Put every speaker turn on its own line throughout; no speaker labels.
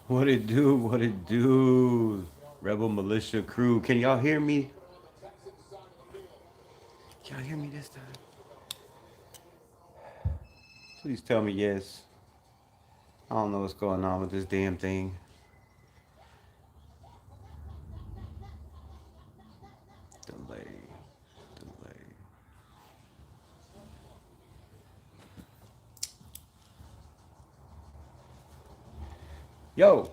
What it do? What it do? Rebel militia crew. Can y'all hear me? Can y'all hear me this time? Please tell me yes. I don't know what's going on with this damn thing. Delay. Delay. Yo,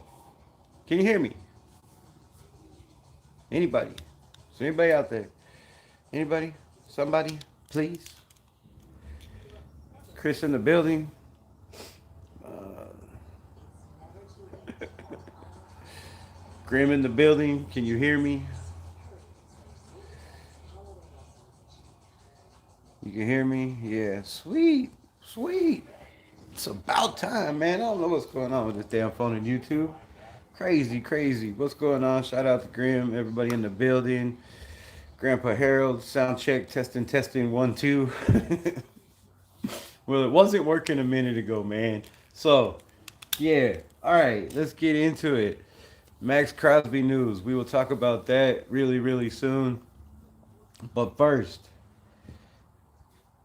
can you hear me? Anybody? Is there anybody out there? Anybody? Somebody? Please? Chris in the building? Grim in the building? Can you hear me? You can hear me? Yeah, sweet. Sweet. It's about time, man. I don't know what's going on with this damn phone and YouTube. Crazy, crazy. What's going on? Shout out to Grim, everybody in the building. Grandpa Harold, sound check, testing, testing, 1, 2. Well, it wasn't working a minute ago, man. So, yeah. All right, let's get into it. Max Crosby news. We will talk about that really, really soon. But first,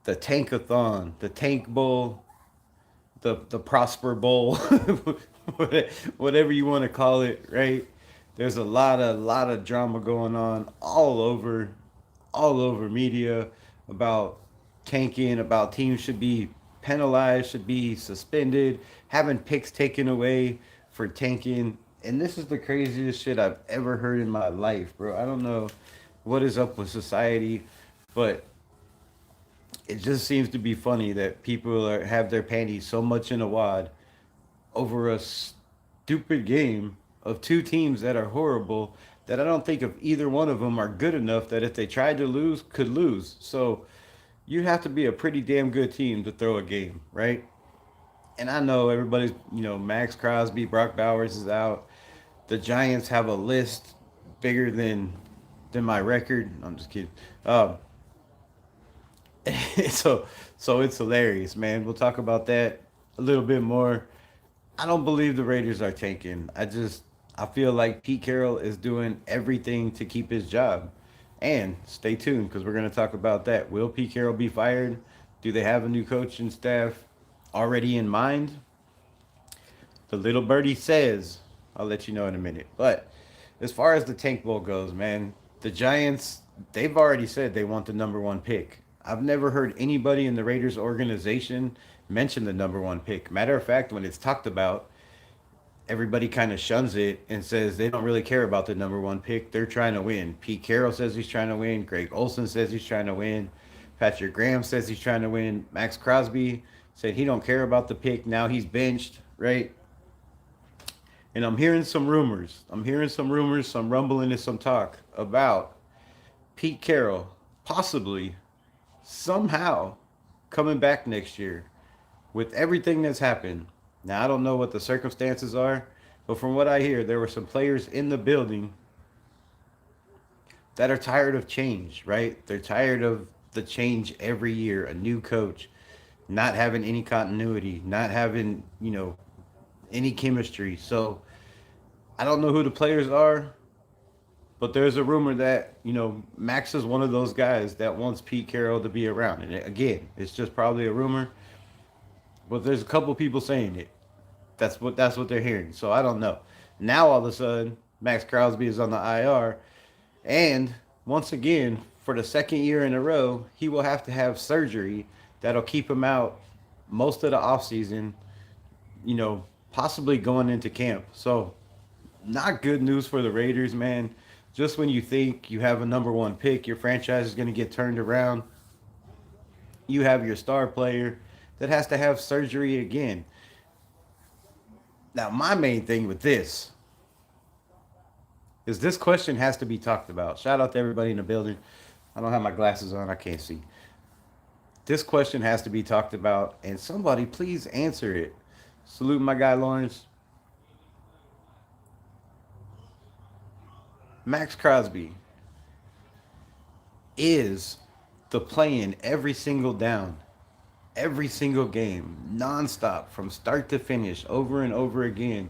the Tankathon, the Tank Bowl, the Prosper Bowl, whatever you want to call it, right? There's a lot of drama going on all over media about tanking, about teams should be penalized, should be suspended, having picks taken away for tanking. And this is the craziest shit I've ever heard in my life, bro. I don't know what is up with society, but it just seems to be funny that have their panties so much in a wad over a stupid game of two teams that are horrible that I don't think of either one of them are good enough that if they tried to lose, could lose. So you have to be a pretty damn good team to throw a game, right? And I know everybody's, Max Crosby, Brock Bowers is out. The Giants have a list bigger than my record. I'm just kidding. so so it's hilarious, man. We'll talk about that a little bit more. I don't believe the Raiders are tanking. I feel like Pete Carroll is doing everything to keep his job. And stay tuned because we're going to talk about that. Will Pete Carroll be fired? Do they have a new coaching staff already in mind? The little birdie says. I'll let you know in a minute. But as far as the Tank Bowl goes, man, the Giants, they've already said they want the number one pick. I've never heard anybody in the Raiders organization mention the number one pick. Matter of fact, when it's talked about, everybody kind of shuns it and says they don't really care about the number one pick. They're trying to win. Pete Carroll says he's trying to win. Greg Olson says he's trying to win. Patrick Graham says he's trying to win. Max Crosby said he don't care about the pick. Now he's benched, right? And I'm hearing some rumors. Some rumbling and some talk about Pete Carroll possibly, somehow, coming back next year with everything that's happened. Now, I don't know what the circumstances are, but from what I hear, there were some players in the building that are tired of change, right? They're tired of the change every year, a new coach, not having any continuity, not having, any chemistry. So I don't know who the players are, but there's a rumor that, Max is one of those guys that wants Pete Carroll to be around. And again, it's just probably a rumor, but there's a couple people saying it. That's what they're hearing. So I don't know. Now all of a sudden, Max Crosby is on the IR, and once again, for the second year in a row, he will have to have surgery that'll keep him out most of the offseason, possibly going into camp. So not good news for the Raiders, man. Just when you think you have a number one pick, your franchise is going to get turned around. You have your star player that has to have surgery again. Now, my main thing with this is this question has to be talked about. Shout out to everybody in the building. I don't have my glasses on, I can't see. This question has to be talked about, and somebody please answer it. Salute my guy Lawrence. Max Crosby is the playing every single down, every single game, nonstop, from start to finish, over and over again.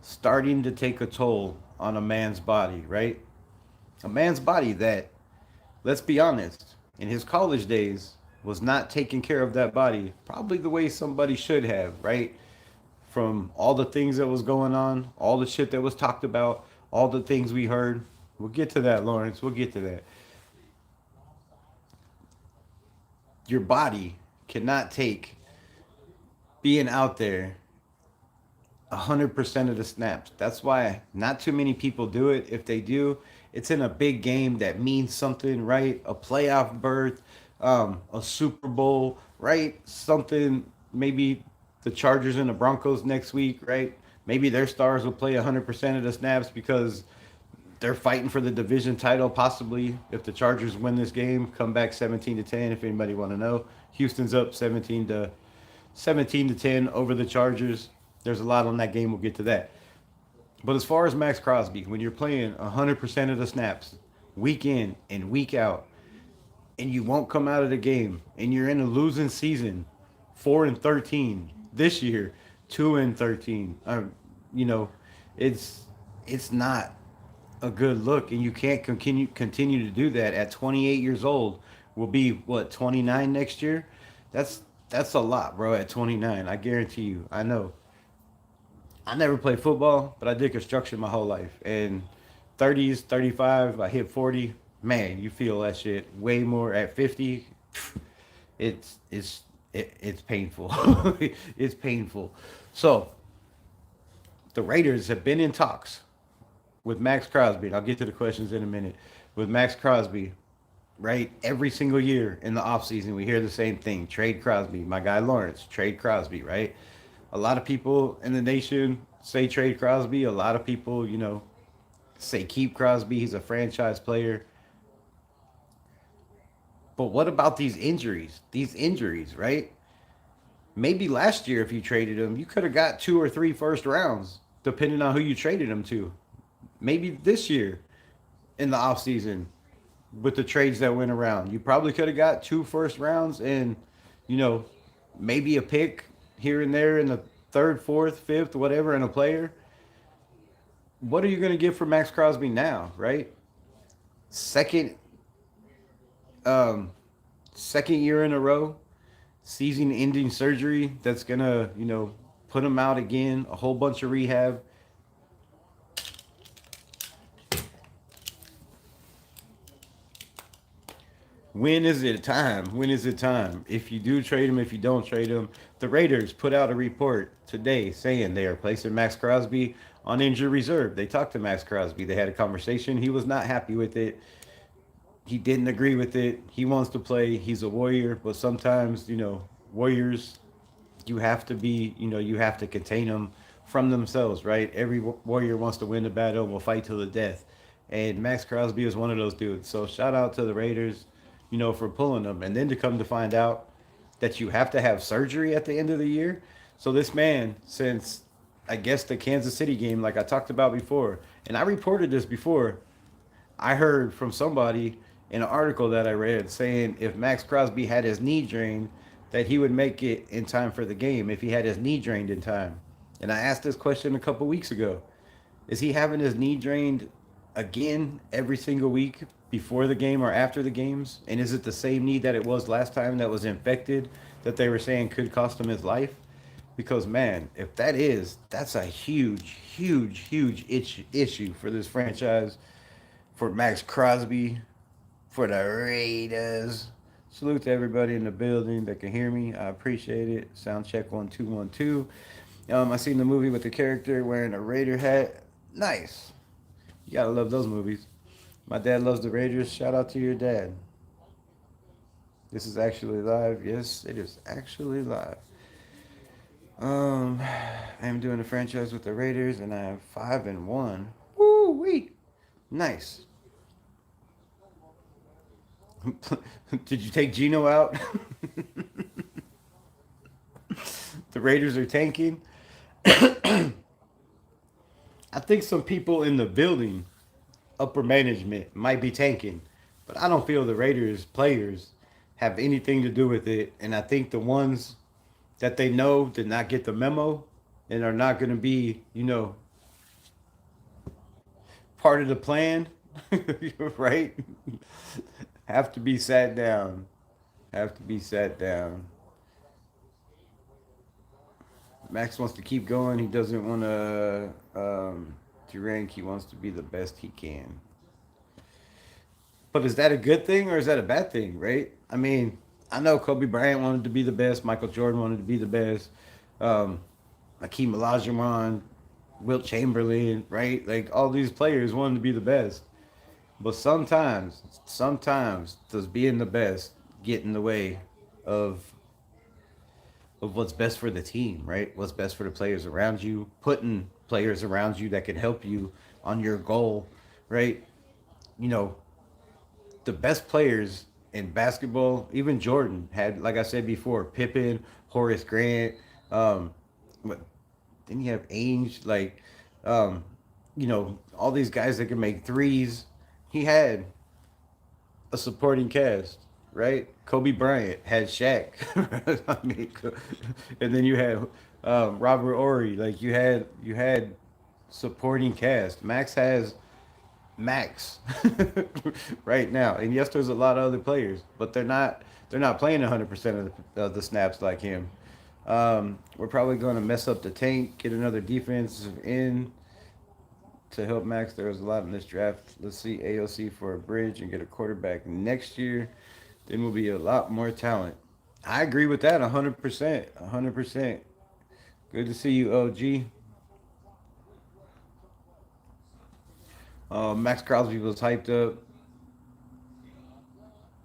starting to take a toll on a man's body, right? A man's body that, let's be honest, in his college days was not taking care of that body probably the way somebody should have, right? From all the things that was going on, all the shit that was talked about, all the things we heard. We'll get to that, Lawrence. We'll get to that. Your body cannot take being out there 100% of the snaps. That's why not too many people do it. If they do, it's in a big game that means something, right? A playoff berth, a Super Bowl, right? Something, maybe the Chargers and the Broncos next week, right? Maybe their stars will play 100% of the snaps because they're fighting for the division title, possibly. If the Chargers win this game, come back 17-10, if anybody want to know. Houston's up 17-10 over the Chargers. There's a lot on that game. We'll get to that. But as far as Max Crosby, when you're playing 100% of the snaps, week in and week out, and you won't come out of the game, and you're in a losing season, 4-13 this year, 2-13. You know, it's it's not a good look, and you can't continue to do that at 28 years old. Will be what, 29 next year. That's a lot, bro. At 29, I guarantee you. I know. I never played football, but I did construction my whole life. And 30s, 35, I hit 40. Man, you feel that shit way more at 50. It's painful. It's painful. So the Raiders have been in talks with Max Crosby, and I'll get to the questions in a minute. With Max Crosby, right? Every single year in the offseason, we hear the same thing: trade Crosby. My guy Lawrence, trade Crosby, right? A lot of people in the nation say trade Crosby. A lot of people, say keep Crosby. He's a franchise player. But what about these injuries? These injuries, right? Maybe last year, if you traded him, you could have got 2 or 3 first rounds, depending on who you traded him to. Maybe this year in the offseason, with the trades that went around, you probably could have got 2 first rounds and, you know, maybe a pick here and there in the third, fourth, fifth, whatever, and a player. What are you going to get for Max Crosby now, right? Second, um, second year in a row, season-ending surgery that's gonna, put him out again. A whole bunch of rehab. When is it time? When is it time? If you do trade him, if you don't trade him, the Raiders put out a report today saying they are placing Max Crosby on injury reserve. They talked to Max Crosby. They had a conversation. He was not happy with it. He didn't agree with it. He wants to play. He's a warrior, but sometimes, warriors, you have to be, you have to contain them from themselves, right? Every warrior wants to win the battle, will fight till the death. And Max Crosby is one of those dudes. So shout out to the Raiders, for pulling them. And then to come to find out that you have to have surgery at the end of the year. So this man, since I guess the Kansas City game, like I talked about before, and I reported this before, I heard from somebody in an article that I read saying if Max Crosby had his knee drained, that he would make it in time for the game if he had his knee drained in time. And I asked this question a couple weeks ago. Is he having his knee drained again every single week before the game or after the games? And is it the same knee that it was last time that was infected that they were saying could cost him his life? Because, man, if that is, that's a huge, huge, huge issue for this franchise, for Max Crosby, for the Raiders. Salute to everybody in the building that can hear me. I appreciate it. Sound check 1 2 1 2. I seen the movie with the character wearing a Raider hat. Nice. You gotta love those movies. My dad loves the Raiders. Shout out to your dad. This is actually live. Yes, it is actually live. I am doing a franchise with the Raiders, and I am 5-1. Woo wee. Nice. Did you take Gino out? The Raiders are tanking. I think some people in the building, upper management, might be tanking, but I don't feel the Raiders players have anything to do with it. And I think the ones that they know did not get the memo and are not going to be, part of the plan, right? Have to be sat down. Have to be sat down. Max wants to keep going. He doesn't want to rank. He wants to be the best he can. But is that a good thing or is that a bad thing, right? I mean, I know Kobe Bryant wanted to be the best. Michael Jordan wanted to be the best. Um, Hakeem Olajuwon, Wilt Chamberlain, right? Like all these players wanted to be the best. But sometimes does being the best get in the way of what's best for the team, right? What's best for the players around you, putting players around you that can help you on your goal, right? You know, the best players in basketball, even Jordan had, like I said before, Pippen, Horace Grant, what didn't he have Ainge? Like, um, all these guys that can make threes. He had a supporting cast, right? Kobe Bryant had Shaq. I mean, and then you had Robert Ory. Like you had supporting cast. Max has Max right now, and yes, there's a lot of other players, but they're not playing 100% of the snaps like him. We're probably going to mess up the tank, get another defensive end to help Max. There was a lot in this draft. Let's see AOC for a bridge and get a quarterback next year. Then will be a lot more talent. I agree with that 100%. 100%. Good to see you, OG. Max Crosby was hyped up.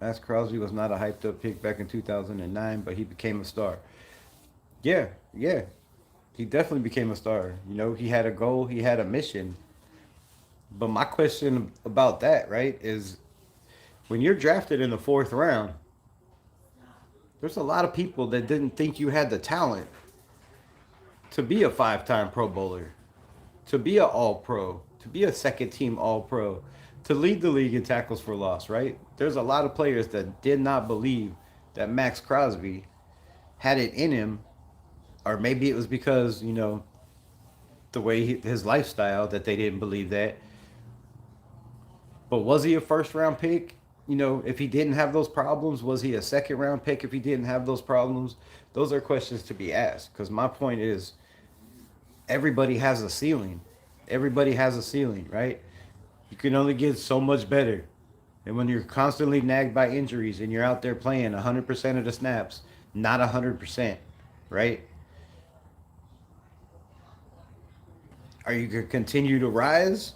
Max Crosby was not a hyped up pick back in 2009, but he became a star. Yeah, yeah. He definitely became a star. He had a goal, he had a mission. But my question about that, right, is when you're drafted in the fourth round, there's a lot of people that didn't think you had the talent to be a five-time Pro Bowler, to be an All Pro, to be a second team All Pro, to lead the league in tackles for loss, right? There's a lot of players that did not believe that Max Crosby had it in him, or maybe it was because, the way his lifestyle that they didn't believe that. But was he a first round pick? If he didn't have those problems, was he a second round pick if he didn't have those problems? Those are questions to be asked. Because my point is, everybody has a ceiling. Everybody has a ceiling, right? You can only get so much better. And when you're constantly nagged by injuries and you're out there playing 100% of the snaps, not 100%, right? Are you going to continue to rise?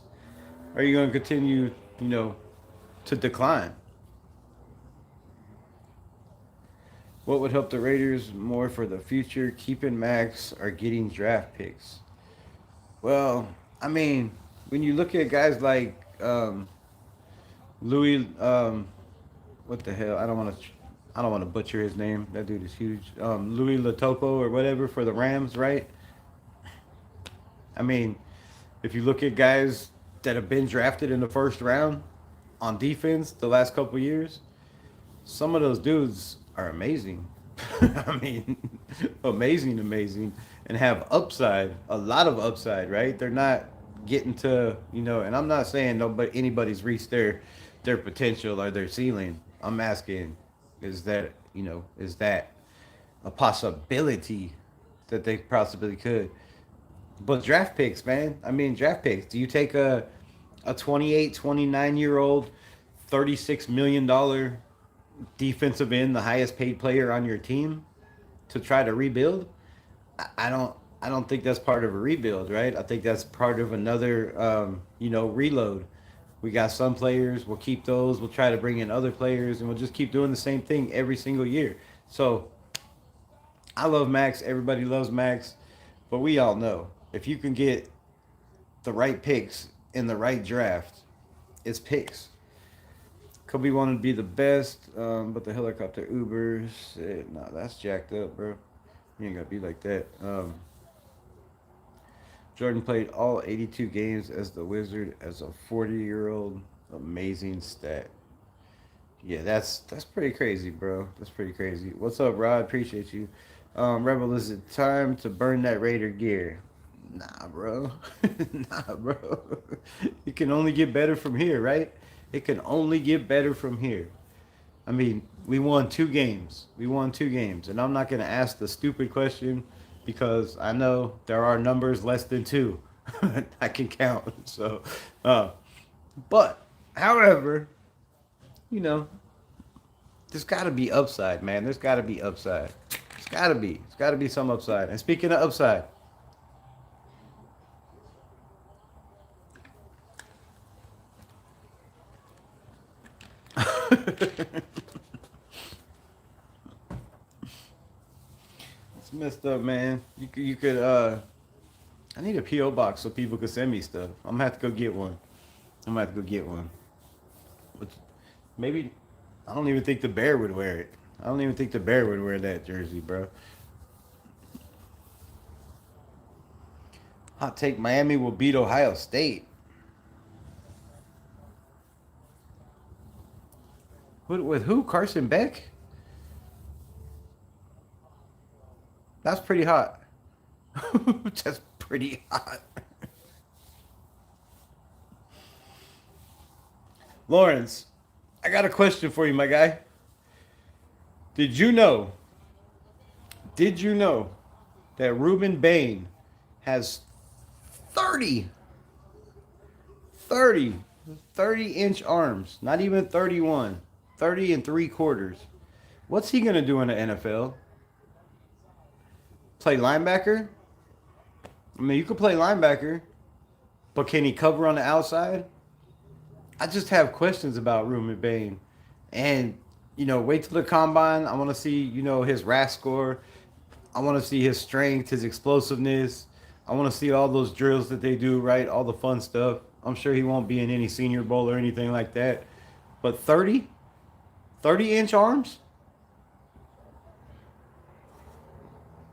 Or are you going to continue, to decline? What would help the Raiders more for the future? Keeping Max or getting draft picks? Well, I mean, when you look at guys like Louis, what the hell? I don't want to butcher his name. That dude is huge. Louis Latopo or whatever for the Rams, right? I mean, if you look at guys that have been drafted in the first round on defense the last couple years, some of those dudes are amazing. I mean, amazing, amazing, and have upside, a lot of upside, right? They're not getting to, and I'm not saying nobody, anybody's reached their potential or their ceiling. I'm asking, is that a possibility that they possibly could? But draft picks, man. I mean, draft picks. Do you take a 28, 29 year old, $36 million defensive end, the highest paid player on your team, to try to rebuild? I don't think that's part of a rebuild, right? I think that's part of another reload. We got some players, we'll keep those, we'll try to bring in other players, and we'll just keep doing the same thing every single year. So I love Max, everybody loves Max, but we all know if you can get the right picks in the right draft, it's picks. Kobe wanted to be the best, but the helicopter Uber said, "Nah, that's jacked up, bro. You ain't gotta be like that." Jordan played all 82 games as the Wizard as a 40-year-old. Amazing stat. Yeah, that's pretty crazy, bro. That's pretty crazy. What's up, Rod? Appreciate you. Rebel, is it time to burn that Raider gear? Nah, bro. Nah, bro. It can only get better from here, right? It can only get better from here. I mean, we won 2 games. We won 2 games. And I'm not going to ask the stupid question because I know there are numbers less than 2. I can count. So, uh, but, however, you know, there's got to be upside, man. There's got to be upside. It's got to be. It's got to be some upside. And speaking of upside, it's messed up, man. You could. I need a PO box so people could send me stuff. I'm gonna have to go get one. I'm gonna have to go get one. But maybe I don't even think the bear would wear it. I don't even think the bear would wear that jersey, bro. Hot take: Miami will beat Ohio State. With who? Carson Beck? That's pretty hot. That's pretty hot. Lawrence, I got a question for you, my guy. Did you know? Did you know that Ruben Bane has 30, 30, 30-inch arms? Not even 31. 30 and 3/4. What's he going to do in the NFL? Play linebacker? I mean, you could play linebacker, but can he cover on the outside? I just have questions about Ruben Bane. And, wait till the combine. I want to see, his RAS score. I want to see his strength, his explosiveness. I want to see all those drills that they do, right? All the fun stuff. I'm sure he won't be in any Senior Bowl or anything like that. But 30? 30-inch arms?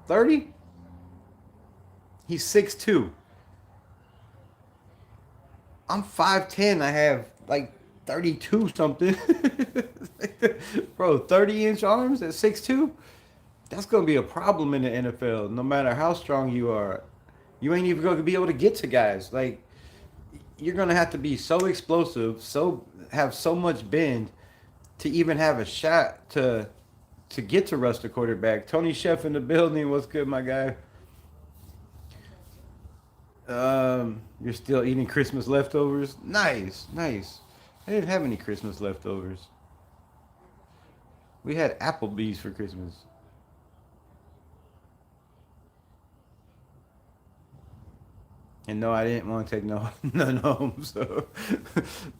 30? He's 6'2". I'm 5'10". I have like 32 something. Bro, 30-inch arms at 6'2"? That's going to be a problem in the NFL no matter how strong you are. You ain't even going to be able to get to guys. Like, you're going to have to be so explosive, have so much bend to even have a shot to get to rush the quarterback. Tony Chef in the building. What's good, my guy? You're still eating Christmas leftovers? Nice, nice. I didn't have any Christmas leftovers. We had Applebee's for Christmas. And no, I didn't want to take none home. So,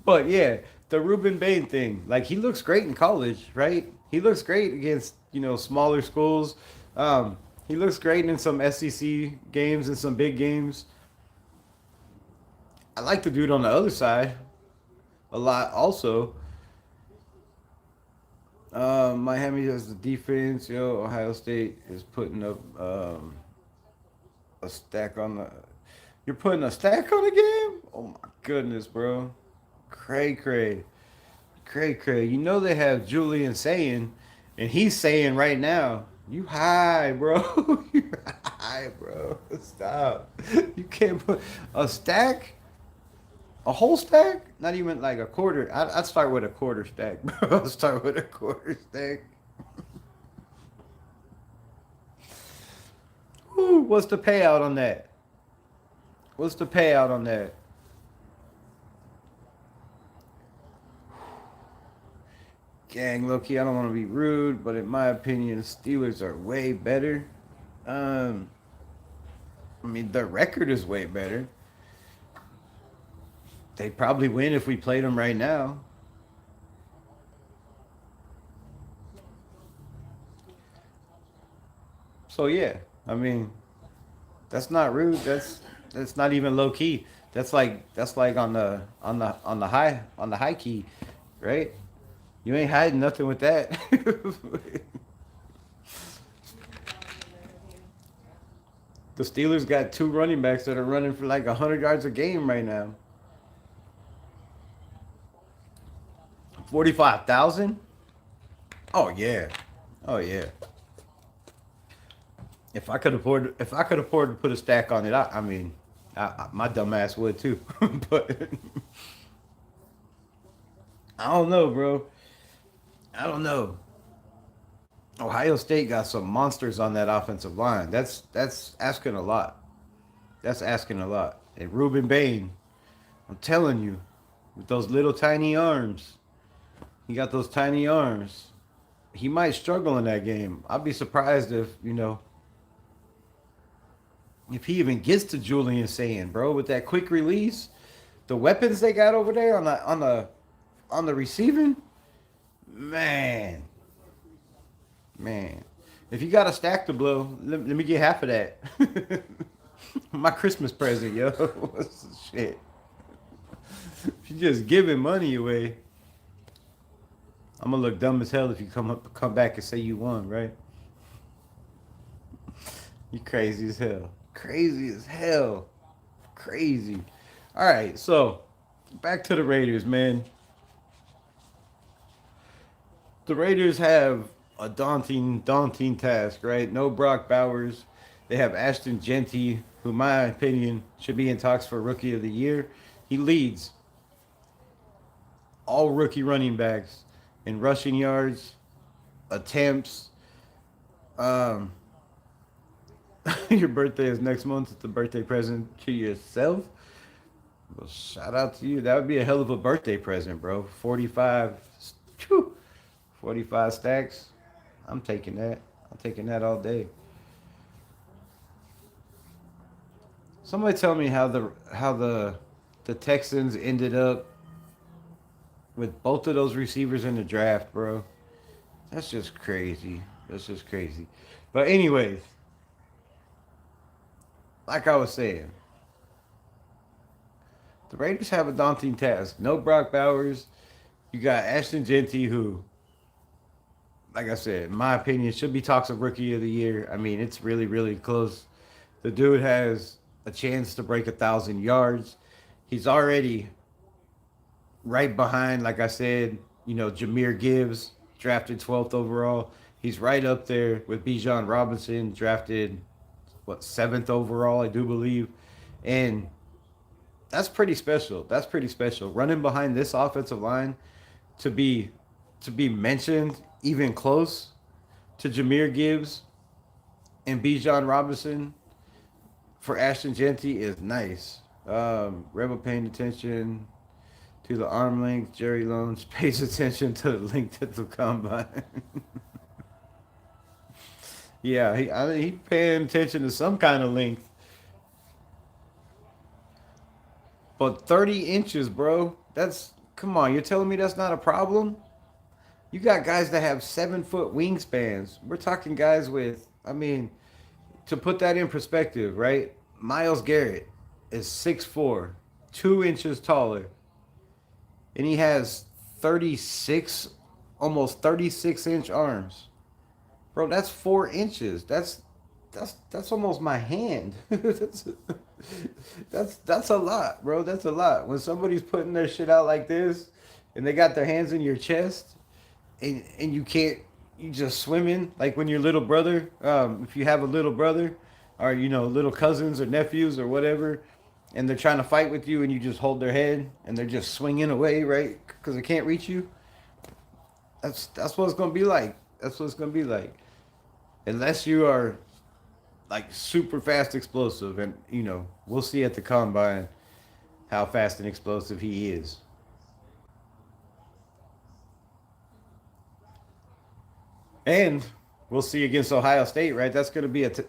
but yeah, the Ruben Bane thing. Like, he looks great in college, right? He looks great against smaller schools. He looks great in some SEC games and some big games. I like the dude on the other side a lot. Also, Miami has the defense. Ohio State is putting up a stack on the. You're putting a stack on the game? Oh my goodness, bro. Cray cray. Cray cray. They have Julian saying, and he's saying right now, you high, bro. You high, bro. Stop. You can't put a stack, a whole stack? Not even like a quarter. I'd start with a quarter stack, bro. I'd start with a quarter stack. Whew, what's the payout on that? What's the payout on that? Gang, low-key, I don't want to be rude, but in my opinion, Steelers are way better. Um, I mean, their record is way better. They'd probably win if we played them right now. So yeah, I mean, that's not rude. That's not even low key. That's like on the high key, right? You ain't hiding nothing with that. The Steelers got 2 running backs that are running for like 100 yards a game right now. 45,000? Oh yeah, oh yeah. if I could afford to put a stack on it, I mean, my dumb ass would too. But I don't know, bro. I don't know. Ohio State got some monsters on that offensive line. That's asking a lot. That's asking a lot. And Ruben Bane, I'm telling you, with those little tiny arms, he got those tiny arms. He might struggle in that game. I'd be surprised if if he even gets to Julian saying, bro, with that quick release, the weapons they got over there on the receiving, man, man. If you got a stack to blow, let me get half of that. My Christmas present, yo. What's the shit? If you just giving money away, I'm gonna look dumb as hell if you come back and say you won, right? You crazy as hell. Crazy as hell. Crazy. All right, so back to the Raiders, man. The Raiders have a daunting task, right? No Brock Bowers. They have Ashton Genty, who, in my opinion, should be in talks for Rookie of the Year. He leads all rookie running backs in rushing yards, attempts. Um, your birthday is next month. It's a birthday present to yourself. Well, shout out to you. That would be a hell of a birthday present, bro. 45, whew, 45 stacks. I'm taking that. I'm taking that all day. Somebody tell me how the Texans ended up with both of those receivers in the draft, bro. That's just crazy. That's just crazy. But anyways, like I was saying, the Raiders have a daunting task. No Brock Bowers. You got Ashton Genty, who, like I said, in my opinion, should be talks of Rookie of the Year. I mean, it's really close. The dude has a chance to break 1,000 yards. He's already right behind, like I said, Jameer Gibbs, drafted 12th overall. He's right up there with Bijan Robinson, drafted, what, 7th overall, I do believe. And that's pretty special. That's pretty special. Running behind this offensive line to be to be mentioned even close to Jameer Gibbs and Bijan Robinson for Ashton Genty is nice. Rebel paying attention to the arm length. Jerry Loans pays attention to the length of the combine. Yeah, he paying attention to some kind of length. But 30 inches, bro. That's come on. You're telling me that's not a problem? You got guys that have 7 foot wingspans. We're talking guys with. I mean, to put that in perspective, right? Miles Garrett is 6'4", 2 inches taller, and he has 36, almost 36-inch arms. Bro, that's 4 inches. That's almost my hand. That's a lot, bro. That's a lot. When somebody's putting their shit out like this, and they got their hands in your chest, and you can't, you just swimming like when your little brother, if you have a little brother, or little cousins or nephews or whatever, and they're trying to fight with you, and you just hold their head, and they're just swinging away, right? Because they can't reach you. That's what it's gonna be like. That's what it's gonna be like. Unless you are like super fast explosive, and we'll see at the combine how fast and explosive he is. And we'll see against Ohio State, right? That's gonna be a game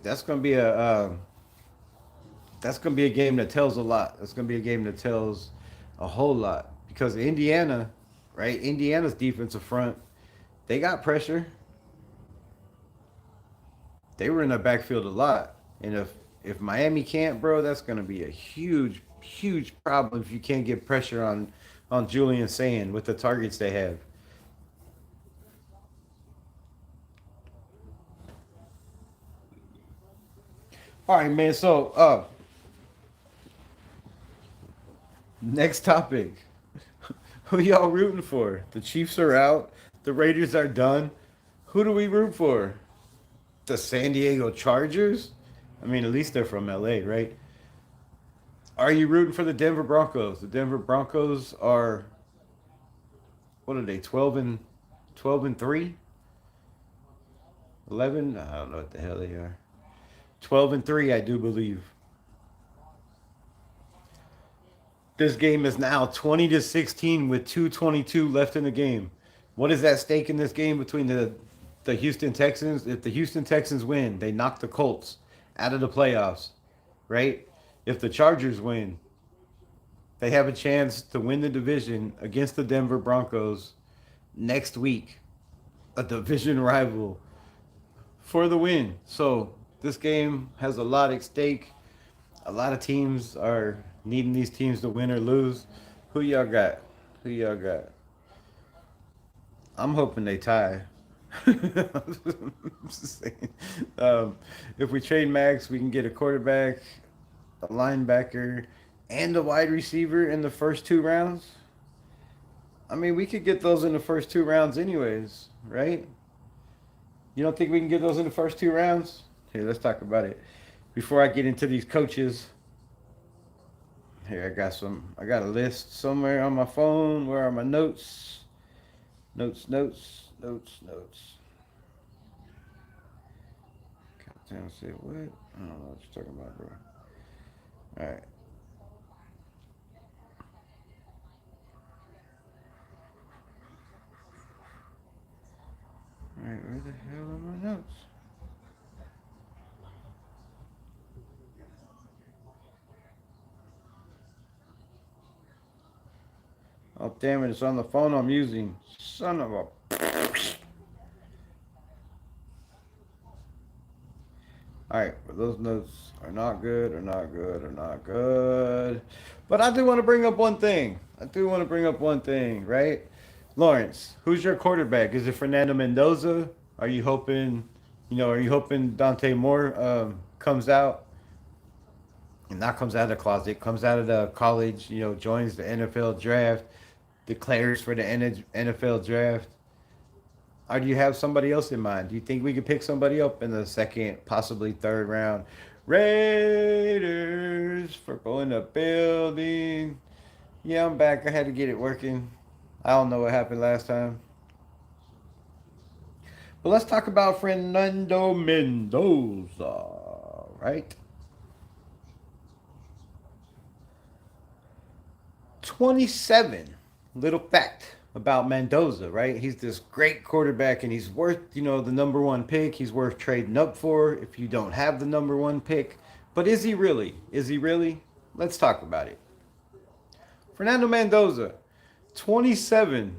that tells a lot. That's gonna be a game that tells a whole lot because Indiana, right? Indiana's defensive front, they got pressure. They were in the backfield a lot, and if Miami can't, bro, that's gonna be a huge problem if you can't get pressure on Julian Sand with the targets they have. All right, man. So, next topic. Who y'all rooting for? The Chiefs are out. The Raiders are done. Who do we root for? The San Diego Chargers? I mean, at least they're from LA, right? Are you rooting for the Denver Broncos? The Denver Broncos are, what are they, 12 and 3? 11? I don't know what the hell they are. 12 and 3, I do believe. This game is now 20-16 with 2:22 left in the game. What is at stake in this game between the Houston Texans? If the Houston Texans win, they knock the Colts out of the playoffs, right? If the Chargers win, they have a chance to win the division against the Denver Broncos next week, a division rival for the win. So this game has a lot at stake. A lot of teams are needing these teams to win or lose. Who y'all got? Who y'all got? I'm hoping they tie. I'm just saying. If we trade Max, we can get a quarterback, a linebacker, and a wide receiver in the first 2 rounds. I mean, we could get those in the first 2 rounds, anyways, right? You don't think we can get those in the first 2 rounds? Here, let's talk about it. Before I get into these coaches, here I got a list somewhere on my phone. Where are my notes? Notes. Captain said what? I don't know what you're talking about, bro. Alright. Alright, where the hell are my notes? Oh, damn it, it's on the phone I'm using. Son of a... Alright, but those notes are not good, are not good, are not good. But I do want to bring up one thing. Right? Lawrence, who's your quarterback? Is it Fernando Mendoza? Are you hoping Dante Moore comes out? And not comes out of the closet, comes out of the college, joins the NFL draft, declares for the NFL draft? Or do you have somebody else in mind? Do you think we could pick somebody up in the second, possibly third round? Raiders, football in the building. Yeah, I'm back. I had to get it working. I don't know what happened last time. But let's talk about Fernando Mendoza, right? 27. Little fact about Mendoza, right? He's this great quarterback and he's worth, the number one pick. He's worth trading up for if you don't have the number one pick. But is he really? Let's talk about it. Fernando Mendoza, 27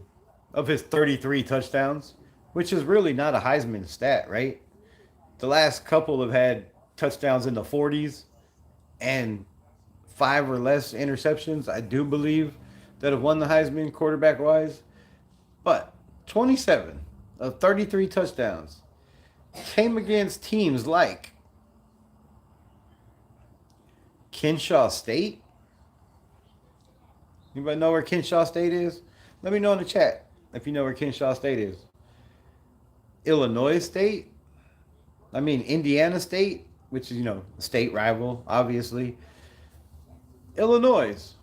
of his 33 touchdowns, which is really not a Heisman stat, right? The last couple have had touchdowns in the 40s and 5 or less interceptions, I do believe, that have won the Heisman quarterback wise. But 27 of 33 touchdowns came against teams like Kennesaw State. Anybody know where Kennesaw State is? Let me know in the chat if you know where Kennesaw State is. Illinois State. Indiana State, which is, a state rival, obviously. Illinois,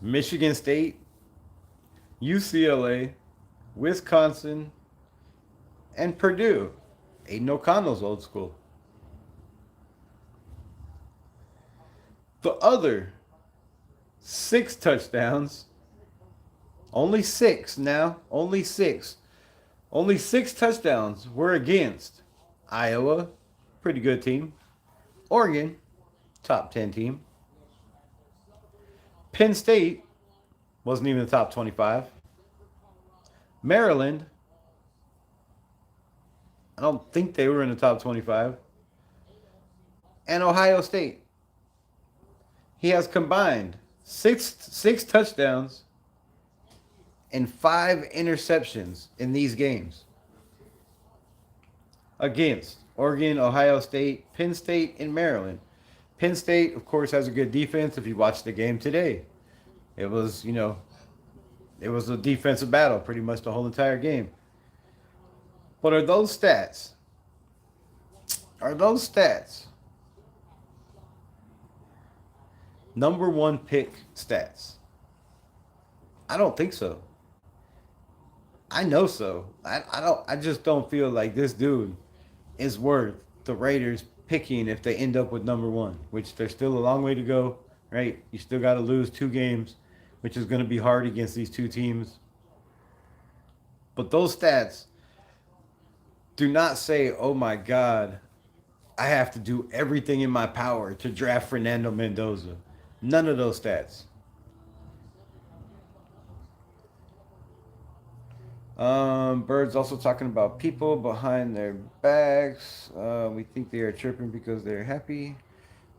Michigan State, UCLA, Wisconsin, and Purdue. Aiden O'Connell's old school. The other 6 touchdowns, only 6 now, only 6 touchdowns were against Iowa, pretty good team. Oregon, top 10 team. Penn State wasn't even the top 25. Maryland, I don't think they were in the top 25. And Ohio State. He has combined six touchdowns and 5 interceptions in these games against Oregon, Ohio State, Penn State, and Maryland. Penn State, of course, has a good defense. If you watch the game today, it was a defensive battle pretty much the whole entire game. But are those stats Are those stats number one pick stats? I don't think so. I know so. I don't. I just don't feel like this dude is worth the Raiders picking if they end up with number one, which there's still a long way to go, right? You still got to lose two games, which is going to be hard against these two teams. But those stats do not say, oh my God, I have to do everything in my power to draft Fernando Mendoza. None of those stats. Birds also talking about people behind their backs. We think they are chirping because they're happy,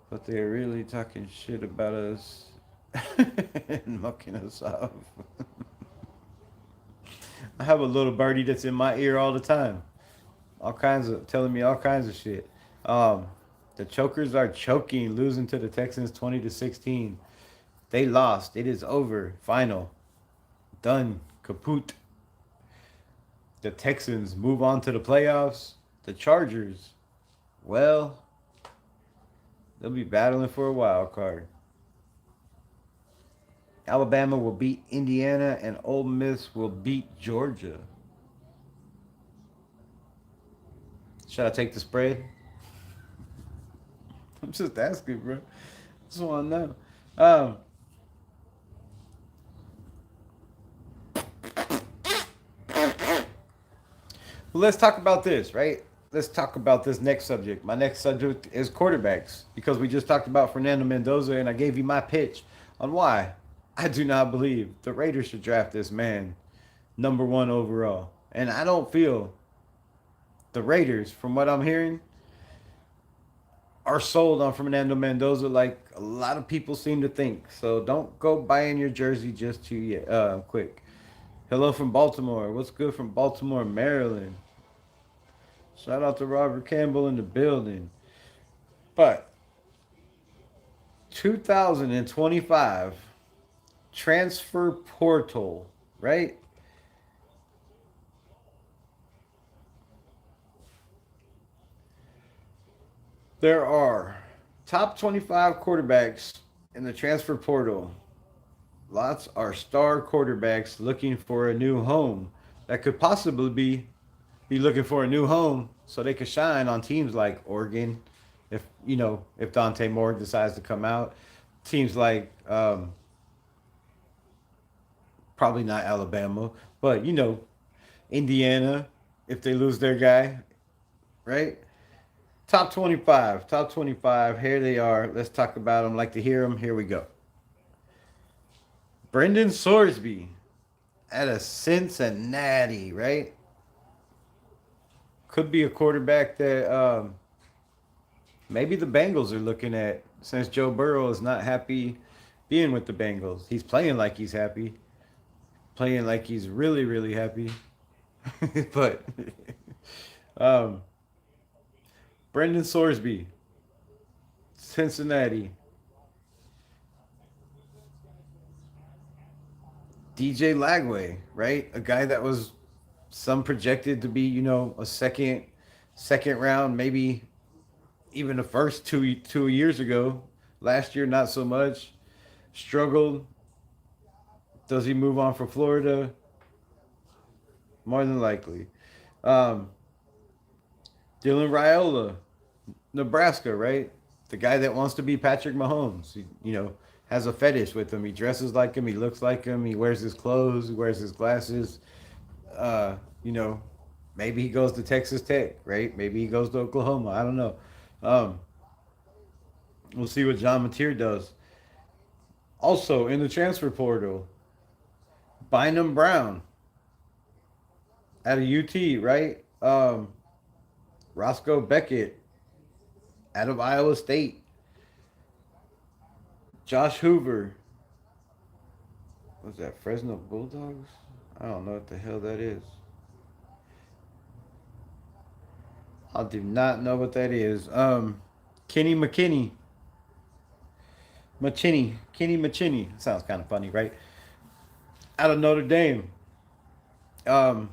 but they're really talking shit about us and mucking us off. I have a little birdie that's in my ear all the time, all kinds of telling me all kinds of shit. Um, the Chokers are choking, losing to the Texans 20-16. They lost. It is over. Final. Done. Kaput. The Texans move on to the playoffs. The Chargers, well, they'll be battling for a wild card. Alabama will beat Indiana, and Ole Miss will beat Georgia. Should I take the spread? I'm just asking, bro. Just want to know. Um, well, let's talk about this, right? Let's talk about this next subject. My next subject is quarterbacks because we just talked about Fernando Mendoza, and I gave you my pitch on why I do not believe the Raiders should draft this man number one overall. And I don't feel the Raiders, from what I'm hearing, are sold on Fernando Mendoza like a lot of people seem to think. So don't go buying your jersey just too quick. Hello from Baltimore. What's good from Baltimore, Maryland? Shout out to Robert Campbell in the building. But 2025 transfer portal, right? There are top 25 quarterbacks in the transfer portal. Lots are star quarterbacks looking for a new home that could possibly be looking for a new home so they could shine on teams like Oregon, if Dante Moore decides to come out, teams like probably not Alabama, but Indiana if they lose their guy, right? Top 25. Here they are. Let's talk about them. Like to hear them. Here we go. Brendan Sorsby out of Cincinnati, right? Could be a quarterback that maybe the Bengals are looking at since Joe Burrow is not happy being with the Bengals. He's playing like he's happy, playing like he's really, really happy. but um, Brendan Sorsby, Cincinnati. DJ Lagway, right? A guy that was some projected to be, a second round, maybe even the first two years ago. Last year, not so much. Struggled. Does he move on for Florida? More than likely. Um, Dylan Raiola, Nebraska, right? The guy that wants to be Patrick Mahomes. Has a fetish with him. He dresses like him. He looks like him. He wears his clothes. He wears his glasses. Uh, you know, maybe he goes to Texas Tech, right? Maybe he goes to Oklahoma. I don't know. Um, we'll see what John Mateer does. Also in the transfer portal, Bynum Brown out of UT, right? Roscoe Beckett out of Iowa State. Josh Hoover. What's that? Fresno Bulldogs? I don't know what the hell that is. I do not know what that is. Kenny McKinney. Kenny Machinny. Sounds kind of funny, right? Out of Notre Dame. Um,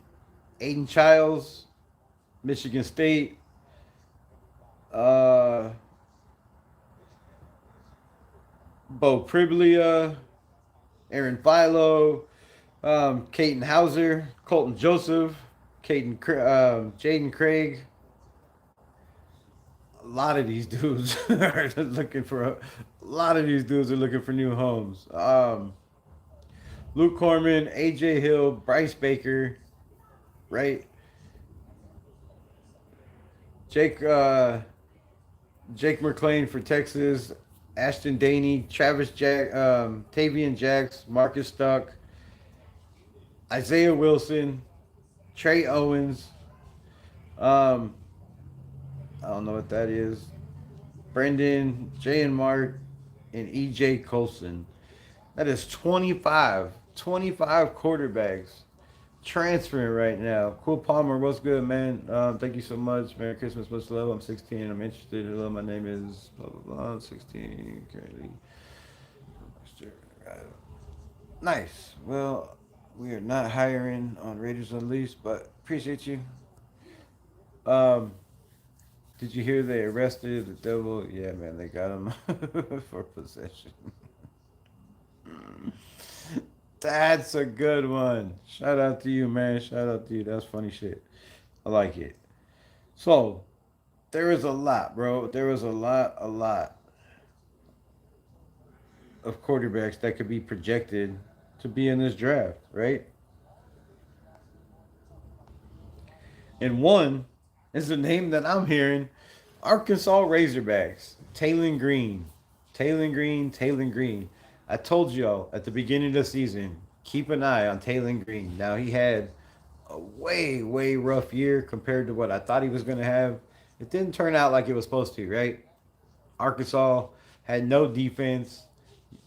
Aiden Childs, Michigan State. uh, Bo Priblia, Aaron Philo, Caden Hauser, Colton Joseph, Jaden Craig. A lot of these dudes are looking for a lot of these dudes are looking for new homes. Luke Corman, AJ Hill, Bryce Baker, right? Jake Jake McClain for Texas, Ashton Daney, Tavian Jacks, Marcus Stuck, Isaiah Wilson, Trey Owens. Um, I don't know what that is. Brendan, Jay and Mark, and EJ Colson. That is 25 quarterbacks transferring right now. Cool Palmer, what's good, man? Thank you so much. Merry Christmas, much love. I'm 16. I'm interested. Hello, my name is blah blah blah. 16 currently. Nice. Well, we are not hiring on Raiders Unleashed, but appreciate you. Um, did you hear they arrested the devil? Yeah, man, they got him for possession. That's a good one. Shout out to you, man. Shout out to you. That's funny shit. I like it. So, there is a lot, bro. There is a lot of quarterbacks that could be projected to be in this draft, right? And one is the name that I'm hearing, Arkansas Razorbacks, Taylon Green. Taylon Green. I told y'all at the beginning of the season, keep an eye on Taylon Green. Now, he had a way rough year compared to what I thought he was going to have. It didn't turn out like it was supposed to, right? Arkansas had no defense.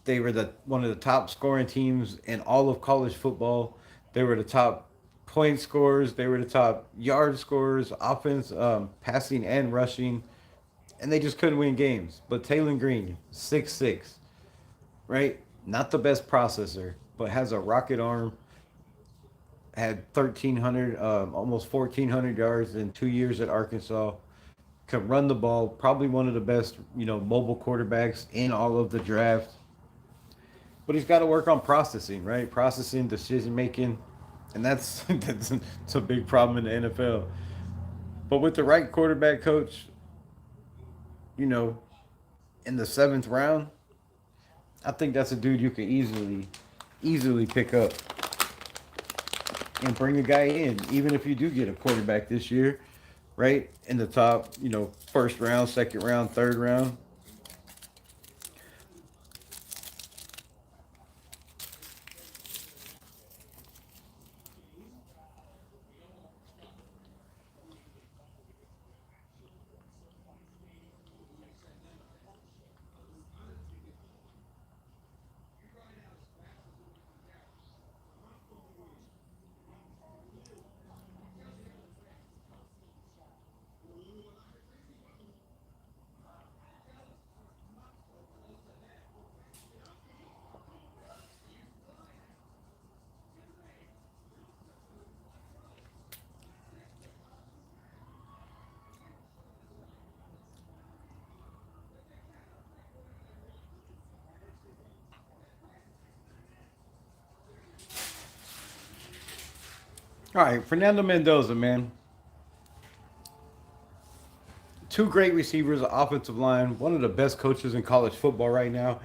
They were the one of the top scoring teams in all of college football. They were the top point scorers. They were the top yard scorers, offense, passing and rushing, and they just couldn't win games. But Taylon Green, 6'6", right? Not the best processor, but has a rocket arm. Had 1,300, almost 1,400 yards in 2 years at Arkansas. Can run the ball. Probably one of the best, mobile quarterbacks in all of the draft. But he's got to work on processing, right? Processing, decision making, and that's a big problem in the NFL. But with the right quarterback coach, you know, in the seventh round, I think that's a dude you can easily pick up and bring a guy in, even if you do get a quarterback this year, right? In the top, first round, second round, third round. All right, Fernando Mendoza, man. Two great receivers, offensive line, one of the best coaches in college football right now.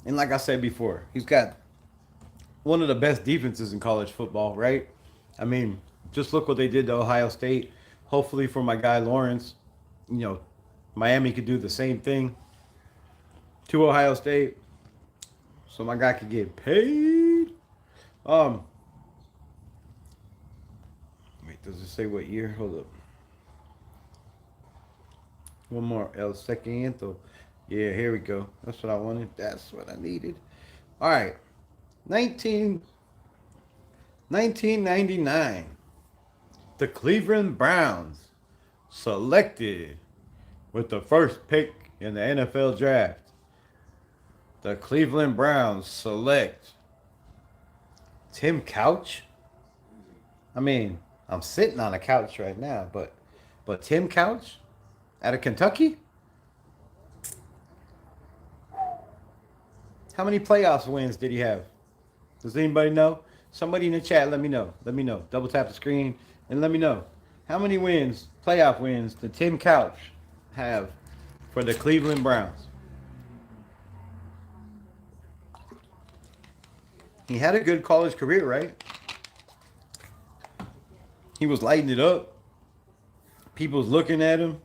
And like I said before, he's got one of the best defenses in college football, right? I mean, just look what they did to Ohio State. Hopefully, for my guy Lawrence, you know, Miami could do the same thing to Ohio State, so my guy could get paid. Um, Wait, does it say what year? Hold up. One more. El Segundo. Yeah, here we go. That's what I wanted. That's what I needed. All right. 19, 1999. The Cleveland Browns selected with the first pick in the NFL draft. The Cleveland Browns select Tim Couch. I mean, I'm sitting on a couch right now, but Tim Couch out of Kentucky? How many playoffs wins did he have? Does anybody know? Somebody in the chat, let me know. Let me know. Double tap the screen and let me know. How many wins, playoff wins, did Tim Couch have for the Cleveland Browns? He had a good college career, right? He was lighting it up. People was looking at him.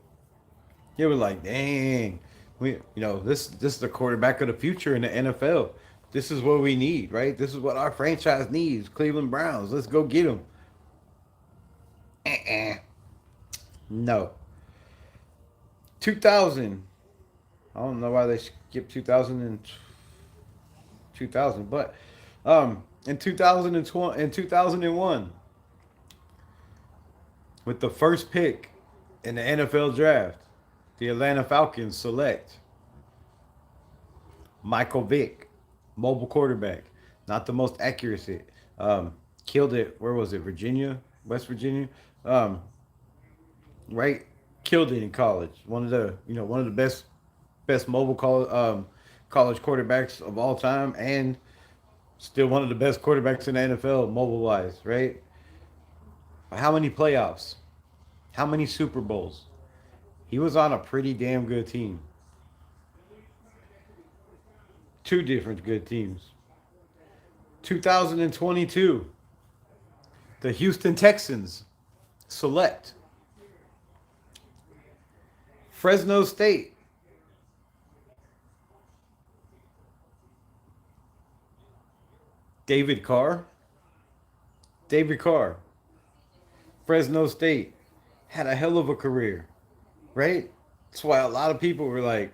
They were like, "Dang, this is the quarterback of the future in the NFL. This is what we need, right? This is what our franchise needs. Cleveland Browns. Let's go get him." No. 2000. I don't know why they skipped 2000 and 2000, but in 2020 in 2001, with the first pick in the NFL draft, the Atlanta Falcons select Michael Vick, mobile quarterback, not the most accuracy. Killed it. Where was it? Virginia, West Virginia. Um, right, killed it in college. One of the best mobile college quarterbacks of all time, and still one of the best quarterbacks in the NFL mobile wise. Right. How many playoffs? How many Super Bowls? He was on a pretty damn good team. Two different good teams. 2022, the Houston Texans select Fresno State. David Carr. David Carr. Fresno State had a hell of a career, right? That's why a lot of people were like,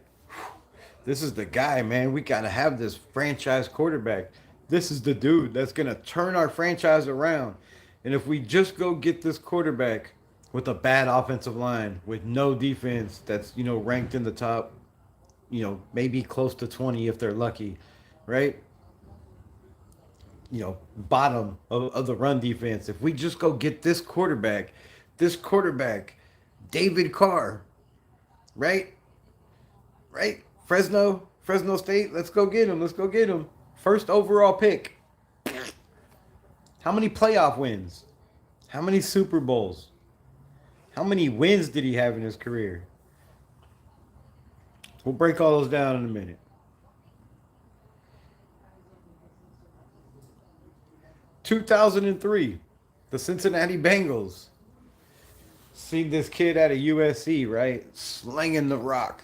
this is the guy, man. We got to have this franchise quarterback. This is the dude that's going to turn our franchise around. And if we just go get this quarterback with a bad offensive line, with no defense that's, ranked in the top, maybe close to 20 if they're lucky, right? Bottom of the run defense. If we just go get this quarterback, David Carr, right? Right? Fresno State, let's go get him. Let's go get him. First overall pick. How many playoff wins? How many Super Bowls? How many wins did he have in his career? We'll break all those down in a minute. 2003, the Cincinnati Bengals. Seen this kid at a USC, right? Slinging the rock,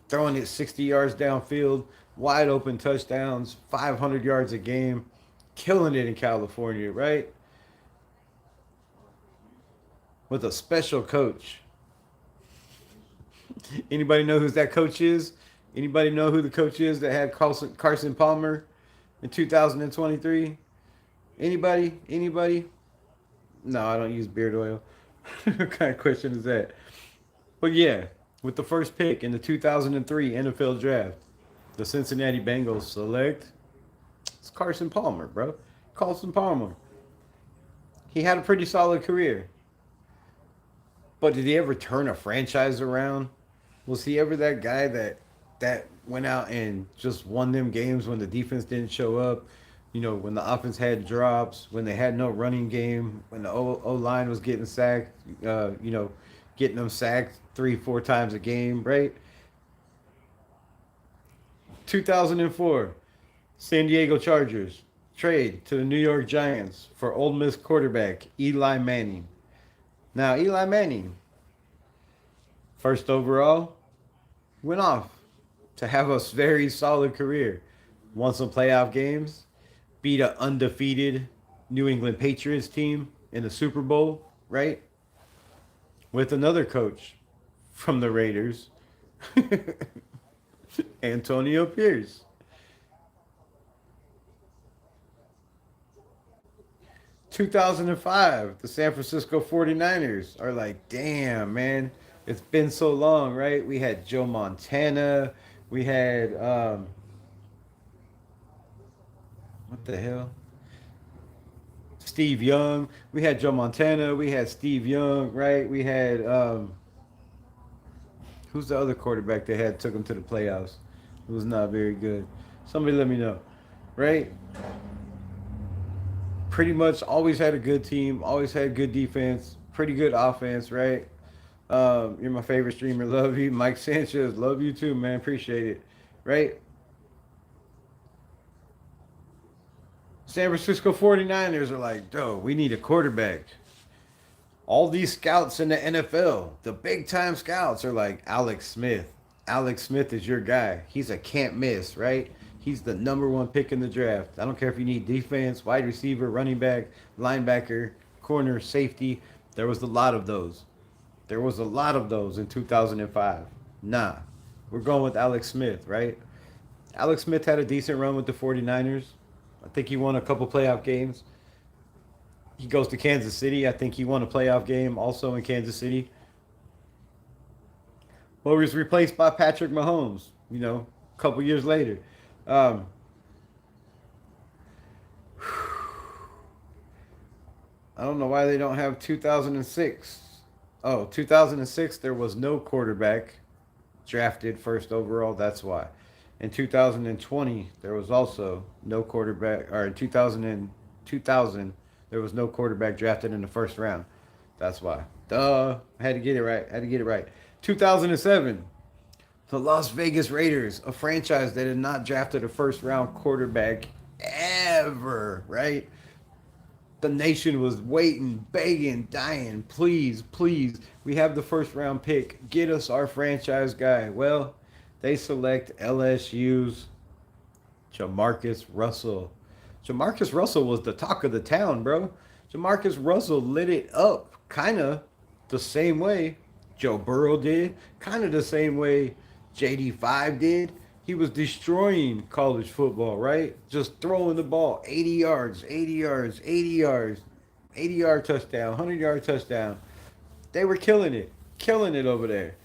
throwing it 60 yards downfield, wide open touchdowns, 500 yards a game, killing it in California, right? With a special coach. Anybody know who that coach is? Anybody know who the coach is that had Carson Palmer in 2023? Anybody? Anybody? No, I don't use beard oil. What kind of question is that? But yeah, with the first pick in the 2003 NFL draft, the Cincinnati Bengals select it's Carson Palmer, bro. Carson Palmer. He had a pretty solid career. But did he ever turn a franchise around? Was he ever that guy that went out and just won them games when the defense didn't show up? When the offense had drops, when they had no running game, when the O line was getting sacked, getting them sacked 3-4 times a game, right? 2004, San Diego Chargers trade to the New York Giants for Ole Miss quarterback Eli Manning. Now, Eli Manning, first overall, went off to have a very solid career. Won some playoff games, beat an undefeated New England Patriots team in the Super Bowl, right? With another coach from the Raiders, Antonio Pierce. 2005, the San Francisco 49ers are like, damn, man, it's been so long, right? We had Joe Montana. We had, what the hell? Steve Young. We had Joe Montana. We had Steve Young, right? We had, who's the other quarterback they had took them to the playoffs? It was not very good. Somebody let me know, right? Pretty much always had a good team, always had good defense, pretty good offense, right? You're my favorite streamer. Love you. Mike Sanchez, love you too, man. Appreciate it, right? San Francisco 49ers are like, "Dude, we need a quarterback." All these scouts in the NFL, the big time scouts, are like, Alex Smith. Alex Smith is your guy. He's a can't miss, right? He's the number one pick in the draft. I don't care if you need defense, wide receiver, running back, linebacker, corner, safety. There was a lot of those. There was a lot of those in 2005. Nah, we're going with Alex Smith, right? Alex Smith had a decent run with the 49ers. I think he won a couple playoff games. He goes to Kansas City. I think he won a playoff game also in Kansas City. But was replaced by Patrick Mahomes, a couple years later. Um, I don't know why they don't have 2006. Oh, 2006, there was no quarterback drafted first overall. That's why. In 2020, there was also no quarterback, or in 2000, there was no quarterback drafted in the first round. That's why. Duh. I had to get it right. I had to get it right. 2007, the Las Vegas Raiders, a franchise that had not drafted a first round quarterback ever, right? The nation was waiting, begging, dying. Please, please, we have the first round pick. Get us our franchise guy. Well, they select LSU's Jamarcus Russell. Jamarcus Russell was the talk of the town, bro. Jamarcus Russell lit it up, kind of the same way Joe Burrow did, kind of the same way JD5 did. He was destroying college football, right? Just throwing the ball 80 yards, 80 yards, 80 yards, 80-yard touchdown, 100-yard touchdown. They were killing it over there.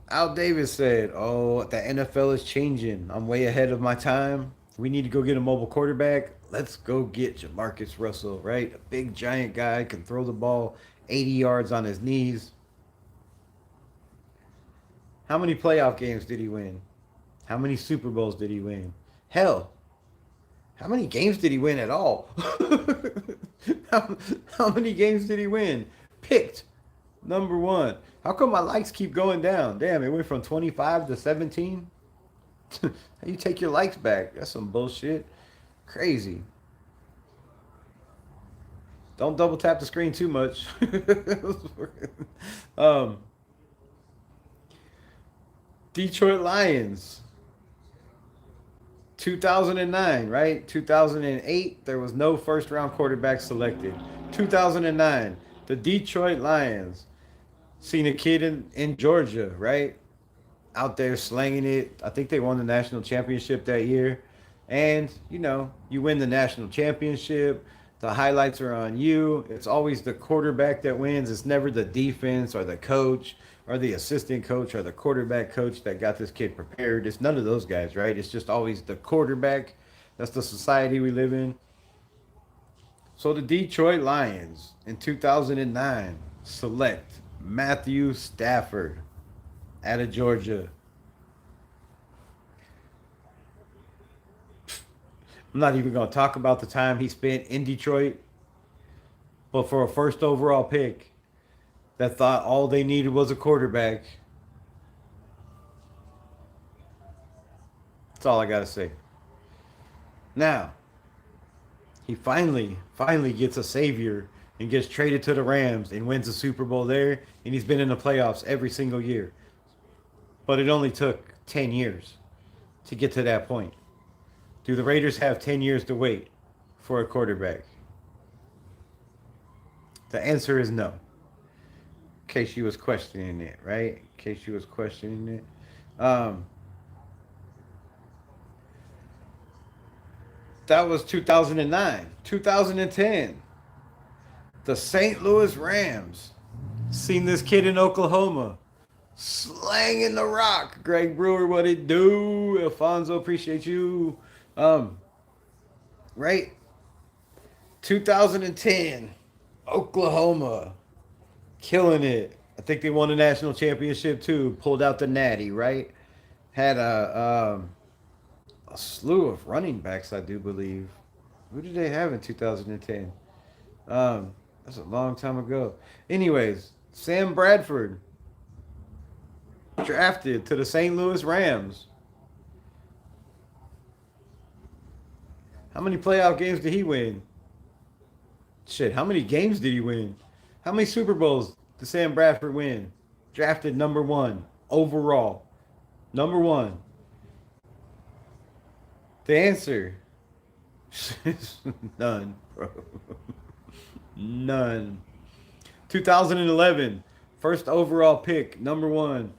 Al Davis said, "Oh, the NFL is changing. I'm way ahead of my time. We need to go get a mobile quarterback. Let's go get Jamarcus Russell, right? A big giant guy can throw the ball 80 yards on his knees." How many playoff games did he win? How many Super Bowls did he win? Hell, how many games did he win at all? how, how many games did he win? Picked number one. How come my likes keep going down? Damn, it went from 25 to 17. How you take your likes back? That's some bullshit. Crazy. Don't double tap the screen too much. um, Detroit Lions. 2009, right? 2008, there was no first round quarterback selected. 2009, the Detroit Lions. Seen a kid in Georgia, right? Out there slanging it. I think they won the national championship that year. And, you win the national championship. The highlights are on you. It's always the quarterback that wins. It's never the defense or the coach or the assistant coach or the quarterback coach that got this kid prepared. It's none of those guys, right? It's just always the quarterback. That's the society we live in. So the Detroit Lions in 2009 select Matthew Stafford out of Georgia. I'm not even going to talk about the time he spent in Detroit, but for a first overall pick that thought all they needed was a quarterback, that's all I got to say. Now, he finally gets a savior and gets traded to the Rams and wins the Super Bowl there, and he's been in the playoffs every single year. But it only took 10 years to get to that point. Do the Raiders have 10 years to wait for a quarterback? The answer is no. In case you was questioning it, right? In case you was questioning it. That was 2009. 2010, the St. Louis Rams. Seen this kid in Oklahoma slanging the rock. Greg Brewer, what it do? Alfonso, appreciate you. Right? 2010, Oklahoma, killing it. I think they won the national championship too. Pulled out the natty, right? Had a a slew of running backs, I do believe. Who did they have in 2010? That's a long time ago. Anyways, Sam Bradford drafted to the St. Louis Rams. How many playoff games did he win? Shit, how many games did he win? How many Super Bowls did Sam Bradford win? Drafted number one overall. Number one. The answer none, bro. None. 2011, first overall pick, number one.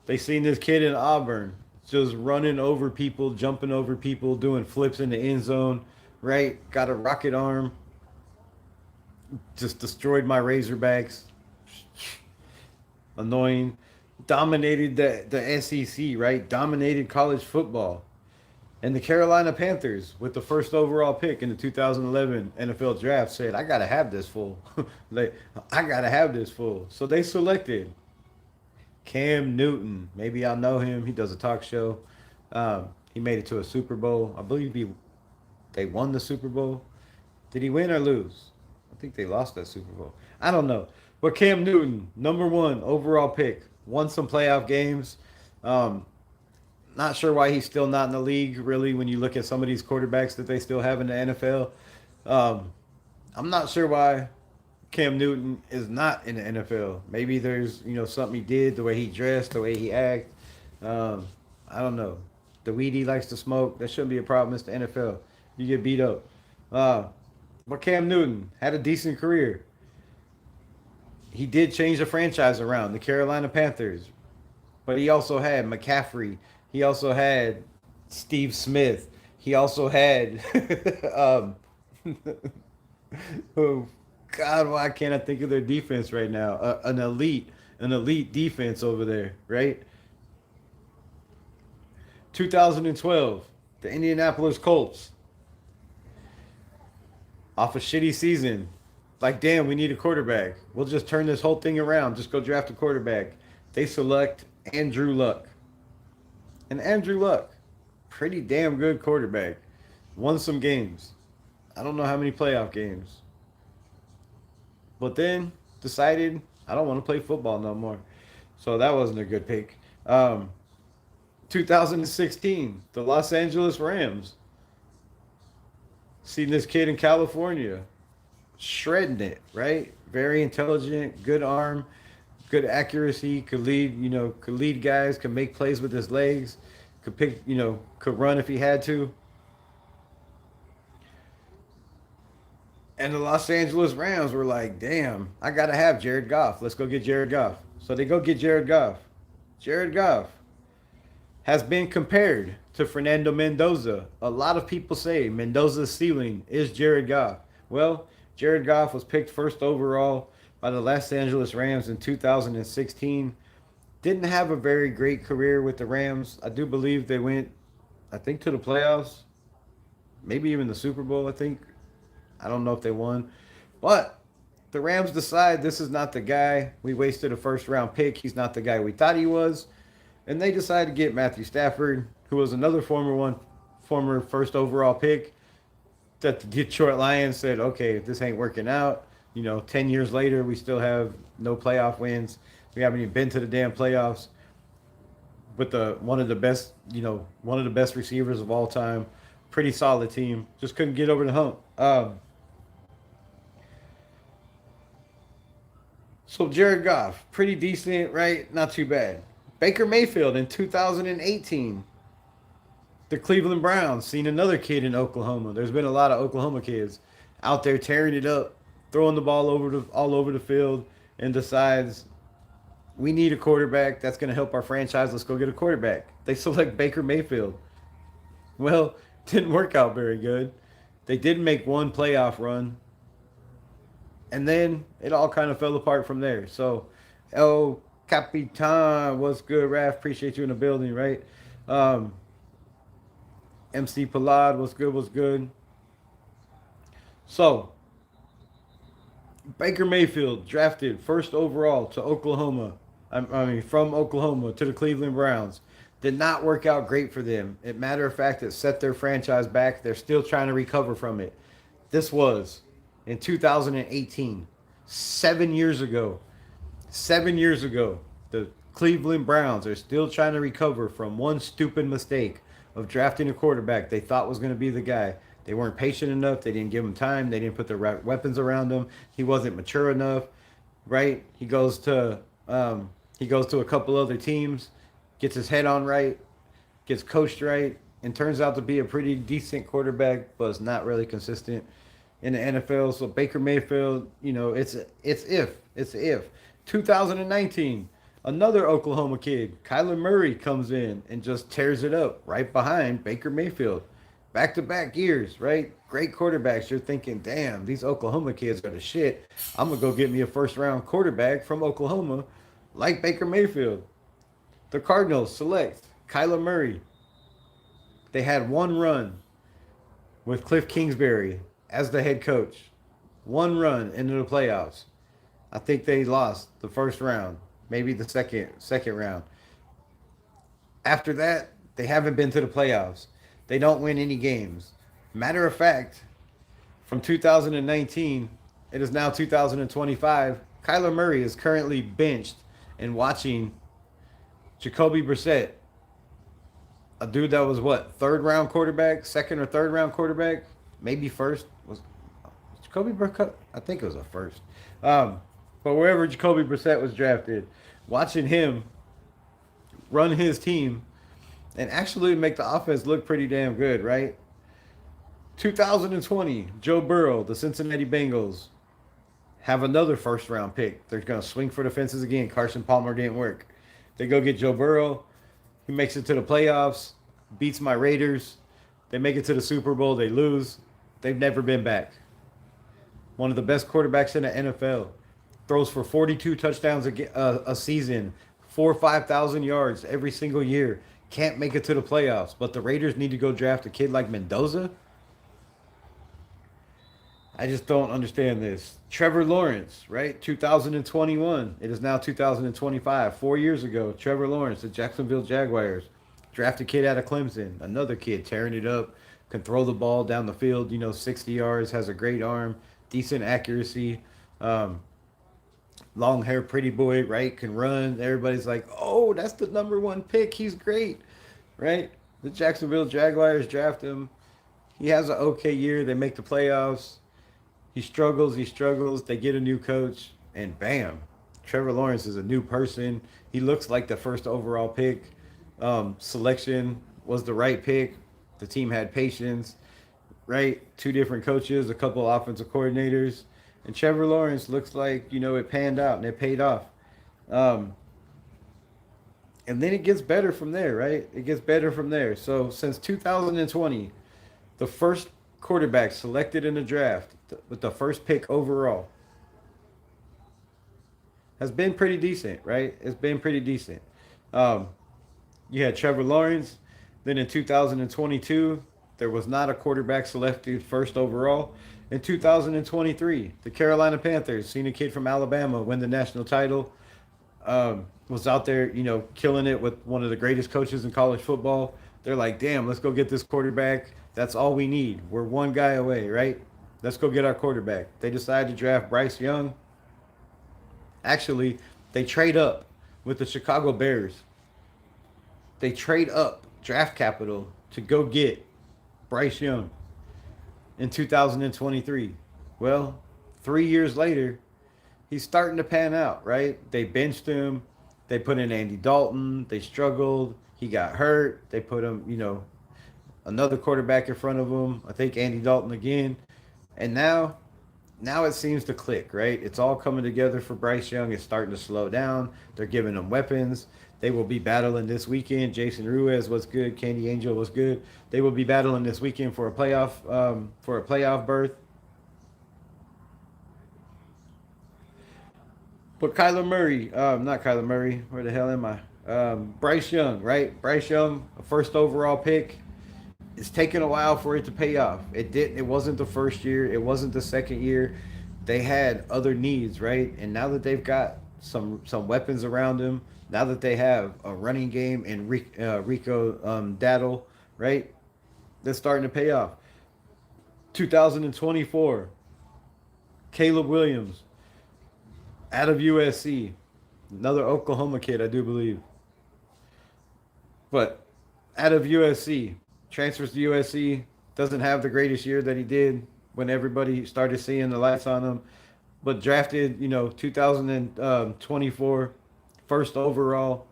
They seen this kid in Auburn just running over people, jumping over people, doing flips in the end zone, right? Got a rocket arm. Just destroyed my Razorbacks. Annoying. Dominated the SEC, right? Dominated college football. And the Carolina Panthers, with the first overall pick in the 2011 NFL draft, said, I got to have this fool. Like, I got to have this fool. So they selected Cam Newton. Maybe y'all know him. He does a talk show. He made it to a Super Bowl. I believe they won the Super Bowl. Did he win or lose? I think they lost that Super Bowl. I don't know. But Cam Newton, number one overall pick, won some playoff games. Not sure why he's still not in the league, really, when you look at some of these quarterbacks that they still have in the NFL. I'm not sure why Cam Newton is not in the NFL. Maybe there's, something he did, the way he dressed, the way he acted. I don't know. The weed he likes to smoke, that shouldn't be a problem. It's the NFL. You get beat up. But Cam Newton had a decent career. He did change the franchise around, the Carolina Panthers. But he also had McCaffrey. He also had Steve Smith. He also had, oh God, why can't I think of their defense right now? An elite defense over there, right? 2012, the Indianapolis Colts, off a shitty season. Like, damn, we need a quarterback. We'll just turn this whole thing around. Just go draft a quarterback. They select Andrew Luck. And Andrew Luck, pretty damn good quarterback. Won some games. I don't know how many playoff games. But then decided I don't want to play football no more. So that wasn't a good pick. 2016, the Los Angeles Rams. Seen this kid in California. Shredding it, right? Very intelligent, good arm, good accuracy, could lead guys, could make plays with his legs, could run if he had to. And the Los Angeles Rams were like, damn, I got to have Jared Goff. Let's go get Jared Goff. So they go get Jared Goff. Jared Goff has been compared to Fernando Mendoza. A lot of people say Mendoza's ceiling is Jared Goff. Well, Jared Goff was picked first overall by the Los Angeles Rams in 2016. Didn't have a very great career with the Rams. I do believe they went, I think, to the playoffs. Maybe even the Super Bowl, I think. I don't know if they won. But the Rams decide this is not the guy. We wasted a first-round pick. He's not the guy we thought he was. And they decided to get Matthew Stafford, who was another former first overall pick. That the Detroit Lions said, okay, if this ain't working out, 10 years later, we still have no playoff wins. We haven't even been to the damn playoffs with one of the best receivers of all time. Pretty solid team. Just couldn't get over the hump. So Jared Goff, pretty decent, right? Not too bad. Baker Mayfield in 2018. The Cleveland Browns seen another kid in Oklahoma. There's been a lot of Oklahoma kids out there tearing it up, throwing the ball all over the field, and decides we need a quarterback that's going to help our franchise. Let's go get a quarterback. They select Baker Mayfield. Well, didn't work out very good. They did make one playoff run, and then it all kind of fell apart from there. So, El Capitan, what's good, Raph? Appreciate you in the building, right? MC Palad, what's good? So, Baker Mayfield drafted first overall to Oklahoma. From Oklahoma to the Cleveland Browns. Did not work out great for them. As a matter of fact, it set their franchise back. They're still trying to recover from it. This was in 2018, 7 years ago. 7 years ago, the Cleveland Browns are still trying to recover from one stupid mistake of drafting a quarterback they thought was going to be the guy. They weren't patient enough. They didn't give him time. They didn't put the right weapons around him. He wasn't mature enough, right? He goes to a couple other teams, gets his head on right, gets coached right, and turns out to be a pretty decent quarterback, but it's not really consistent in the NFL. So Baker Mayfield, it's if. 2019, another Oklahoma kid, Kyler Murray, comes in and just tears it up right behind Baker Mayfield. Back to back years, right? Great quarterbacks. You're thinking, damn, these Oklahoma kids are the shit. I'm going to go get me a first round quarterback from Oklahoma like Baker Mayfield. The Cardinals select Kyler Murray. They had one run with Cliff Kingsbury as the head coach. One run into the playoffs. I think they lost the first round, maybe the second round. After that, they haven't been to the playoffs. They don't win any games. Matter of fact, from 2019, it is now 2025. Kyler Murray is currently benched and watching Jacoby Brissett, a dude that was what, third round quarterback, second or third round quarterback, maybe first. Was Jacoby Brissett? I think it was a first. But wherever Jacoby Brissett was drafted, watching him run his team and actually make the offense look pretty damn good, right? 2020, Joe Burrow, the Cincinnati Bengals, have another first round pick. They're going to swing for the fences again. Carson Palmer didn't work. They go get Joe Burrow. He makes it to the playoffs, beats my Raiders. They make it to the Super Bowl. They lose. They've never been back. One of the best quarterbacks in the NFL. Throws for 42 touchdowns a season, 4,000 or 5,000 yards every single year. Can't make it to the playoffs. But the Raiders need to go draft a kid like Mendoza? I just don't understand this. Trevor Lawrence, right? 2021. It is now 2025. 4 years ago, Trevor Lawrence, the Jacksonville Jaguars, draft a kid out of Clemson. Another kid tearing it up, can throw the ball down the field, 60 yards, has a great arm, decent accuracy. Long hair, pretty boy, right? Can run. Everybody's like, oh, that's the number one pick. He's great, right? The Jacksonville Jaguars draft him. He has an okay year. They make the playoffs. He struggles. They get a new coach, and bam, Trevor Lawrence is a new person. He looks like the first overall pick. Selection was the right pick. The team had patience, right? Two different coaches, a couple of offensive coordinators. And Trevor Lawrence looks like, it panned out and it paid off. And then it gets better from there, right? It gets better from there. So since 2020, the first quarterback selected in the draft with the first pick overall has been pretty decent, right? It's been pretty decent. You had Trevor Lawrence. Then in 2022, there was not a quarterback selected first overall. In 2023, the Carolina Panthers seen a kid from Alabama win the national title. Was out there, killing it with one of the greatest coaches in college football. They're like, damn, let's go get this quarterback. That's all we need. We're one guy away, right? Let's go get our quarterback. They decide to draft Bryce Young. Actually, they trade up with the Chicago Bears. They trade up draft capital to go get Bryce Young in 2023. Well, 3 years later, he's starting to pan out, right? They benched him. They put in Andy Dalton. They struggled. He got hurt. They put him, another quarterback in front of him. I think Andy Dalton again. And now it seems to click, right? It's all coming together for Bryce Young. It's starting to slow down. They're giving him weapons. They will be battling this weekend. Jason Ruiz was good. Candy Angel was good. They will be battling this weekend for a playoff berth. But Kyler Murray, not Kyler Murray. Where the hell am I? Bryce Young, right? Bryce Young, a first overall pick. It's taken a while for it to pay off. It wasn't the first year. It wasn't the second year. They had other needs, right? And now that they've got some weapons around him. Now that they have a running game and Rico Daddle, right? That's starting to pay off. 2024, Caleb Williams out of USC, another Oklahoma kid, I do believe, but out of USC, transfers to USC, doesn't have the greatest year that he did when everybody started seeing the lights on him, but drafted, 2024, first overall.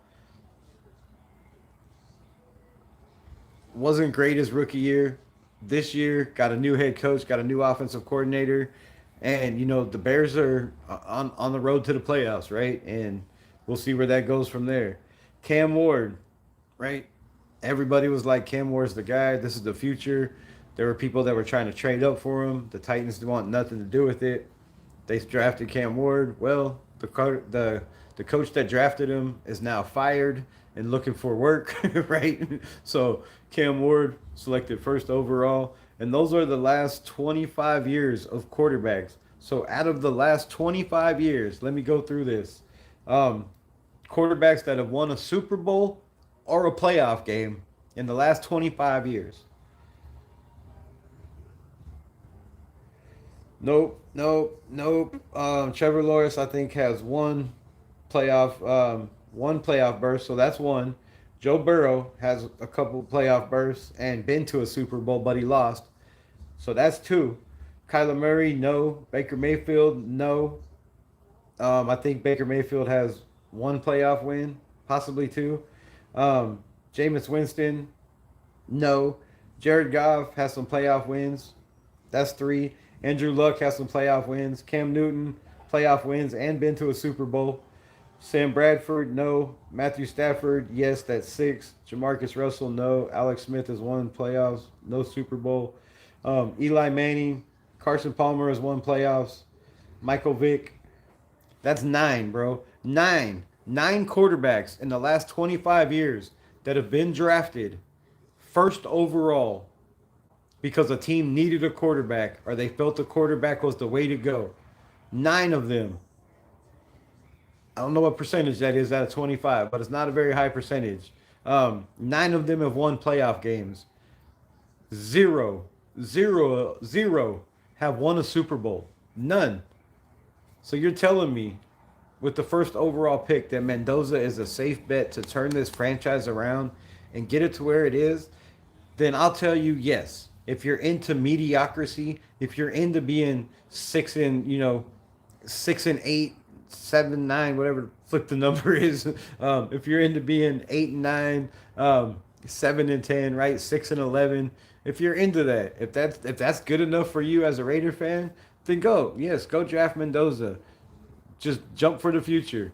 Wasn't great his rookie year. This year, got a new head coach, got a new offensive coordinator, and the Bears are on the road to the playoffs, right? And we'll see where that goes from there. Cam Ward, right? Everybody was like, Cam Ward's the guy. This is the future. There were people that were trying to trade up for him. The Titans want nothing to do with it. They drafted Cam Ward. Well, the coach that drafted him is now fired and looking for work, right? So Cam Ward selected first overall, and those are the last 25 years of quarterbacks. So out of the last 25 years, let me go through this. Um, Quarterbacks that have won a Super Bowl or a playoff game in the last 25 years. Nope, nope, nope. Trevor Lawrence, I think, has one playoff burst, so that's one. Joe Burrow has a couple playoff bursts and been to a Super Bowl, but he lost, so that's two. Kyler Murray, no. Baker Mayfield, no. I think Baker Mayfield has one playoff win, possibly two. Jameis Winston, no. Jared Goff has some playoff wins. That's three. Andrew Luck has some playoff wins. Cam Newton, playoff wins and been to a Super Bowl. Sam Bradford, no. Matthew Stafford, yes, that's six. Jamarcus Russell, no. Alex Smith has won playoffs, no Super Bowl. Eli Manning, Carson Palmer has won playoffs. Michael Vick, that's nine, bro. Nine. Nine quarterbacks in the last 25 years that have been drafted first overall because a team needed a quarterback or they felt the quarterback was the way to go. Nine of them. I don't know what percentage that is out of 25, but it's not a very high percentage. Nine of them have won playoff games. Zero, zero, zero have won a Super Bowl. None. So you're telling me with the first overall pick that Mendoza is a safe bet to turn this franchise around and get it to where it is, then I'll tell you yes. If you're into mediocrity, if you're into being 6-8, 7-9, whatever flip the number is, if you're into being 8-9, 7-10, right, 6-11, if you're into that, if that's good enough for you as a Raider fan, then go draft Mendoza, just jump for the future.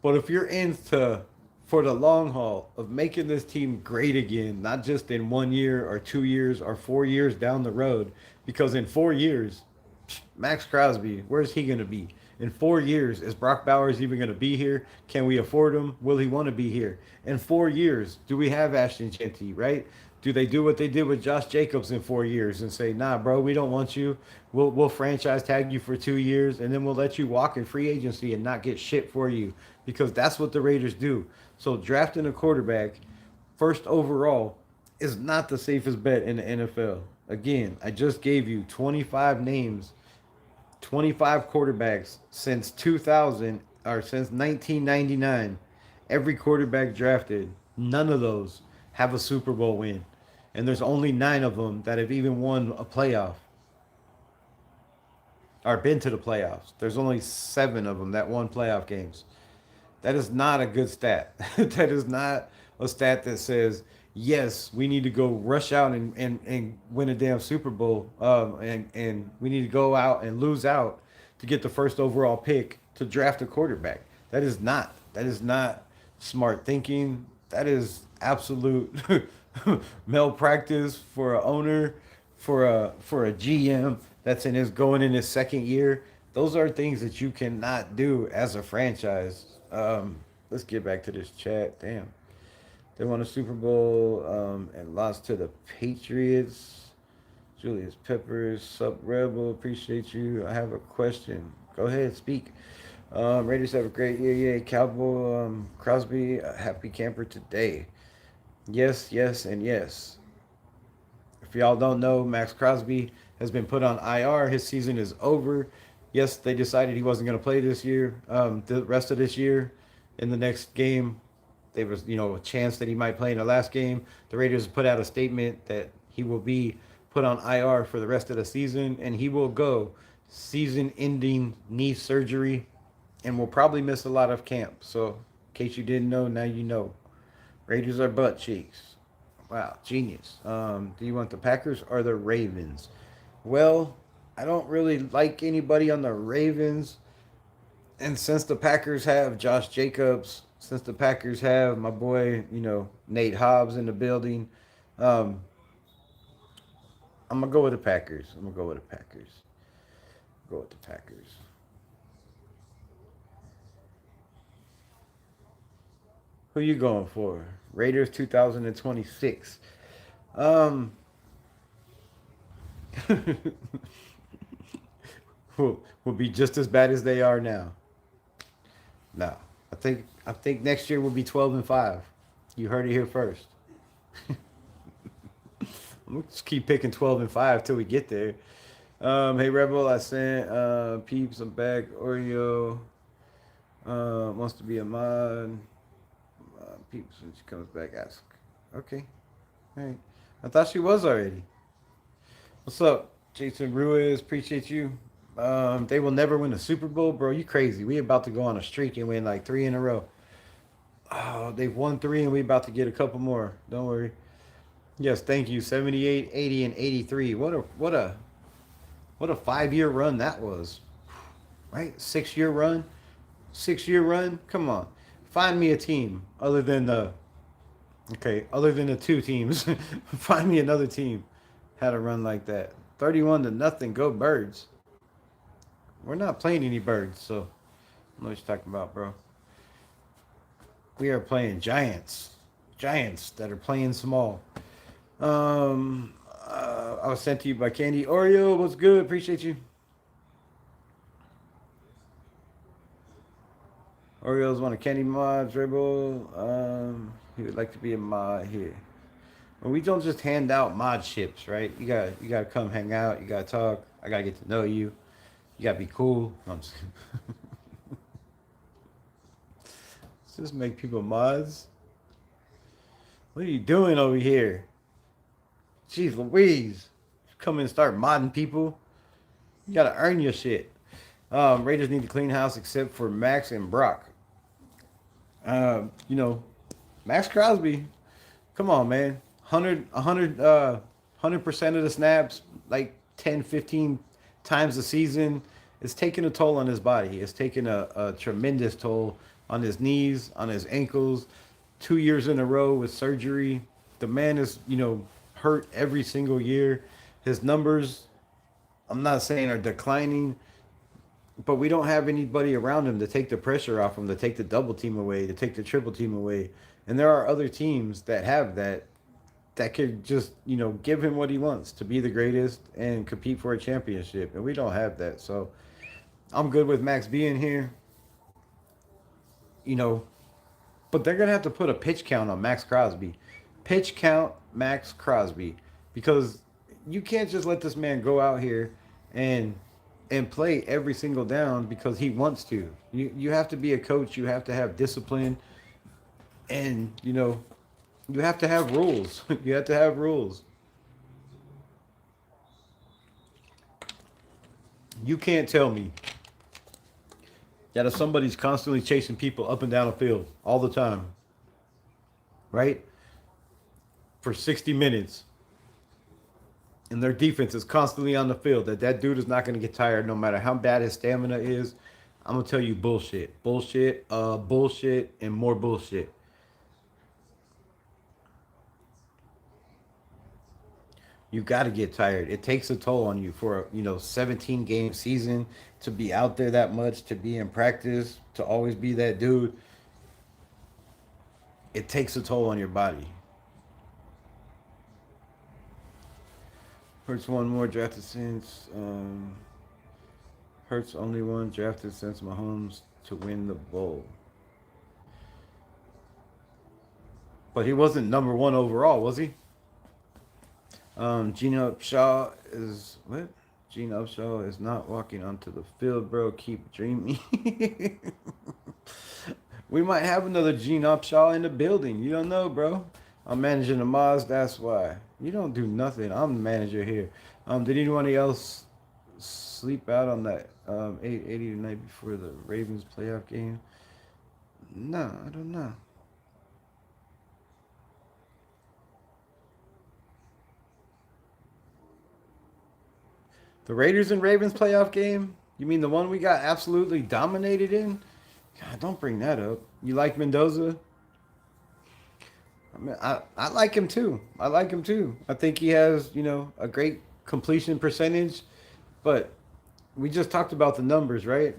But if you're into for the long haul of making this team great again, not just in 1 year or 2 years or 4 years down the road, because in 4 years, Max Crosby, where's he going to be? In 4 years, is Brock Bowers even going to be here? Can we afford him? Will he want to be here? In 4 years, do we have Ashton Genty, right? Do they do what they did with Josh Jacobs in 4 years and say, nah, bro, we don't want you. We'll franchise tag you for 2 years and then we'll let you walk in free agency and not get shit for you because that's what the Raiders do. So drafting a quarterback first overall is not the safest bet in the NFL. Again, I just gave you 25 names, 25 quarterbacks since 2000 or since 1999. Every quarterback drafted, none of those have a Super Bowl win. And there's only nine of them that have even won a playoff or been to the playoffs. There's only seven of them that won playoff games. That is not a good stat. That is not a stat that says, yes, we need to go rush out and win a damn Super Bowl. And we need to go out and lose out to get the first overall pick to draft a quarterback. That is not. That is not smart thinking. That is absolute malpractice for a owner, for a GM that's going in his second year. Those are things that you cannot do as a franchise. Let's get back to this chat. Damn. They won a Super Bowl and lost to the Patriots. Julius Peppers, Sup Rebel, appreciate you. I have a question. Go ahead, speak. Raiders have a great year. Yeah, Cowboy Crosby, a happy camper today. Yes, yes, and yes. If y'all don't know, Max Crosby has been put on IR. His season is over. Yes, they decided he wasn't going to play this year. The rest of this year, in the next game, there was a chance that he might play in the last game. The Raiders put out a statement that he will be put on IR for the rest of the season, and he will go season-ending knee surgery, and will probably miss a lot of camp. So, in case you didn't know, now you know. Raiders are butt cheeks. Wow, genius. Do you want the Packers or the Ravens? Well, I don't really like anybody on the Ravens. And since the Packers have Josh Jacobs, since the Packers have my boy, Nate Hobbs in the building, um, I'm gonna go with the Packers. I'm gonna go with the Packers. Go with the Packers. Who you going for? Raiders 2026. Um, will be just as bad as they are now. No, I think next year will be 12-5. You heard it here first. We'll just keep picking 12-5 till we get there. Hey Rebel, I sent Peeps a bag. Oreo wants to be a mod. Peeps when she comes back, ask. Okay, all right. I thought she was already. What's up, Jason Ruiz? Appreciate you. They will never win a Super Bowl, bro. You crazy? We about to go on a streak and win like 3 in a row. Oh, they've won 3 and we about to get a couple more. Don't worry. Yes, thank you. 78, 80, and 83. What a 5-year run that was. Right? 6-year run. 6-year run. Come on. Find me a team other than the 2 teams. Find me another team had a run like that. 31-0. Go Birds. We're not playing any Birds, so I don't know what you're talking about, bro. We are playing Giants. Giants that are playing small. I was sent to you by Candy Oreo. What's good? Appreciate you. Oreo's one of Candy mods. Rebel. He would like to be a mod here. And we don't just hand out mod ships, right? You gotta come hang out. You gotta talk. I gotta get to know you. You gotta be cool. No, I'm just Let's just make people mods. What are you doing over here? Jeez Louise. Come in and start modding people. You gotta earn your shit. Raiders need to clean house except for Max and Brock. You know, Max Crosby. Come on, man. 100% of the snaps, like 10, 15 times a season. It's taking a toll on his body. It's taking a tremendous toll on his knees, on his ankles. 2 years in a row with surgery. The man is, hurt every single year. His numbers, I'm not saying are declining, but we don't have anybody around him to take the pressure off him, to take the double team away, to take the triple team away. And there are other teams that have that could just, give him what he wants to be the greatest and compete for a championship. And we don't have that. So I'm good with Max being here, you know, but they're going to have to put a pitch count on Max Crosby. Pitch count Max Crosby, because you can't just let this man go out here and play every single down because he wants to. You have to be a coach. You have to have discipline, and you have to have rules. You have to have rules. You can't tell me that if somebody's constantly chasing people up and down the field all the time, right, for 60 minutes, and their defense is constantly on the field, that dude is not going to get tired no matter how bad his stamina is. I'm going to tell you bullshit. Bullshit, bullshit, and more bullshit. You got to get tired. It takes a toll on you for a 17 game season, to be out there that much, to be in practice, to always be that dude. It takes a toll on your body. First one more drafted since Hurts only one drafted since Mahomes to win the bowl. But he wasn't number one overall, was he? Gina Upshaw is what? Gina Upshaw is not walking onto the field, bro. Keep dreaming. We might have another Gene Upshaw in the building. You don't know, bro. I'm managing the Moz. That's why. You don't do nothing. I'm the manager here. Did anyone else sleep out on that 880 the night before the Ravens playoff game? No, I don't know. The Raiders and Ravens playoff game? You mean the one we got absolutely dominated in? God, don't bring that up. You like Mendoza? I mean, I like him too. I like him too. I think he has, a great completion percentage, but we just talked about the numbers, right?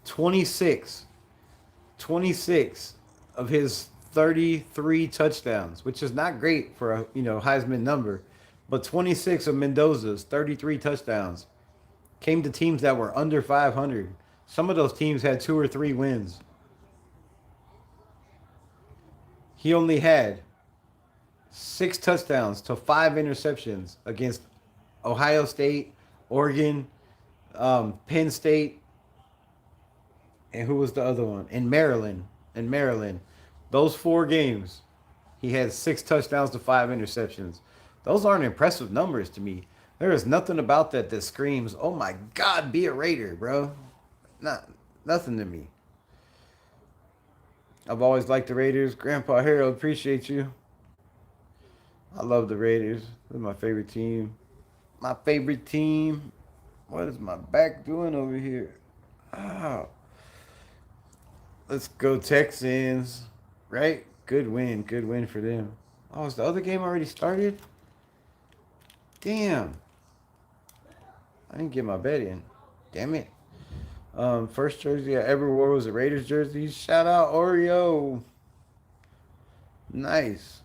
26, 26 of his 33 touchdowns, which is not great for a, Heisman number, but 26 of Mendoza's 33 touchdowns came to teams that were under 500. Some of those teams had 2 or 3 wins. He only had 6 touchdowns to 5 interceptions against Ohio State, Oregon, Penn State, and who was the other one? In Maryland. In Maryland. Those 4 games, he had 6 touchdowns to 5 interceptions. Those aren't impressive numbers to me. There is nothing about that that screams, "Oh my God, be a Raider, bro." Not nothing to me. I've always liked the Raiders. Grandpa Harold, appreciate you. I love the Raiders. They're my favorite team. My favorite team. What is my back doing over here? Oh, let's go Texans. Right? Good win. Good win for them. Oh, is the other game already started? Damn. I didn't get my bet in. Damn it. First jersey I ever wore was a Raiders jersey. Shout out Oreo. Nice.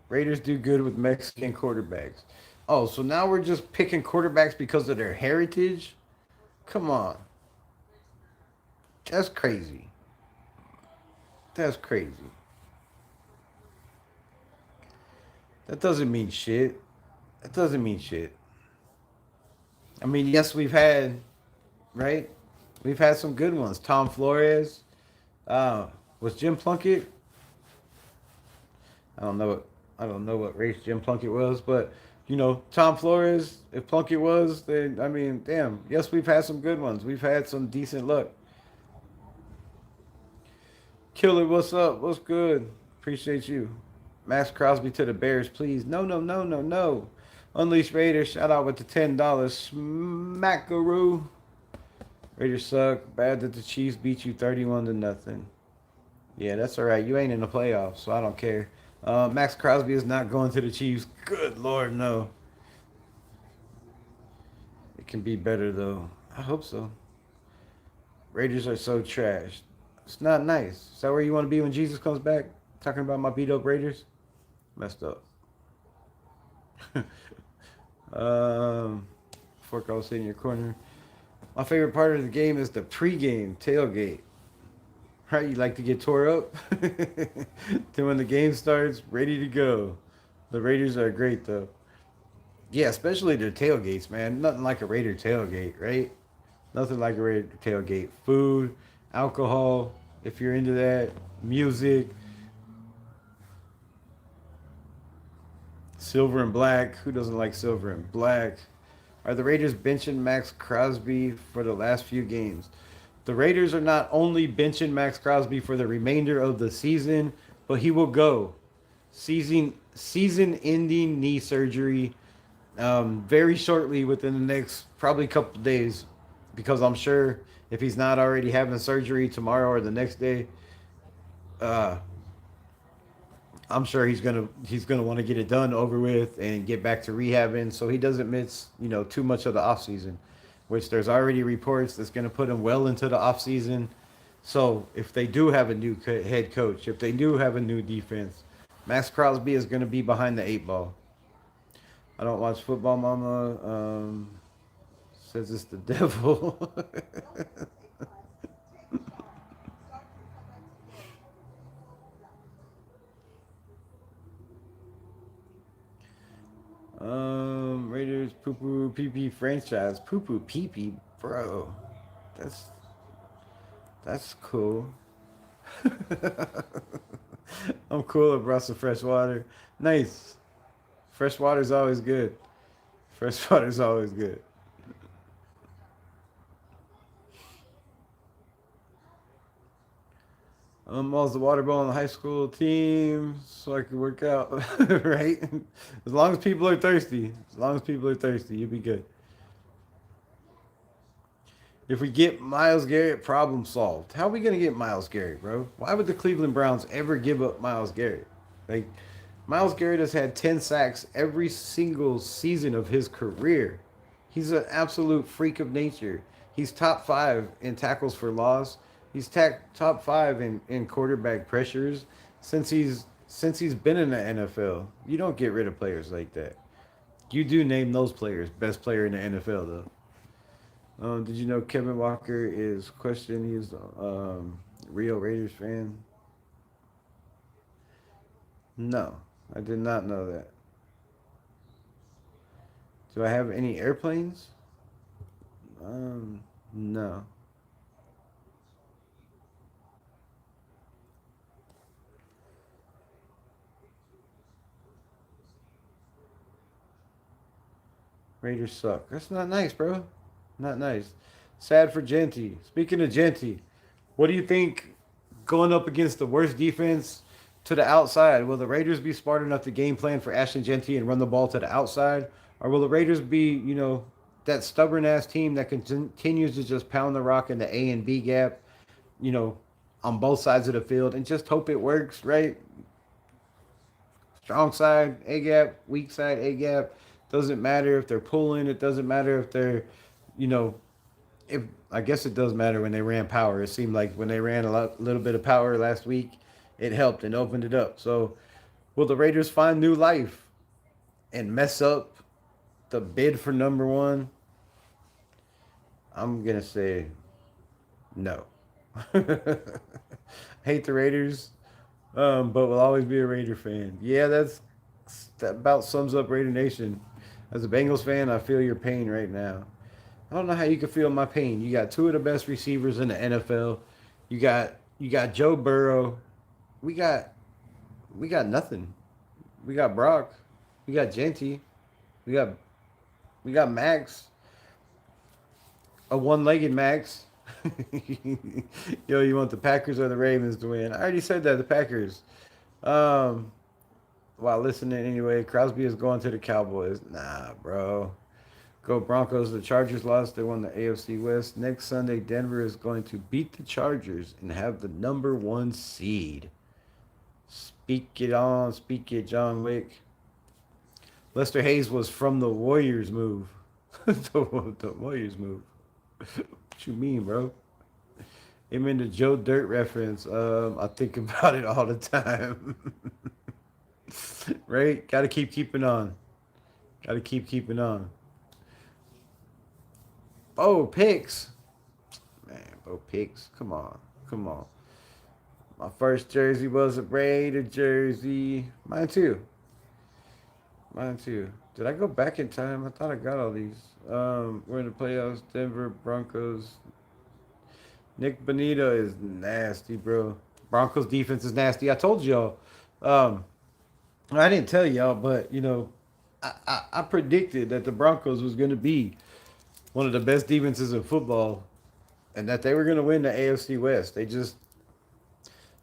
Raiders do good with Mexican quarterbacks. Oh, so now we're just picking quarterbacks because of their heritage? Come on. That's crazy. That's crazy. That doesn't mean shit. That doesn't mean shit. I mean, yes, we've had, right? We've had some good ones. Tom Flores. Was Jim Plunkett? I don't know what I don't know what race Jim Plunkett was, but Tom Flores. If Plunkett was, then I mean, damn. Yes, we've had some good ones. We've had some decent luck. Killer, what's up? What's good? Appreciate you. Max Crosby to the Bears, please. No, no, no, no, no. Unleash Raiders. Shout out with the $10. Smackaroo. Raiders suck. Bad that the Chiefs beat you 31-0. Yeah, that's all right. You ain't in the playoffs, so I don't care. Max Crosby is not going to the Chiefs. Good Lord, no. It can be better, though. I hope so. Raiders are so trash. It's not nice. Is that where you want to be when Jesus comes back? Talking about my beat up Raiders? Messed up. Fork, I was sitting in your corner. My favorite part of the game is the pregame tailgate. Right? You like to get tore up? Then when the game starts, ready to go. The Raiders are great, though. Yeah, especially their tailgates, man. Nothing like a Raider tailgate, right? Nothing like a Raider tailgate. Food, alcohol, if you're into that, music, silver and black. Who doesn't like silver and black? Are the Raiders benching Max Crosby for the last few games? The Raiders are not only benching Max Crosby for the remainder of the season, but he will go. Season-ending knee surgery very shortly within the next probably couple of days, because I'm sure if he's not already having surgery tomorrow or the next day, uh, I'm sure he's gonna want to get it done over with and get back to rehabbing, so he doesn't miss too much of the off season, which there's already reports that's gonna put him well into the off season. So if they do have a new head coach, if they do have a new defense, Max Crosby is gonna be behind the 8 ball. I don't watch football, mama. Says it's the devil. Raiders poo poo pee pee franchise poo poo pee pee, bro. That's that's cool. I'm cool. I brought some fresh water. Nice. Fresh water's always good. Fresh water's always good. I was the water ball on the high school team, so I could work out, right? As long as people are thirsty, as long as people are thirsty, you'll be good. If we get Miles Garrett, problem solved. How are we gonna get Miles Garrett, bro? Why would the Cleveland Browns ever give up Miles Garrett? Like, Miles Garrett has had 10 sacks every single season of his career. He's an absolute freak of nature. He's top five in tackles for loss. He's top five in quarterback pressures since he's been in the NFL. You don't get rid of players like that. You do name those players best player in the NFL though. Did you know Kevin Walker is questioned? He's Rio Raiders fan. No, I did not know that. Do I have any airplanes? No. Raiders suck. That's not nice, bro. Not nice. Sad for Genty. Speaking of Genty, what do you think going up against the worst defense to the outside? Will the Raiders be smart enough to game plan for Ashton Genty and run the ball to the outside? Or will the Raiders be, that stubborn ass team that continues to just pound the rock in the A and B gap, you know, on both sides of the field and just hope it works, right? Strong side, A gap, weak side, A gap. Doesn't matter if they're pulling. It doesn't matter if they're, you know, if I guess it does matter when they ran power. It seemed like when they ran little bit of power last week, it helped and opened it up. So will the Raiders find new life and mess up the bid for number one? I'm gonna say no. Hate the Raiders, but will always be a Raider fan. Yeah, that about sums up Raider Nation. As a Bengals fan, I feel your pain right now. I don't know how you can feel my pain. You got two of the best receivers in the NFL. You got Joe Burrow. We got we got nothing. We got Brock. We got Genty. We got we got Max, a one-legged Max. Yo, you want the Packers or the Ravens to win? I already said that the Packers. Um, while listening anyway, Crosby is going to the Cowboys. Nah, bro. Go Broncos. The Chargers lost. They won the AFC West. Next Sunday, Denver is going to beat the Chargers and have the number one seed. Speak it on. Speak it, John Wick. Lester Hayes was from the Warriors move. the Warriors move. What you mean, bro? Him in the Joe Dirt reference. I think about it all the time. Right? Got to keeping on. Got to keeping on. Oh, picks. Man, Bo Picks. Come on. Come on. My first jersey was a Raider jersey. Mine too. Mine too. Did I go back in time? I thought I got all these. We're in the playoffs. Denver Broncos. Nick Bonita is nasty, bro. Broncos defense is nasty. I told y'all. Um, I didn't tell y'all, but I predicted that the Broncos was going to be one of the best defenses in football, and that they were going to win the AFC West. They just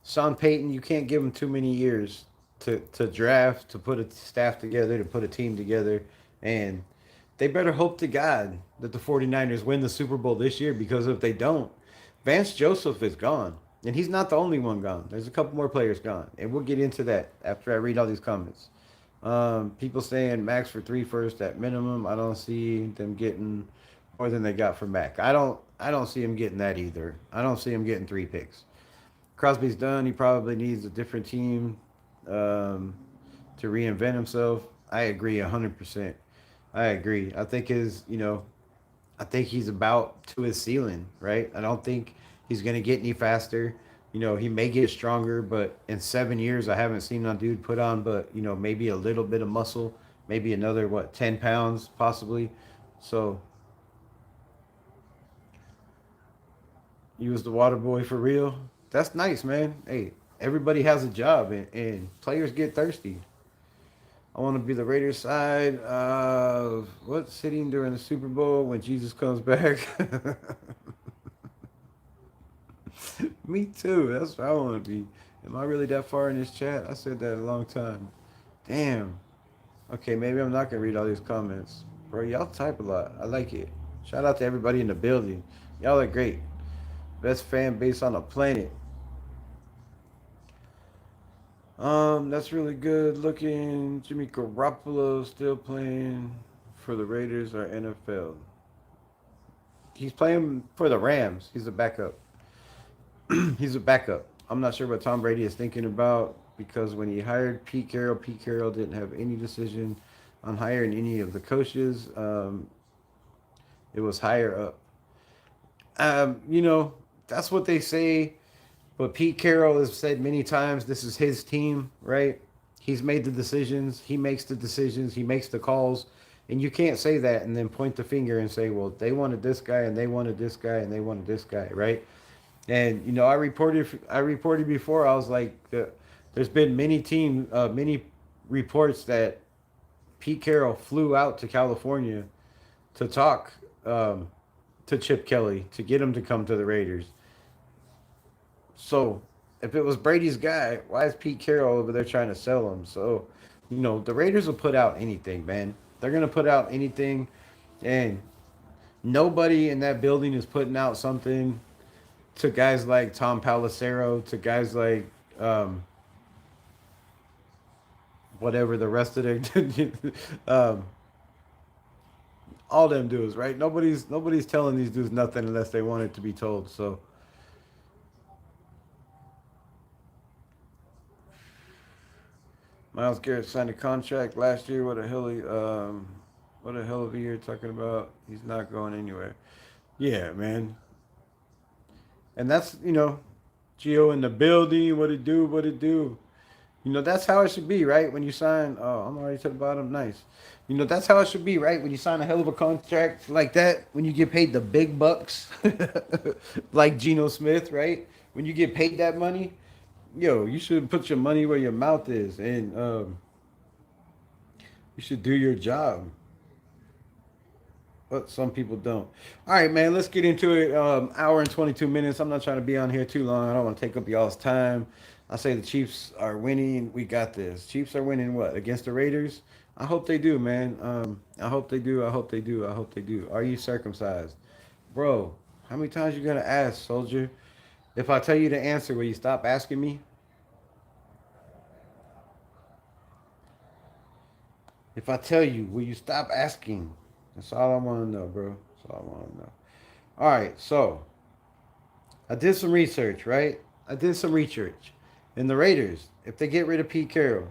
Sean Payton. You can't give him too many years to draft, to put a staff together, to put a team together, and they better hope to God that the 49ers win the Super Bowl this year, because if they don't, Vance Joseph is gone. And he's not the only one gone. There's a couple more players gone. And we'll get into that after I read all these comments. People saying Max for three first at minimum. I don't see them getting more than they got for Mac. I don't see him getting that either. I don't see him getting three picks. Crosby's done. He probably needs a different team to reinvent himself. I agree 100%. I agree. I think I think he's about to his ceiling, right? I don't think he's gonna get any faster. He may get stronger, but in 7 years, I haven't seen a dude put on, but maybe a little bit of muscle, maybe another 10 pounds possibly. So you was the water boy for real. That's nice, man. Hey, everybody has a job, and players get thirsty. I want to be the Raiders side. What sitting during the Super Bowl when Jesus comes back? Me too. That's what I want to be. Am I really that far in this chat? I said that a long time. Damn. Okay, maybe I'm not gonna read all these comments. Bro, y'all type a lot. I like it. Shout out to everybody in the building. Y'all are great. Best fan base on the planet. That's really good looking. Jimmy Garoppolo still playing for the Raiders or NFL. He's playing for the Rams. He's a backup. He's a backup. I'm not sure what Tom Brady is thinking about because when he hired Pete Carroll didn't have any decision on hiring any of the coaches. It was higher up. Um, you know, that's what they say. But Pete Carroll has said many times this is his team, right? He's made the decisions. He makes the decisions. He makes the calls. And you can't say that and then point the finger and say, well, they wanted this guy and they wanted this guy and they wanted this guy, right? And I reported before. I was like, there's been many reports that Pete Carroll flew out to California to talk to Chip Kelly to get him to come to the Raiders. So if it was Brady's guy, why is Pete Carroll over there trying to sell him? So the Raiders will put out anything, man. They're gonna put out anything, and nobody in that building is putting out something to guys like Tom Palacero, to guys like um, whatever the rest of their um, all them dudes, right? Nobody's telling these dudes nothing unless they want it to be told. So Miles Garrett signed a contract last year. What a hell of a year talking about. He's not going anywhere. Yeah, man. And that's Geo in the building. What it do? What it do? That's how it should be, right? When you sign, oh, I'm already to the bottom. Nice. That's how it should be, right? When you sign a hell of a contract like that, when you get paid the big bucks, like Geno Smith, right? When you get paid that money, yo, you should put your money where your mouth is, and you should do your job. But some people don't. All right, man, let's get into it. Hour and 22 minutes. I'm not trying to be on here too long. I don't want to take up y'all's time. I say the Chiefs are winning. We got this. Chiefs are winning what? Against the Raiders? I hope they do, man. I hope they do. I hope they do. I hope they do. Are you circumcised? Bro, how many times you gonna ask, soldier? If I tell you the answer, will you stop asking me? If I tell you, will you stop asking? That's all I want to know, bro. That's all I want to know. All right, so I did some research, right? I did some research. And the Raiders, if they get rid of Pete Carroll,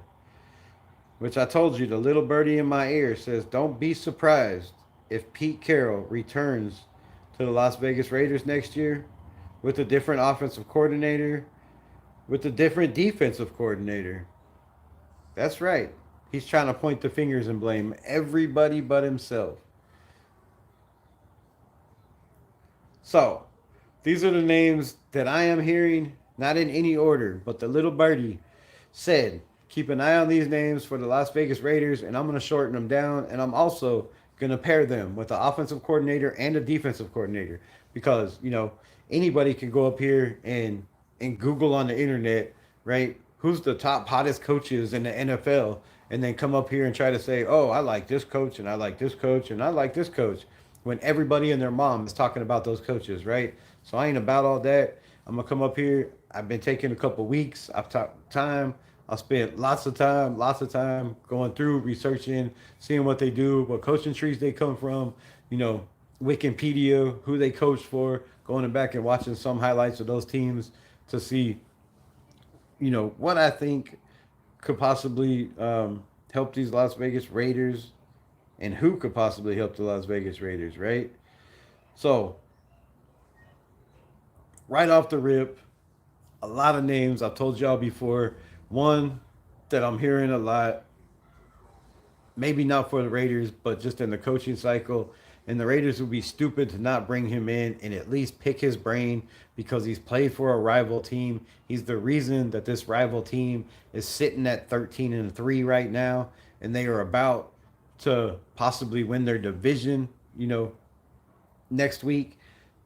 which I told you, the little birdie in my ear says, don't be surprised if Pete Carroll returns to the Las Vegas Raiders next year with a different offensive coordinator, with a different defensive coordinator. That's right. He's trying to point the fingers and blame everybody but himself. So, these are the names that I am hearing, not in any order, but the little birdie said, keep an eye on these names for the Las Vegas Raiders, and I'm going to shorten them down, and I'm also going to pair them with the offensive coordinator and a defensive coordinator because, anybody can go up here and Google on the internet, right? Who's the top hottest coaches in the NFL, and then come up here and try to say, oh, I like this coach, and I like this coach, and I like this coach, when everybody and their mom is talking about those coaches, right? So I ain't about all that. I'm gonna come up here. I've been taking a couple weeks. I've talked time. I spent lots of time going through researching, seeing what they do, what coaching trees they come from, you know, Wikipedia, who they coach for, going back and watching some highlights of those teams to see, what I think could possibly help these Las Vegas Raiders. and who could possibly help the Las Vegas Raiders, right? So, right off the rip, a lot of names I've told y'all before. One that I'm hearing a lot, maybe not for the Raiders, but just in the coaching cycle. And the Raiders would be stupid to not bring him in and at least pick his brain because he's played for a rival team. He's the reason that this rival team is sitting at 13-3 right now, and they are about to possibly win their division, next week,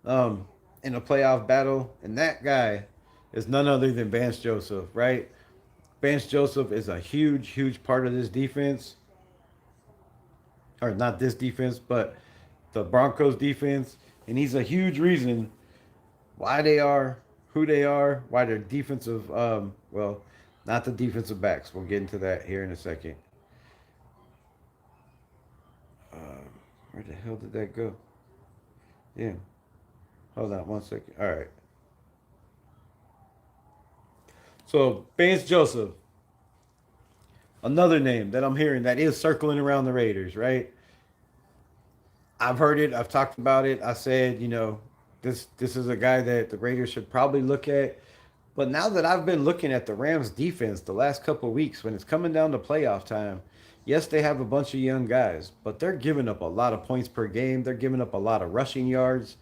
um, in a playoff battle. And that guy is none other than Vance Joseph, right? Vance Joseph is a huge, huge part of this defense, or not this defense, but the Broncos defense, and he's a huge reason why they are who they are, why their defensive, well, not the defensive backs. We'll get into that here in a second. Where the hell did that go? Yeah, hold on 1 second. All right. So Vance Joseph, another name that I'm hearing that is circling around the Raiders, right? I've heard it. I've talked about it. I said, this is a guy that the Raiders should probably look at. But now that I've been looking at the Rams defense the last couple of weeks, when it's coming down to playoff time, yes, they have a bunch of young guys, but they're giving up a lot of points per game. They're giving up a lot of rushing yards.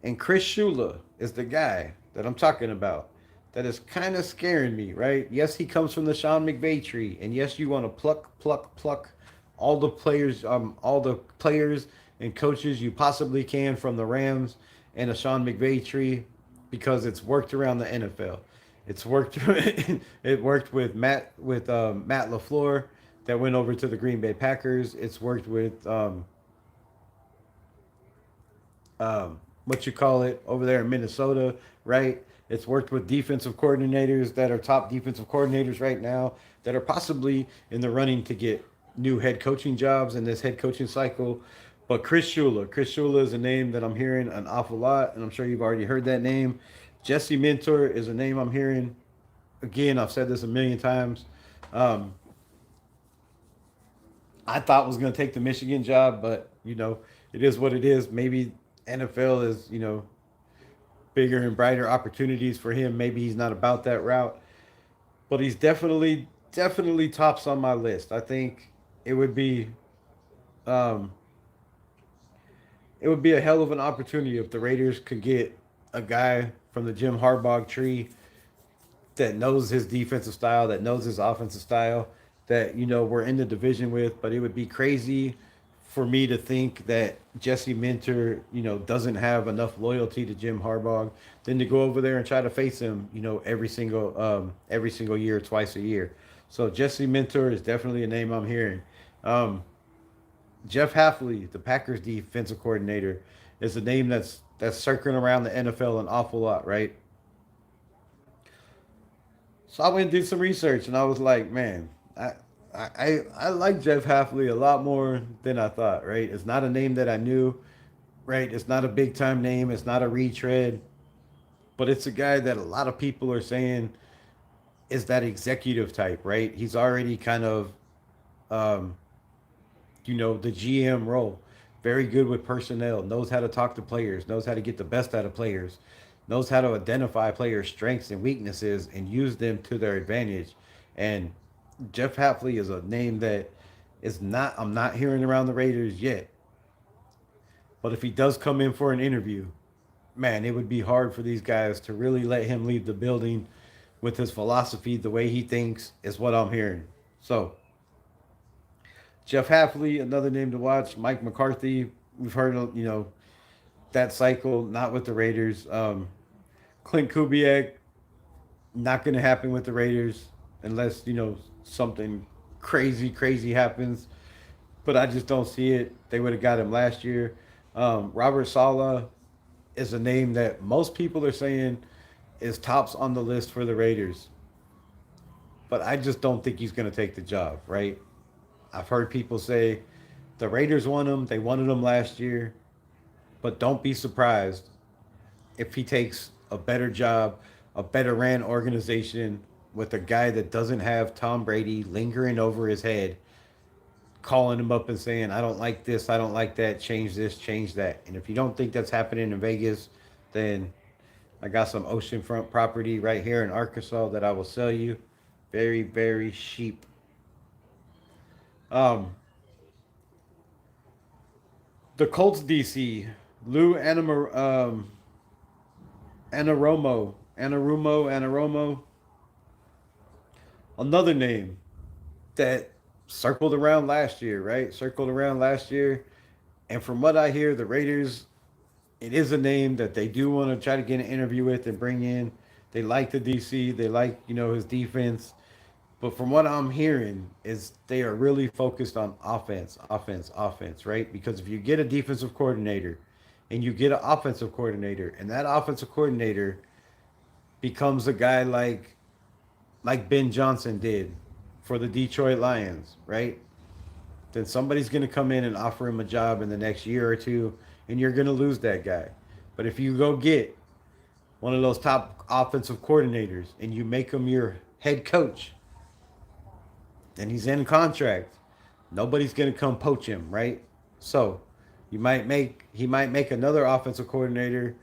And Chris Shula is the guy that I'm talking about that is kind of scaring me, right? Yes, he comes from the Sean McVay tree. And yes, you want to pluck, pluck, pluck all the players and coaches you possibly can from the Rams and the Sean McVay tree because it's worked around the NFL. It's worked. It worked with Matt LaFleur that went over to the Green Bay Packers. It's worked with what you call it over there in Minnesota, right? It's worked with defensive coordinators that are top defensive coordinators right now that are possibly in the running to get new head coaching jobs in this head coaching cycle. But Chris Shula is a name that I'm hearing an awful lot, and I'm sure you've already heard that name. Jesse Mentor is a name I'm hearing. Again, I've said this a million times. Um, I thought was going to take the Michigan job, but it is what it is. Maybe NFL is bigger and brighter opportunities for him. Maybe he's not about that route, but he's definitely tops on my list. I think it would be um, it would be a hell of an opportunity if the Raiders could get a guy from the Jim Harbaugh tree that knows his defensive style, that knows his offensive style, that we're in the division with. But it would be crazy for me to think that Jesse Minter, doesn't have enough loyalty to Jim Harbaugh, than to go over there and try to face him, every single year, twice a year. So Jesse Minter is definitely a name I'm hearing. Um, Jeff Hafley, the Packers defensive coordinator, is a name that's circling around the NFL an awful lot, right? So I went and did some research, and I was like, man, I like Jeff Hafley a lot more than I thought, right? It's not a name that I knew, right? It's not a big time name. It's not a retread, but it's a guy that a lot of people are saying is that executive type, right? He's already kind of, um, the GM role. Very good with personnel, knows how to talk to players, knows how to get the best out of players, knows how to identify players' strengths and weaknesses and use them to their advantage. And Jeff Hafley is a name that I'm not hearing around the Raiders yet. But if he does come in for an interview, man, it would be hard for these guys to really let him leave the building with his philosophy, the way he thinks, is what I'm hearing. So, Jeff Hafley, another name to watch. Mike McCarthy, we've heard, that cycle, not with the Raiders. Clint Kubiak, not going to happen with the Raiders unless, something crazy, crazy happens. But I just don't see it. They would have got him last year. Robert Sala is a name that most people are saying is tops on the list for the Raiders. But I just don't think he's going to take the job, right? I've heard people say the Raiders want him. They wanted him last year. But don't be surprised if he takes a better job, a better ran organization with a guy that doesn't have Tom Brady lingering over his head calling him up and saying, I don't like this, I don't like that, change this, change that. And if you don't think that's happening in Vegas, then I got some oceanfront property right here in Arkansas that I will sell you. Very, very cheap. Um, the Colts DC, Lou Anarumo, another name that circled around last year, right? Circled around last year. And from what I hear, the Raiders, it is a name that they do want to try to get an interview with and bring in. They like the DC. They like, his defense. But from what I'm hearing is they are really focused on offense, offense, offense, right? Because if you get a defensive coordinator and you get an offensive coordinator and that offensive coordinator becomes a guy like Ben Johnson did for the Detroit Lions, right? Then somebody's going to come in and offer him a job in the next year or two, and you're going to lose that guy. But if you go get one of those top offensive coordinators and you make him your head coach, and he's in contract, nobody's going to come poach him, right? So he might make another offensive coordinator,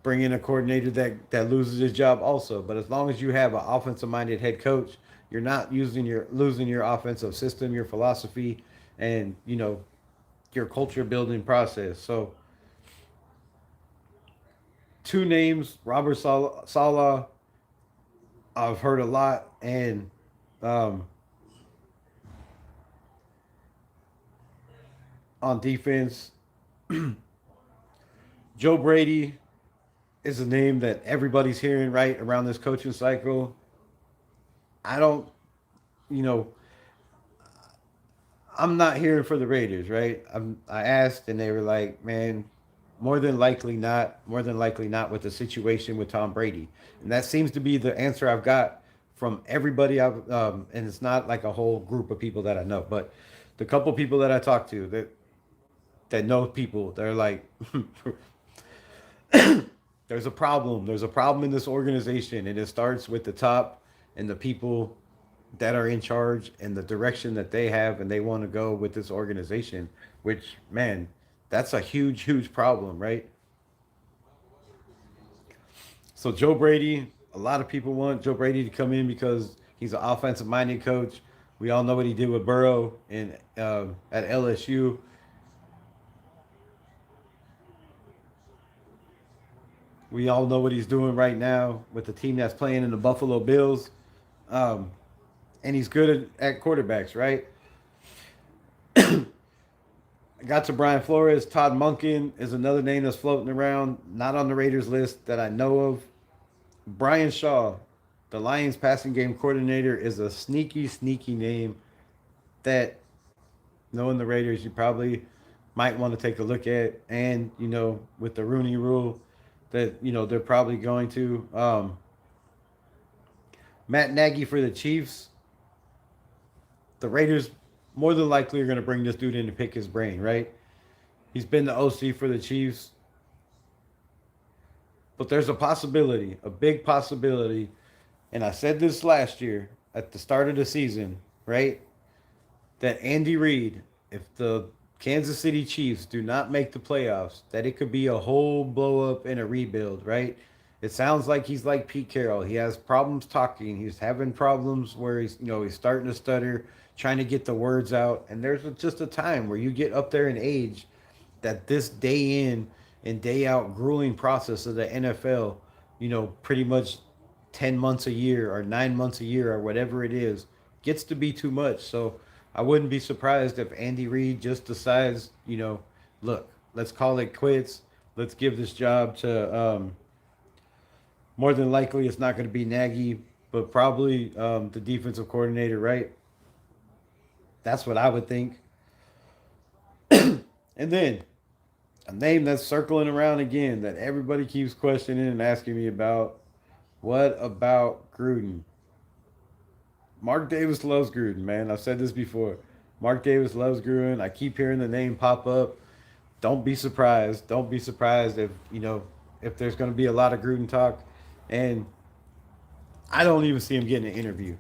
bring in a coordinator that loses his job also. But as long as you have an offensive minded head coach, you're not losing your offensive system, your philosophy, and your culture building process. So two names, Robert Saleh, I've heard a lot, and on defense, Joe Brady is a name that everybody's hearing right around this coaching cycle. I don't, you know, I'm not hearing for the Raiders, right? I asked and they were like, man, more than likely not with the situation with Tom Brady. And that seems to be the answer I've got from everybody and it's not like a whole group of people that I know, but the couple people that I talk to that know people, they're like, there's a problem. There's a problem in this organization, and it starts with the top and the people that are in charge and the direction that they have and they want to go with this organization. Which, man, that's a huge, huge problem, right? So Joe Brady, a lot of people want Joe Brady to come in because he's an offensive-minded coach. We all know what he did with Burrow at LSU. We all know what he's doing right now with the team that's playing in the Buffalo Bills. Um, and he's good at quarterbacks, right? I got to Brian Flores. Todd Monken is another name that's floating around, not on the Raiders list that I know of. Brian Shaw, the Lions passing game coordinator, is a sneaky, sneaky name that, knowing the Raiders, you probably might want to take a look at. And, with the Rooney rule, that, they're probably going to. Matt Nagy for the Chiefs. The Raiders more than likely are going to bring this dude in to pick his brain, right? He's been the OC for the Chiefs. But there's a possibility, a big possibility, and I said this last year at the start of the season, right? That Andy Reid, if the Kansas City Chiefs do not make the playoffs, that it could be a whole blow up and a rebuild, right? It sounds like he's like Pete Carroll. He has problems talking. He's having problems where he's starting to stutter, trying to get the words out. And there's just a time where you get up there in age that this day in and day out grueling process of the NFL, pretty much 10 months a year or 9 months a year or whatever it is, gets to be too much. So I wouldn't be surprised if Andy Reid just decides, look, let's call it quits. Let's give this job to, more than likely it's not going to be Nagy, but probably the defensive coordinator, right? That's what I would think. And then a name that's circling around again that everybody keeps questioning and asking me about. What about Gruden? Mark Davis loves Gruden, man. I've said this before. Mark Davis loves Gruden. I keep hearing the name pop up. Don't be surprised. Don't be surprised if there's going to be a lot of Gruden talk. And I don't even see him getting an interview.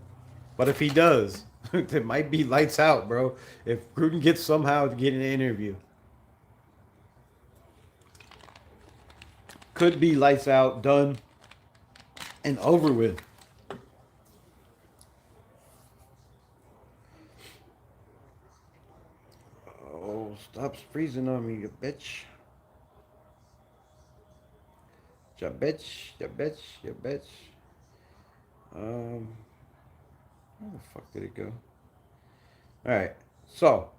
But if he does, It might be lights out, bro. If Gruden gets somehow to get an interview, could be lights out, done and over with. Oh, stop freezing on me, you bitch. Ya bitch, ya bitch, ya bitch. Um, where the fuck did it go? All right, so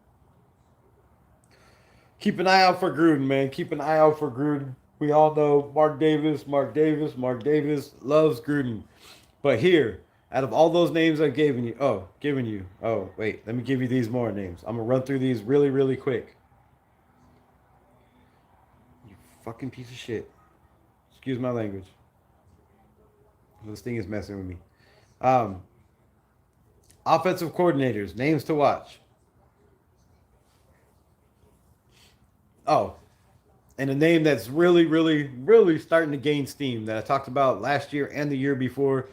keep an eye out for Gruden, man. Keep an eye out for Gruden. We all know Mark Davis loves Gruden. But here, out of all those names I've given you. Oh, wait, let me give you these more names. I'm gonna run through these really, really quick. You fucking piece of shit. Excuse my language. This thing is messing with me. Um, Offensive coordinators, names to watch. Oh, and a name that's really, really, really starting to gain steam that I talked about last year and the year before.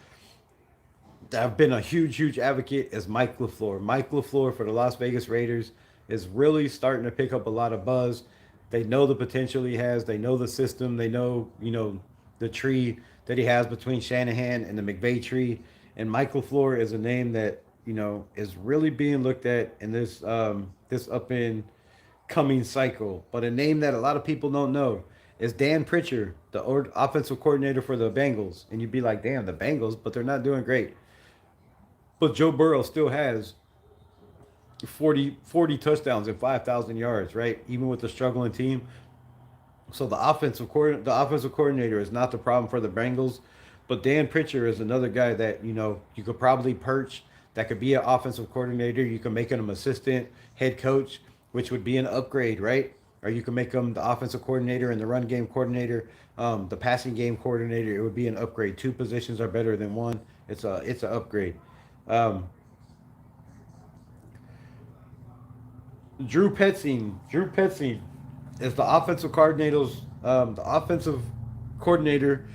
That I've been a huge, huge advocate is Mike LaFleur. Mike LaFleur for the Las Vegas Raiders is really starting to pick up a lot of buzz. They know the potential he has. They know the system. They know, the tree that he has between Shanahan and the McVay tree. And Mike LaFleur is a name that, is really being looked at in this up and coming cycle. But a name that a lot of people don't know is Dan Pritchard, the offensive coordinator for the Bengals. And you'd be like, damn, the Bengals, but they're not doing great. But Joe Burrow still has 40 touchdowns and 5,000 yards, right? Even with the struggling team. So the offensive coordinator is not the problem for the Bengals, but Dan Pritchard is another guy that you could probably perch. That could be an offensive coordinator. You can make him an assistant head coach, which would be an upgrade, right? Or you can make him the offensive coordinator and the run game coordinator, the passing game coordinator. It would be an upgrade. Two positions are better than one. It's an upgrade. Um, Drew Petzing is the offensive coordinator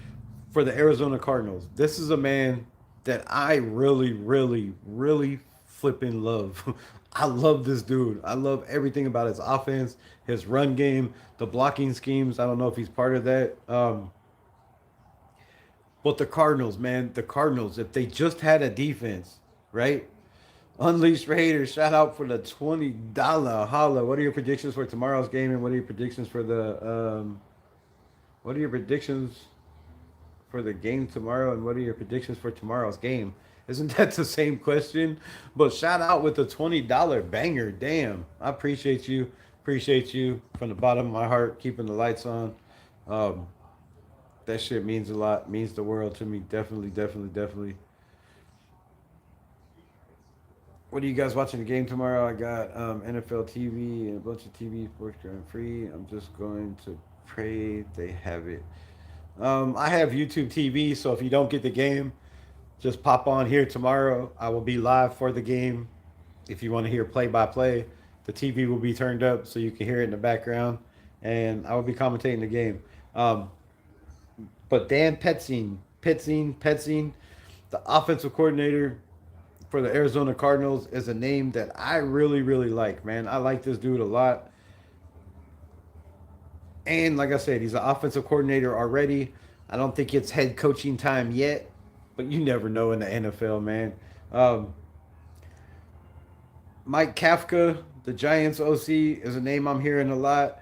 for the Arizona Cardinals. This is a man that I really, really, really flipping love. I love this dude. I love everything about his offense, his run game, the blocking schemes. I don't know if he's part of that. But the Cardinals, man, the Cardinals, if they just had a defense, right? Unleashed Raiders, shout out for the $20 holla. What are your predictions for tomorrow's game, and what are your predictions for what are your predictions for the game tomorrow, and what are your predictions for tomorrow's game? Isn't that the same question? But shout out with the $20 banger. Damn, I appreciate you. Appreciate you from the bottom of my heart, keeping the lights on. Um, that shit means a lot, means the world to me. Definitely, definitely, definitely. What are you guys watching the game tomorrow? I got NFL TV and a bunch of TV sports going free. I'm just going to pray they have it. I have YouTube TV, so if you don't get the game, just pop on here tomorrow. I will be live for the game. If you want to hear play by play, the TV will be turned up so you can hear it in the background, and I will be commentating the game. Um, but Dan Petzing, the offensive coordinator for the Arizona Cardinals, is a name that I really, really like, man. I like this dude a lot. And like I said, he's an offensive coordinator already. I don't think it's head coaching time yet, but you never know in the NFL, man. Um, Mike Kafka, the Giants OC, is a name I'm hearing a lot.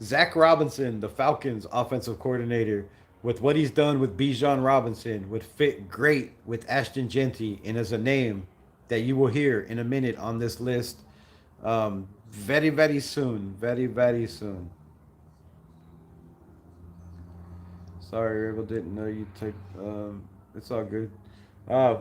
Zach Robinson, the Falcons offensive coordinator, with what he's done with Bijan Robinson, would fit great with Ashton Genty, and is a name that you will hear in a minute on this list, very, very soon. Very, very soon. Sorry, Rebel, didn't know you take. It's all good. Uh,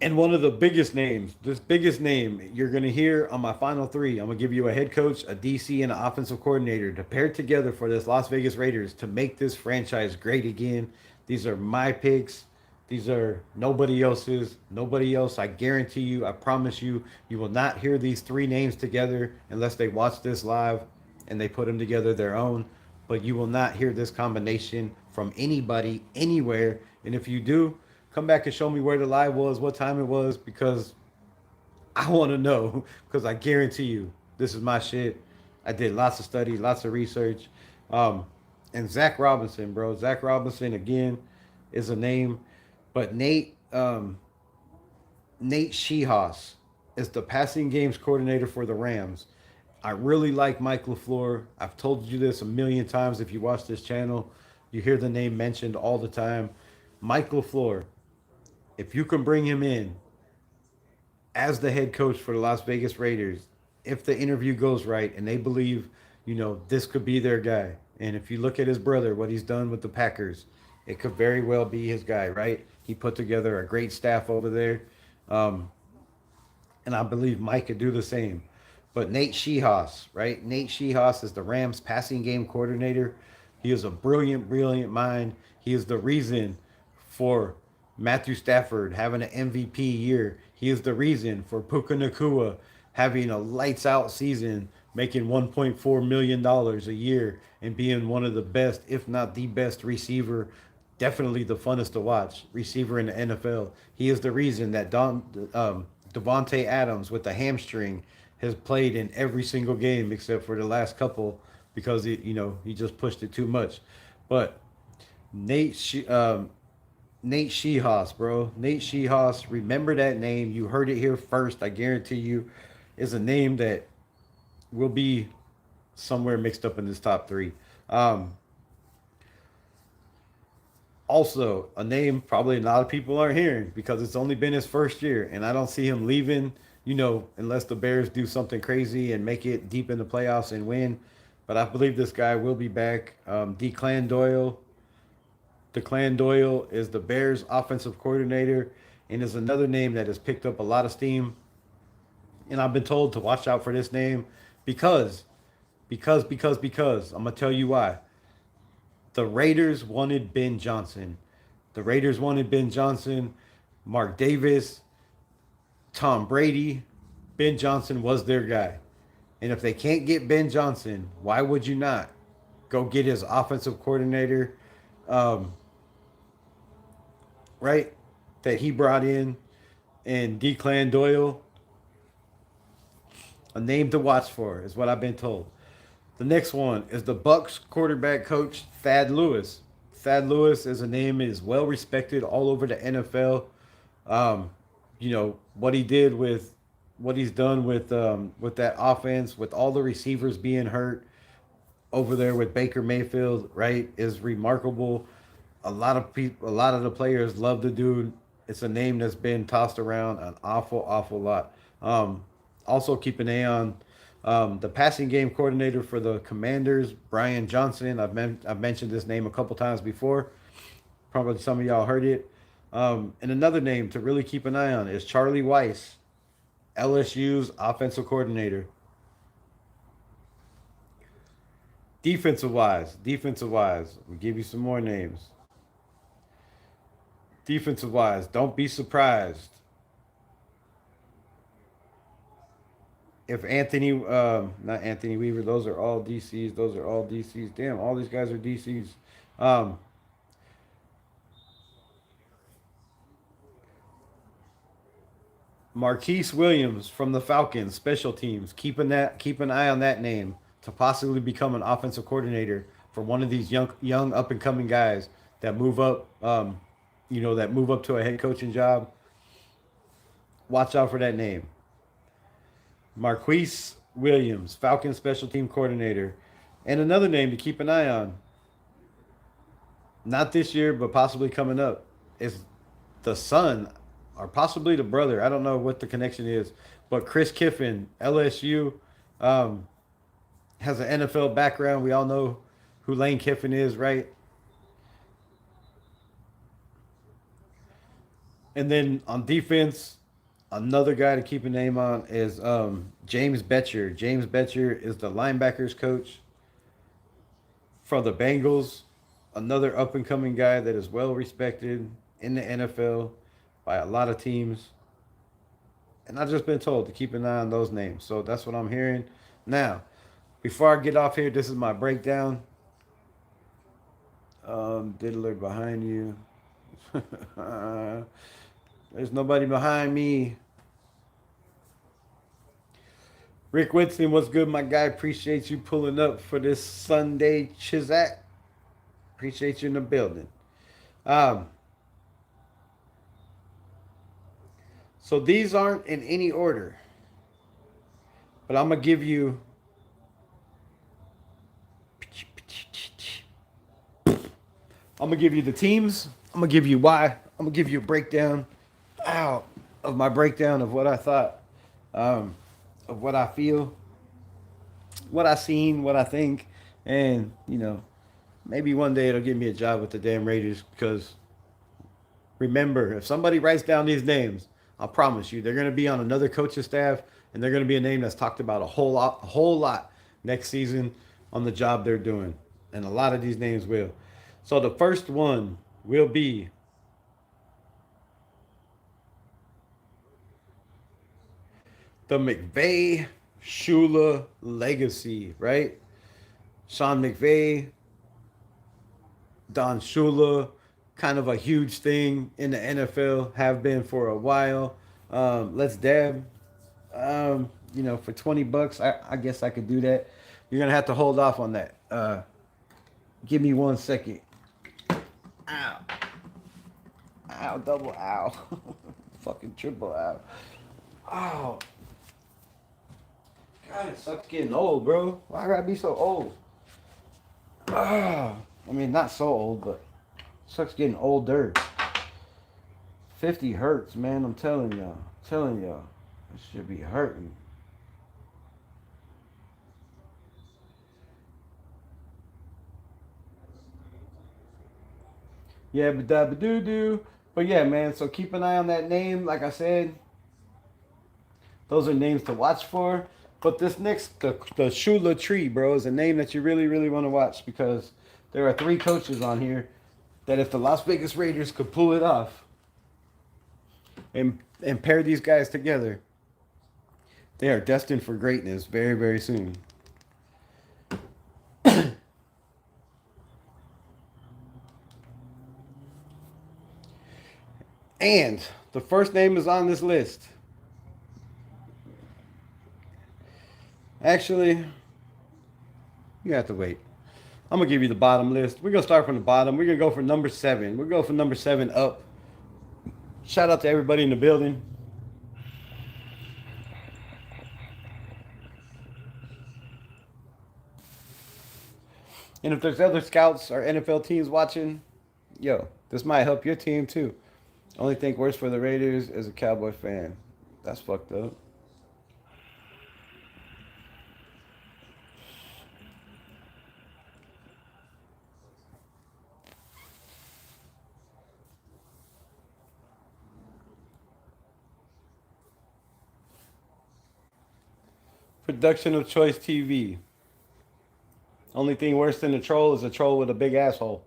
and one of the biggest names, this biggest name you're going to hear on my final three, I'm going to give you a head coach, a DC, and an offensive coordinator to pair together for this Las Vegas Raiders to make this franchise great again. These are my picks. These are nobody else's. Nobody else. I guarantee you, I promise you, you will not hear these three names together unless they watch this live and they put them together their own. But you will not hear this combination from anybody, anywhere. And if you do, Come back and show me where the live was, what time it was, because I want to know. Because I guarantee you, this is my shit. I did lots of study, lots of research. Um, and Zach Robinson, bro. Zach Robinson, again, is a name. But Nate Shehas is the passing games coordinator for the Rams. I really like Mike LaFleur. I've told you this a million times. If you watch this channel, you hear the name mentioned all the time. Mike LaFleur, if you can bring him in as the head coach for the Las Vegas Raiders, if the interview goes right and they believe, this could be their guy. And if you look at his brother, what he's done with the Packers, it could very well be his guy, right? He put together a great staff over there. Um, and I believe Mike could do the same. But Nate Shehas, right? Nate Shehas is the Rams passing game coordinator. He is a brilliant, brilliant mind. He is the reason for Matthew Stafford having an MVP year. He is the reason for Puka Nakua having a lights out season, making $1.4 million a year and being one of the best, if not the best receiver, definitely the funnest to watch receiver in the NFL. He is the reason that Devontae Adams with the hamstring has played in every single game except for the last couple because he just pushed it too much. But Nate Nate Shehas, bro. Nate Shehas. Remember that name. You heard it here first. I guarantee you, is a name that will be somewhere mixed up in this top three. Um, Also, a name probably a lot of people aren't hearing because it's only been his first year, and I don't see him leaving, unless the Bears do something crazy and make it deep in the playoffs and win. But I believe this guy will be back. Declan Doyle. Declan Doyle is the Bears offensive coordinator and is another name that has picked up a lot of steam. And I've been told to watch out for this name because, because, I'm going to tell you why. The Raiders wanted Ben Johnson. The Raiders wanted Ben Johnson, Mark Davis, Tom Brady. Ben Johnson was their guy. And if they can't get Ben Johnson, why would you not go get his offensive coordinator, um, right? That he brought in, and Declan Doyle, a name to watch for, is what I've been told. The next one is the Bucks quarterback coach Thad Lewis. Thad Lewis is a name is well respected all over the NFL. Um, what he did with what he's done with that offense, with all the receivers being hurt over there with Baker Mayfield, right, is remarkable. A lot of people, a lot of the players love the dude. It's a name that's been tossed around an awful, awful lot. Also, keep an eye on the passing game coordinator for the Commanders, Brian Johnson. I've mentioned this name a couple times before. Probably some of y'all heard it. And another name to really keep an eye on is Charlie Weiss, LSU's offensive coordinator. Defensive wise, I'll give you some more names. Defensive wise, don't be surprised if not Anthony Weaver, those are all DCs. Those are all DCs. Damn, all these guys are DCs. Um, Marquise Williams from the Falcons, special teams. Keep an eye on that name to possibly become an offensive coordinator for one of these young up and coming guys that move up. That move up to a head coaching job. Watch out for that name. Marquise Williams, Falcons special team coordinator. And another name to keep an eye on, not this year, but possibly coming up, is the son or possibly the brother. I don't know what the connection is, but Chris Kiffin, LSU, um, has an NFL background. We all know who Lane Kiffin is, right? And then on defense, another guy to keep a name on is James Betcher. James Betcher is the linebackers coach for the Bengals. Another up and coming guy that is well respected in the NFL by a lot of teams. And I've just been told to keep an eye on those names. So that's what I'm hearing. Now, before I get off here, this is my breakdown. Diddler behind you. There's nobody behind me. Rick Whitson, what's good, my guy? Appreciate you pulling up for this Sunday Chizak. Appreciate you in the building. Um, so these aren't in any order, but I'm gonna give you. I'm gonna give you the teams. I'm gonna give you why. I'm gonna give you a breakdown. Ow, of my breakdown of what I thought, um, of what I feel, what I seen, what I think, and maybe one day it'll give me a job with the damn Raiders. Because remember, if somebody writes down these names, I promise you, they're gonna be on another coaching staff, and they're gonna be a name that's talked about a whole lot next season on the job they're doing, and a lot of these names will. So the first one will be the McVay Shula legacy, right? Sean McVay, Don Shula, kind of a huge thing in the NFL, have been for a while. Let's dab. For $20, I guess I could do that. You're gonna have to hold off on that. Give me 1 second. Ow. Ow, double ow. Fucking triple ow. Oh. God, it sucks getting old, bro. Why I gotta be so old? I mean, not so old, but it sucks getting older. 50 hurts, man. I'm telling y'all. It should be hurting. Yeah, but dabba doo doo. But yeah, man. So keep an eye on that name. Like I said, those are names to watch for. But this next, the Shula Tree, bro, is a name that you really, really want to watch, because there are 3 coaches on here that, if the Las Vegas Raiders could pull it off and pair these guys together, they are destined for greatness very, very soon. And the first name is on this list. Actually, you have to wait. I'm gonna give you the bottom list. We're gonna start from the bottom. We're gonna go for number 7. We'll go from number 7 up. Shout out to everybody in the building. And if there's other scouts or NFL teams watching, yo, this might help your team too. Only think worse for the Raiders as a Cowboy fan. That's fucked up. Production of Choice TV. Only thing worse than a troll is a troll with a big asshole.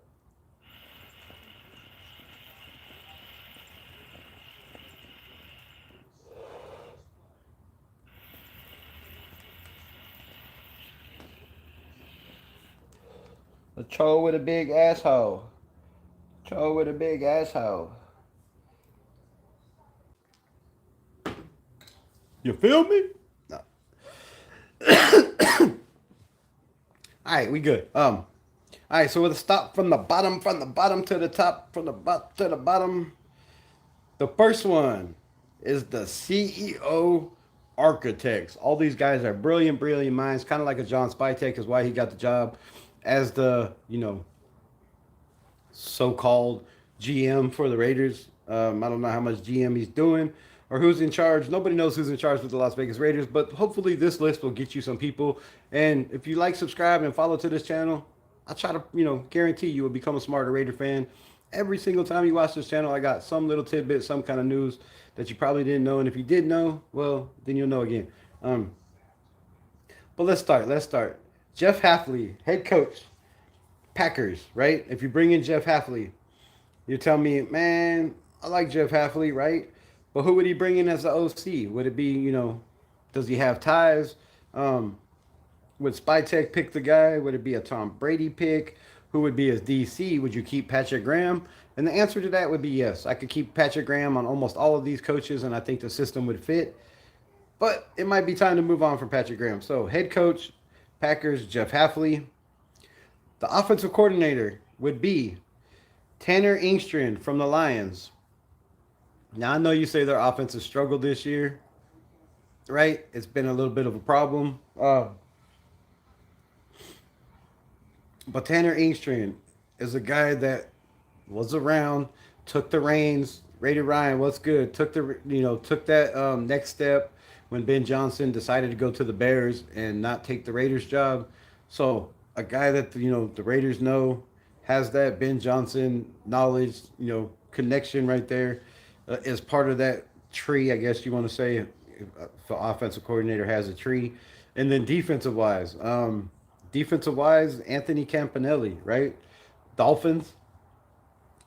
A troll with a big asshole. Troll with a big asshole. You feel me? No. All right, we good. All right, so we'll stop from the bottom to the top, from the bottom to the bottom. The first one is the CEO architects. All these guys are brilliant, brilliant minds, kind of like a John Spytek is why he got the job as the, so-called GM for the Raiders. I don't know how much GM he's doing or who's in charge. Nobody knows who's in charge with the Las Vegas Raiders, but hopefully this list will get you some people. And if you like, subscribe, and follow to this channel, I try to, guarantee you will become a smarter Raider fan. Every single time you watch this channel, I got some little tidbit, some kind of news that you probably didn't know. And if you did know, well, then you'll know again. But let's start. Jeff Hafley, head coach, Packers, right? If you bring in Jeff Hafley, you tell me, man, I like Jeff Hafley, right? But who would he bring in as the OC? Would it be, does he have ties? Would Spytek pick the guy? Would it be a Tom Brady pick? Who would be his DC? Would you keep Patrick Graham And the answer to that would be yes. I could keep Patrick Graham on almost all of these coaches, and I think the system would fit. But it might be time to move on from Patrick Graham. So, head coach, Packers, Jeff Hafley. The offensive coordinator would be Tanner Engstrand from the Lions. Now, I know you say their offense has struggled this year, right? It's been a little bit of a problem. But Tanner Engstrand is a guy that was around, took the reins. Raider Ryan, what's good? Took that next step when Ben Johnson decided to go to the Bears and not take the Raiders job. So a guy that the Raiders know has that Ben Johnson knowledge, connection right there, is part of that tree. I guess you want to say, if the offensive coordinator has a tree, and then defensive wise, Anthony Campanelli, right? Dolphins.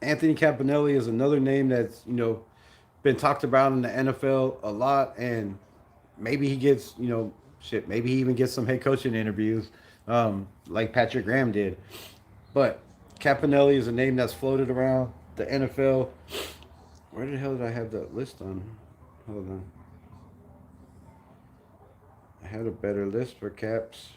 Anthony Campanelli is another name that's been talked about in the NFL a lot, and maybe he gets maybe he even gets some head coaching interviews, like Patrick Graham did. But Campanelli is a name that's floated around the NFL. Where the hell did I have that list on? Hold on. I had a better list for Caps.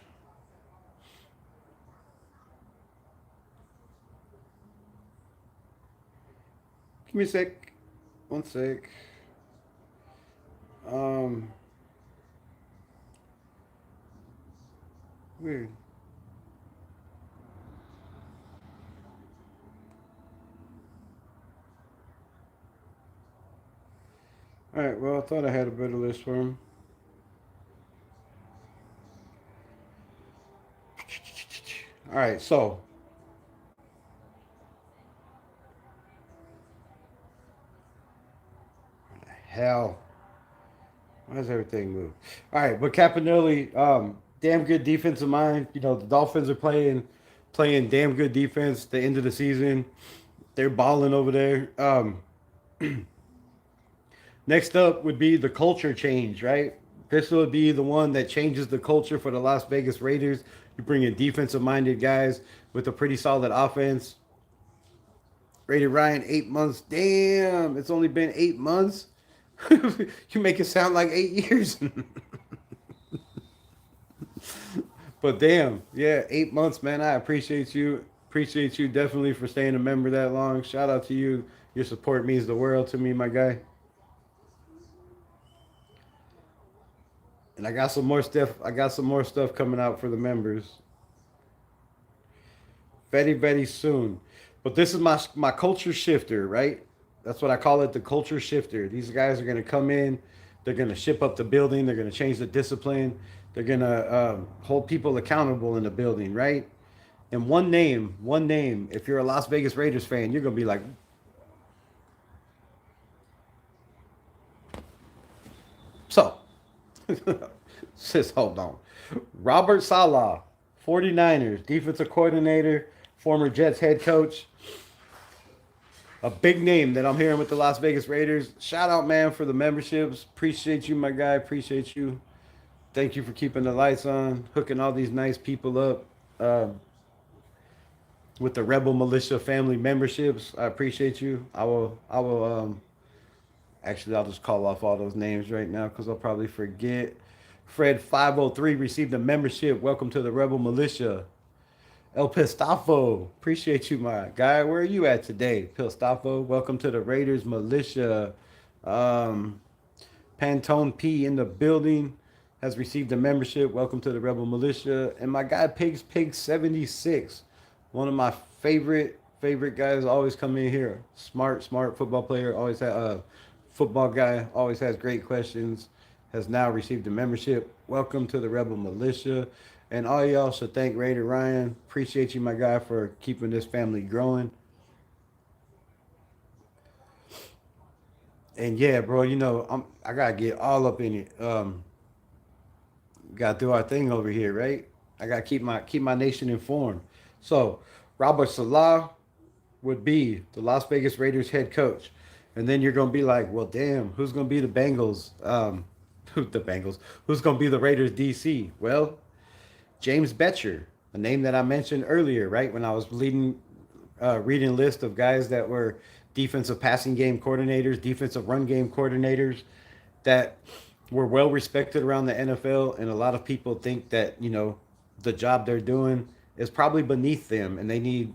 Give me a sec. One sec. Um, Weird. All right. Well, I thought I had a better list for him. All right. So hell, why does everything move? All right, but Campanelli, damn good defensive mind. The Dolphins are playing damn good defense. The end of the season, they're balling over there. Next up would be the culture change, right? This would be the one that changes the culture for the Las Vegas Raiders. You bring in defensive minded guys with a pretty solid offense. Rated Ryan 8 months. Damn, it's only been 8 months. You make it sound like 8 years. But damn, yeah, 8 months, man. I appreciate you. Appreciate you definitely for staying a member that long. Shout out to you. Your support means the world to me, my guy. And I got some more stuff. I got some more stuff coming out for the members very, very soon. But this is my culture shifter, right? That's what I call it, the culture shifter. These guys are gonna come in. They're gonna ship up the building. They're gonna change the discipline. They're gonna hold people accountable in the building, right? And one name. If you're a Las Vegas Raiders fan, you're gonna be like, so. Sis, hold on. Robert Saleh, 49ers, defensive coordinator, former Jets head coach. A big name that I'm hearing with the Las Vegas Raiders. Shout out, man, for the memberships. Appreciate you, my guy. Appreciate you. Thank you for keeping the lights on, hooking all these nice people up with the Rebel Militia family memberships. I appreciate you. Actually, I'll just call off all those names right now because I'll probably forget. Fred 503 received a membership. Welcome to the Rebel Militia. El Pistafo, appreciate you, my guy. Where are you at today? Pistafo, welcome to the Raiders Militia. Um, Pantone P in the building has received a membership. Welcome to the Rebel Militia. And my guy Pig 76, one of my favorite guys, always come in here. Smart football player. Always football guy. Always has great questions. Has now received a membership. Welcome to the Rebel Militia. And all y'all should thank Raider Ryan. Appreciate you, my guy, for keeping this family growing. And yeah, bro, I gotta get all up in it. Gotta do our thing over here, right? I gotta keep my nation informed. So Robert Salah would be the Las Vegas Raiders head coach. And then you're gonna be like, well, damn, who's gonna be the Bengals? The Bengals. Who's gonna be the Raiders DC? Well, James Betcher, a name that I mentioned earlier, right? When I was reading list of guys that were defensive passing game coordinators, defensive run game coordinators that were well respected around the NFL, and a lot of people think that the job they're doing is probably beneath them, and they need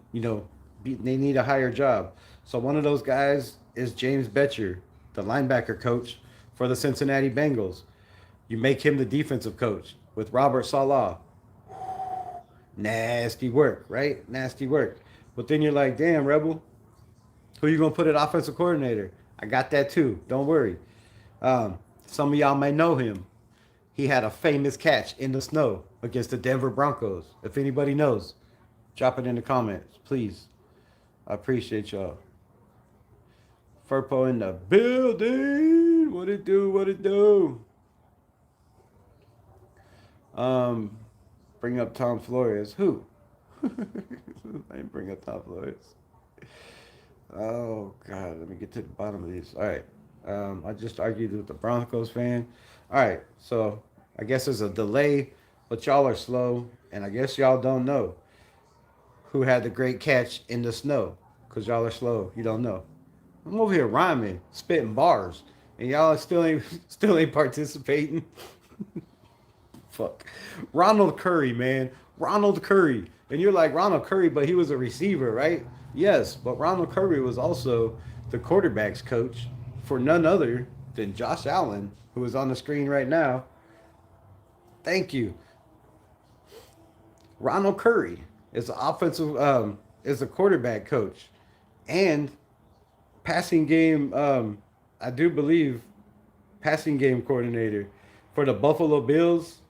they need a higher job. So one of those guys is James Betcher, the linebacker coach for the Cincinnati Bengals. You make him the defensive coach with Robert Saleh. Nasty work, right? Nasty work. But then you're like, damn, Rebel, who you gonna put at offensive coordinator? I got that too. Don't worry. Some of y'all may know him. He had a famous catch in the snow against the Denver Broncos. If anybody knows, drop it in the comments, please. I appreciate y'all. Furpo in the building. What it do? What it do? Um, bring up Tom Flores. Who? I didn't bring up Tom Flores. Oh God, let me get to the bottom of these. All right. I just argued with the Broncos fan. All right, so I guess there's a delay, but y'all are slow, and I guess y'all don't know who had the great catch in the snow, cause y'all are slow. You don't know. I'm over here rhyming, spitting bars, and y'all still ain't still ain't participating. Fuck. Ronald Curry, man. Ronald Curry. And you're like, Ronald Curry, but he was a receiver, right? Yes, but Ronald Curry was also the quarterback's coach for none other than Josh Allen, who is on the screen right now. Thank you. Ronald Curry is the is a quarterback coach and passing game I do believe passing game coordinator for the Buffalo Bills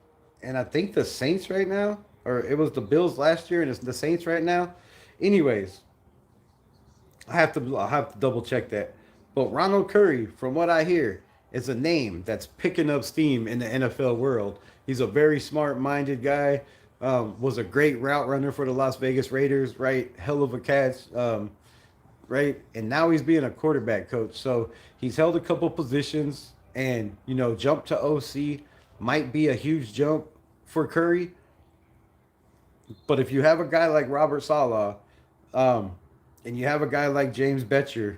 and I think the Saints right now, or it was the Bills last year and it's the Saints right now. Anyways, I have to double check that. But Ronald Curry, from what I hear, is a name that's picking up steam in the NFL world. He's a very smart-minded guy. Was a great route runner for the Las Vegas Raiders. Right, hell of a catch. Right, and now he's being a quarterback coach. So he's held a couple positions, and jump to OC might be a huge jump for Curry. But if you have a guy like Robert Saleh, um, and you have a guy like James Betcher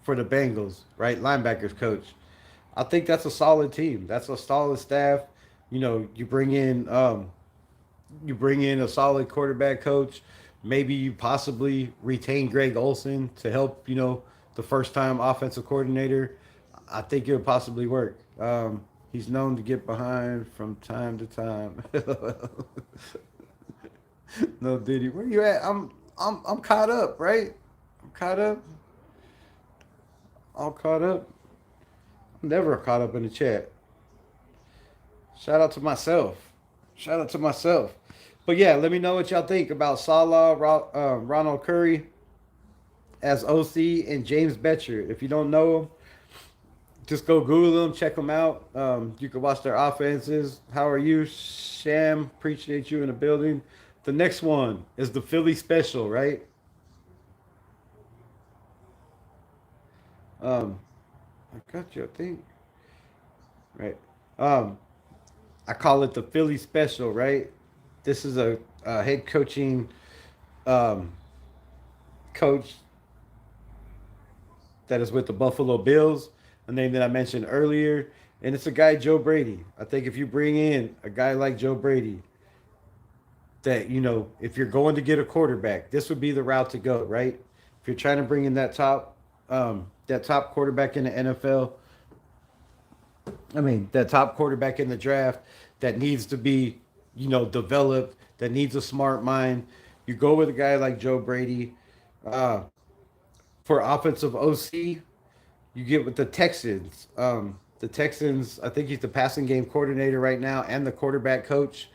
for the Bengals, right, linebackers coach, I think that's a solid team. That's a solid staff. You bring in a solid quarterback coach. Maybe you possibly retain Greg Olson to help. The first time offensive coordinator. I think it would possibly work. He's known to get behind from time to time. No, Diddy, where you at? I'm caught up, right? I'm caught up. All caught up. I'm never caught up in the chat. Shout out to myself. Shout out to myself. But yeah, let me know what y'all think about Salah, Ronald Curry as OC, and James Betcher. If you don't know them, just go Google them, check them out. You can watch their offenses. How are you, Sham? Appreciate you in the building. The next one is the Philly special, right? Um, I got you, I think. Right. Um, I call it the Philly special, right? This is a head coaching um, coach that is with the Buffalo Bills, a name that I mentioned earlier. And it's a guy, Joe Brady. I think if you bring in a guy like Joe Brady, that, if you're going to get a quarterback, this would be the route to go, right? If you're trying to bring in that top quarterback in the NFL, I mean, that top quarterback in the draft that needs to be, developed, that needs a smart mind. You go with a guy like Joe Brady. Uh, for offensive OC, you get with the Texans. The Texans, I think he's the passing game coordinator right now and the quarterback coach,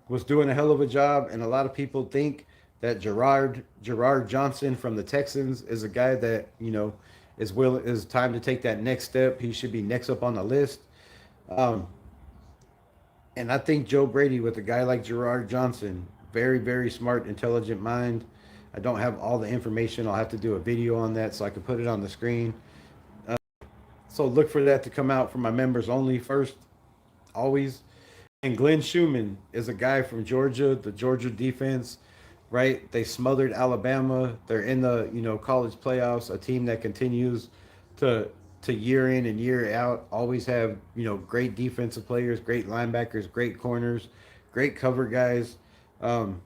was doing a hell of a job. And a lot of people think that Gerard Johnson from the Texans is a guy that, is time to take that next step. He should be next up on the list. Um, and I think Joe Brady with a guy like Gerard Johnson, very, very smart, intelligent mind. I don't have all the information. I'll have to do a video on that so I can put it on the screen. So look for that to come out for my members only first, always. And Glenn Schumann is a guy from Georgia, the Georgia defense, right? They smothered Alabama. They're in the college playoffs. A team that continues to year in and year out always have great defensive players, great linebackers, great corners, great cover guys. Um,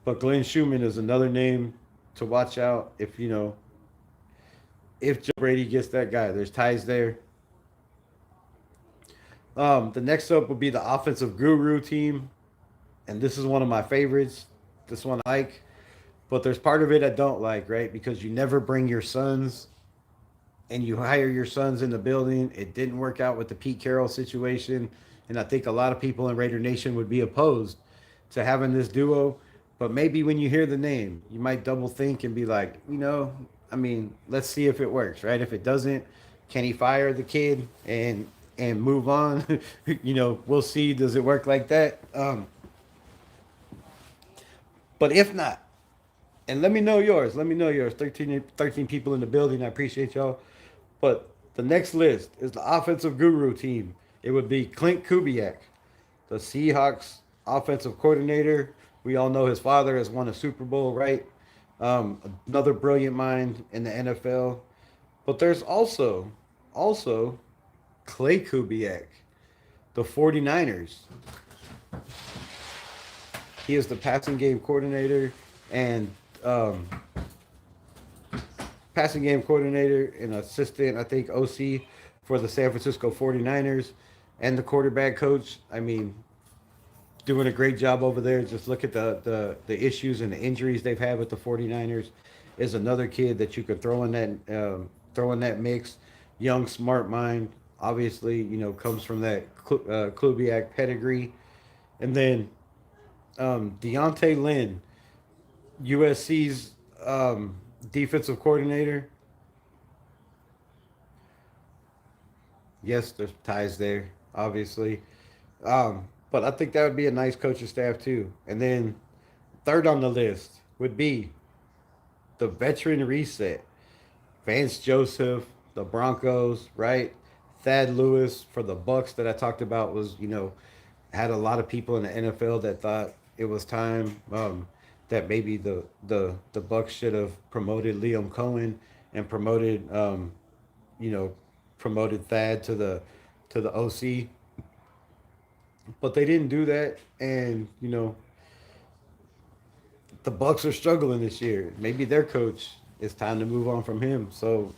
but Glenn Schumann is another name to watch out if Joe Brady gets that guy. There's ties there. The next up would be the offensive guru team, and this is one of my favorites. This one I like, but there's part of it I don't like, right? Because you never bring your sons and you hire your sons in the building. It didn't work out with the Pete Carroll situation, and I think a lot of people in Raider Nation would be opposed to having this duo. But maybe when you hear the name, you might double think and be like, I mean, let's see if it works, right? If it doesn't, can he fire the kid and move on? We'll see. Does it work like that? But if not, and let me know yours. Let me know yours. 13 people in the building. I appreciate y'all. But the next list is the offensive guru team. It would be Clint Kubiak, the Seahawks offensive coordinator. We all know his father has won a Super Bowl, right? Another brilliant mind in the NFL. But there's also Clay Kubiak, the 49ers. He is the passing game coordinator and um, passing game coordinator and assistant, I think, OC for the San Francisco 49ers and the quarterback coach. I mean, doing a great job over there. Just look at the issues and the injuries they've had with the 49ers. Is another kid that you could throw in that mix. Young, smart mind. Obviously, comes from that Klubiak pedigree. And then Deontay Lynn, USC's defensive coordinator. Yes, there's ties there, obviously. But I think that would be a nice coaching staff too. And then third on the list would be the veteran reset. Vance Joseph, the Broncos, right? Thad Lewis for the Bucks that I talked about was, had a lot of people in the NFL that thought it was time that maybe the Bucks should have promoted Liam Cohen and you know, promoted Thad to the OC, but they didn't do that, and the Bucks are struggling this year. Maybe their coach, it's time to move on from him. So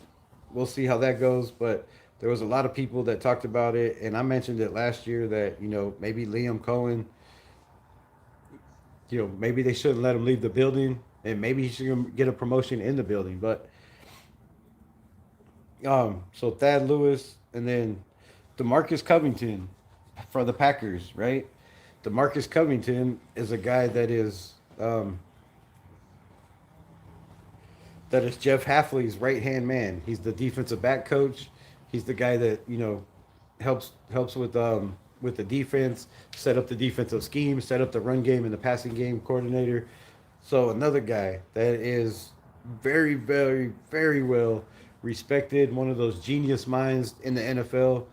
we'll see how that goes. But there was a lot of people that talked about it, and I mentioned it last year that maybe Liam Cohen, maybe they shouldn't let him leave the building, and maybe he should get a promotion in the building. But so Thad Lewis, and then DeMarcus Covington for the Packers, right? DeMarcus Covington is a guy that is Jeff Hafley's right hand man. He's the defensive back coach. He's the guy that helps with the defense, set up the defensive scheme, set up the run game and the passing game coordinator. So another guy that is very, very, very well respected, one of those genius minds in the NFL,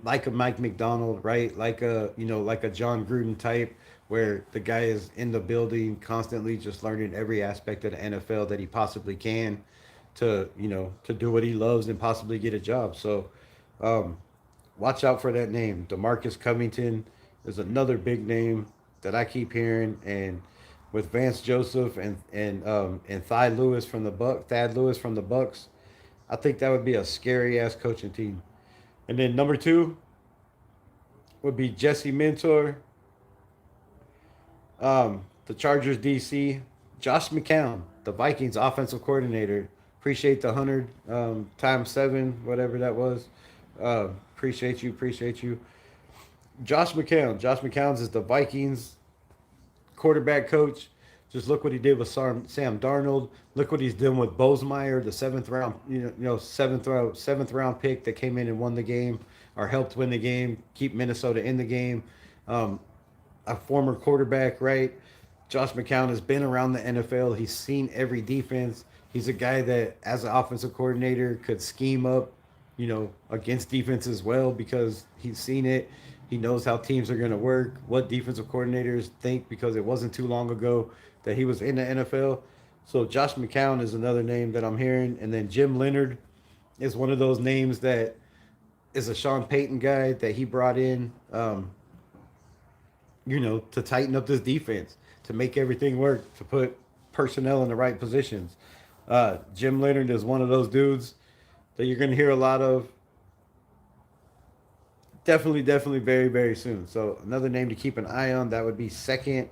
like a Mike McDonald, right? Like a John Gruden type, where the guy is in the building constantly, just learning every aspect of the NFL that he possibly can to do what he loves and possibly get a job. So, watch out for that name. DeMarcus Covington is another big name that I keep hearing, and with Vance Joseph and Thad Lewis from the Bucks, I think that would be a scary ass coaching team. And then number two would be Jesse Mentor, the Chargers DC, Josh McCown, the Vikings offensive coordinator. Appreciate the 100 times 7, whatever that was. Appreciate you. Josh McCown. Josh McCown's is the Vikings quarterback coach. Just look what he did with Sam Darnold. Look what he's doing with Bozemeyer, the seventh round pick that came in and won the game or helped win the game, keep Minnesota in the game. A former quarterback, right? Josh McCown has been around the NFL. He's seen every defense. He's a guy that, as an offensive coordinator, could scheme up, against defense as well because he's seen it. He knows how teams are going to work, what defensive coordinators think, because it wasn't too long ago that he was in the NFL. So Josh McCown is another name that I'm hearing, and then Jim Leonard is one of those names that is a Sean Payton guy that he brought in, to tighten up this defense, to make everything work, to put personnel in the right positions. Jim Leonard is one of those dudes that you're going to hear a lot of. Definitely, definitely, very, very soon. So another name to keep an eye on. That would be second,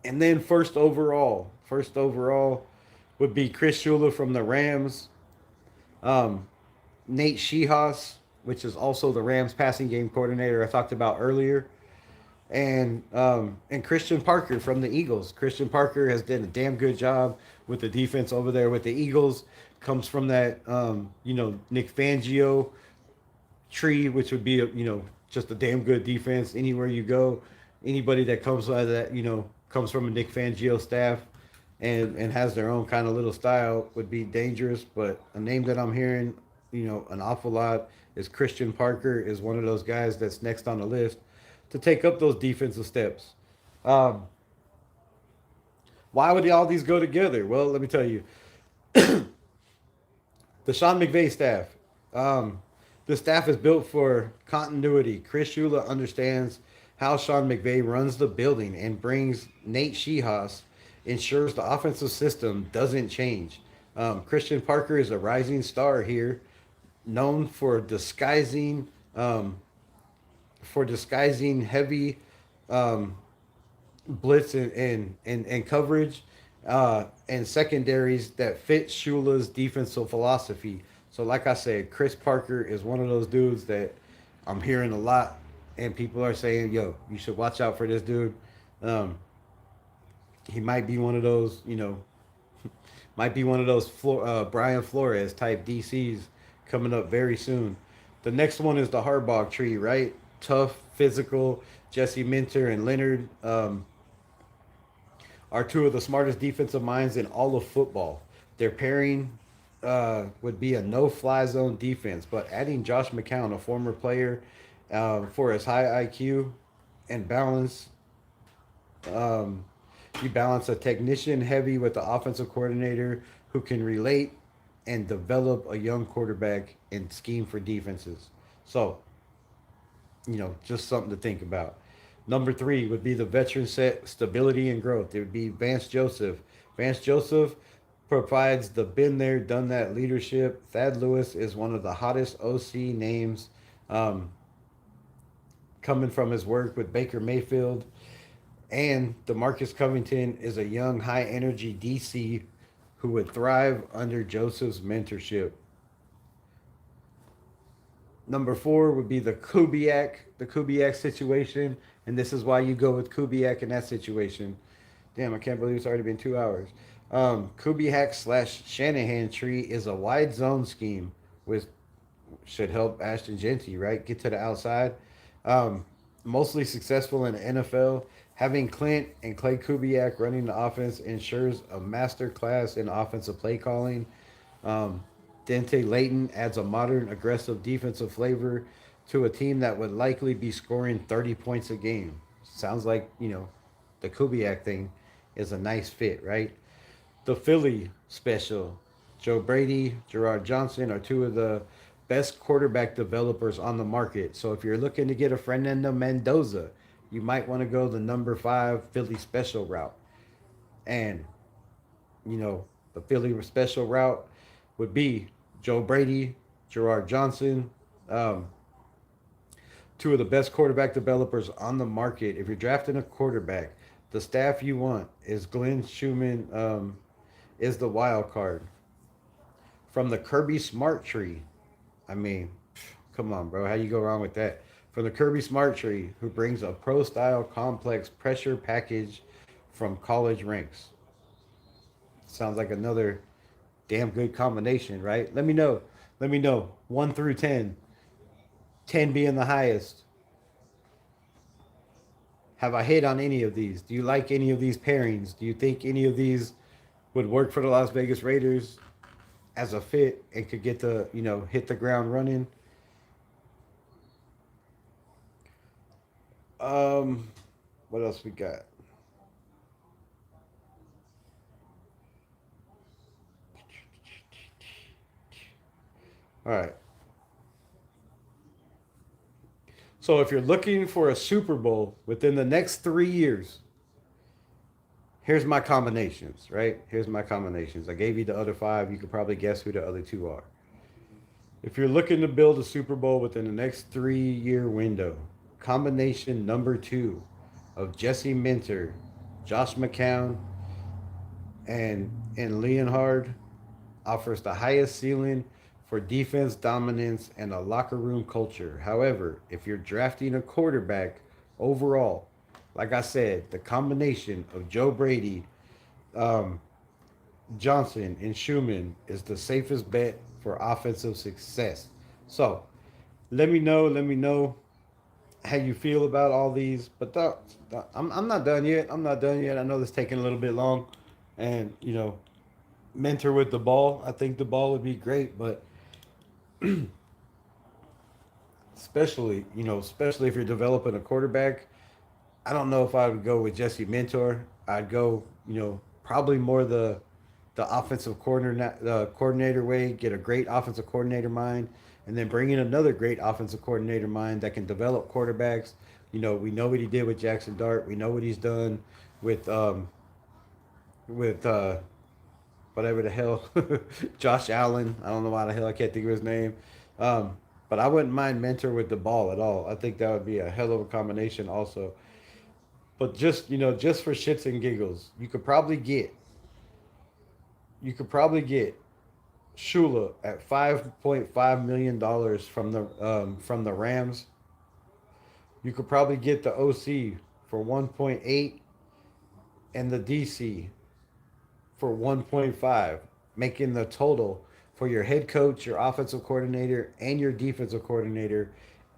and then first overall. First overall would be Chris Shula from the Rams. Um, Nate Shehas, which is also the Rams passing game coordinator I talked about earlier, and Christian Parker from the Eagles. Christian Parker has done a damn good job with the defense over there with the Eagles. Comes from that Nick Fangio tree, which would be just a damn good defense anywhere you go. Anybody that comes out of that comes from a Nick Fangio staff and has their own kind of little style would be dangerous. But a name that I'm hearing an awful lot is Christian Parker is one of those guys that's next on the list to take up those defensive steps. Um, why would all these go together? Well, let me tell you, the Sean McVay staff. Um, the staff is built for continuity. Chris Shula understands how Sean McVay runs the building and brings Nate Shehas, ensures the offensive system doesn't change. Christian Parker is a rising star here, known for disguising heavy um, blitz and coverage and secondaries that fit Shula's defensive philosophy. So, like I said, Chris Parker is one of those dudes that I'm hearing a lot, and people are saying, "Yo, you should watch out for this dude." Um, he might be one of those, might be one of those Brian Flores type DCs coming up very soon. The next one is the Harbaugh tree, right? Tough, physical. Jesse Minter and Leonard are two of the smartest defensive minds in all of football. Their pairing would be a no-fly zone defense, but adding Josh McCown, a former player, for his high IQ and balance, um, you balance a technician heavy with the offensive coordinator who can relate and develop a young quarterback and scheme for defenses. So, just something to think about. Number three would be the veteran set stability and growth. It would be Vance Joseph. Vance Joseph provides the been there, done that leadership. Thad Lewis is one of the hottest OC names um, coming from his work with Baker Mayfield. And DeMarcus Covington is a young, high energy DC who would thrive under Joseph's mentorship. Number four would be the Kubiak situation, and this is why you go with Kubiak in that situation. Damn, I can't believe it's already been 2 hours. Kubiak slash Shanahan tree is a wide zone scheme, which should help Ashton Genty, right? Get to the outside. Um, Mostly successful in the NFL. Having Clint and Clay Kubiak running the offense ensures a master class in offensive play calling. Um, Dante Layton adds a modern, aggressive defensive flavor to a team that would likely be scoring 30 points a game. Sounds like, the Kubiak thing is a nice fit, right? The Philly special. Joe Brady, Gerard Johnson are two of the best quarterback developers on the market. So if you're looking to get a Fernando Mendoza, you might want to go the number five Philly special route. And, the Philly special route would be Joe Brady, Gerard Johnson, um, two of the best quarterback developers on the market. If you're drafting a quarterback, the staff you want is Glenn Schumann, is the wild card. From the Kirby Smart tree, I mean, come on, bro. How you go wrong with that? From the Kirby Smart tree, who brings a pro style complex pressure package from college ranks. Sounds like another damn good combination, right? Let me know. Let me know. 1 through 10. 10 being the highest. Have I hit on any of these? Do you like any of these pairings? Do you think any of these would work for the Las Vegas Raiders as a fit and could get hit the ground running? Um, what else we got? All right. So if you're looking for a Super Bowl within the next 3 years, here's my combinations, right? Here's my combinations. I gave you the other five. You could probably guess who the other two are. If you're looking to build a Super Bowl within the next 3 year window, combination number two of Jesse Minter, Josh McCown, and Leonhard offers the highest ceiling for defense dominance and a locker room culture. However, if you're drafting a quarterback overall, like I said, the combination of Joe Brady, um, Johnson, and Schumann is the safest bet for offensive success. So let me know how you feel about all these. But I'm not done yet. I'm not done yet. I know this is taking a little bit long, and mentor with the ball. I think the ball would be great, but especially if you're developing a quarterback, I don't know if I would go with Jesse Mentor. I'd go, probably more the offensive coordinator way. Get a great offensive coordinator mind, and then bring in another great offensive coordinator mind that can develop quarterbacks. We know what he did with Jackson Dart. We know what he's done with with whatever the hell, Josh Allen. I don't know why the hell I can't think of his name. Um, but I wouldn't mind mentor with the ball at all. I think that would be a hell of a combination also. But just for shits and giggles, you could probably get Shula at $5.5 million from the Rams. You could probably get the OC for 1.8 and the DC for 1.5, making the total for your head coach, your offensive coordinator, and your defensive coordinator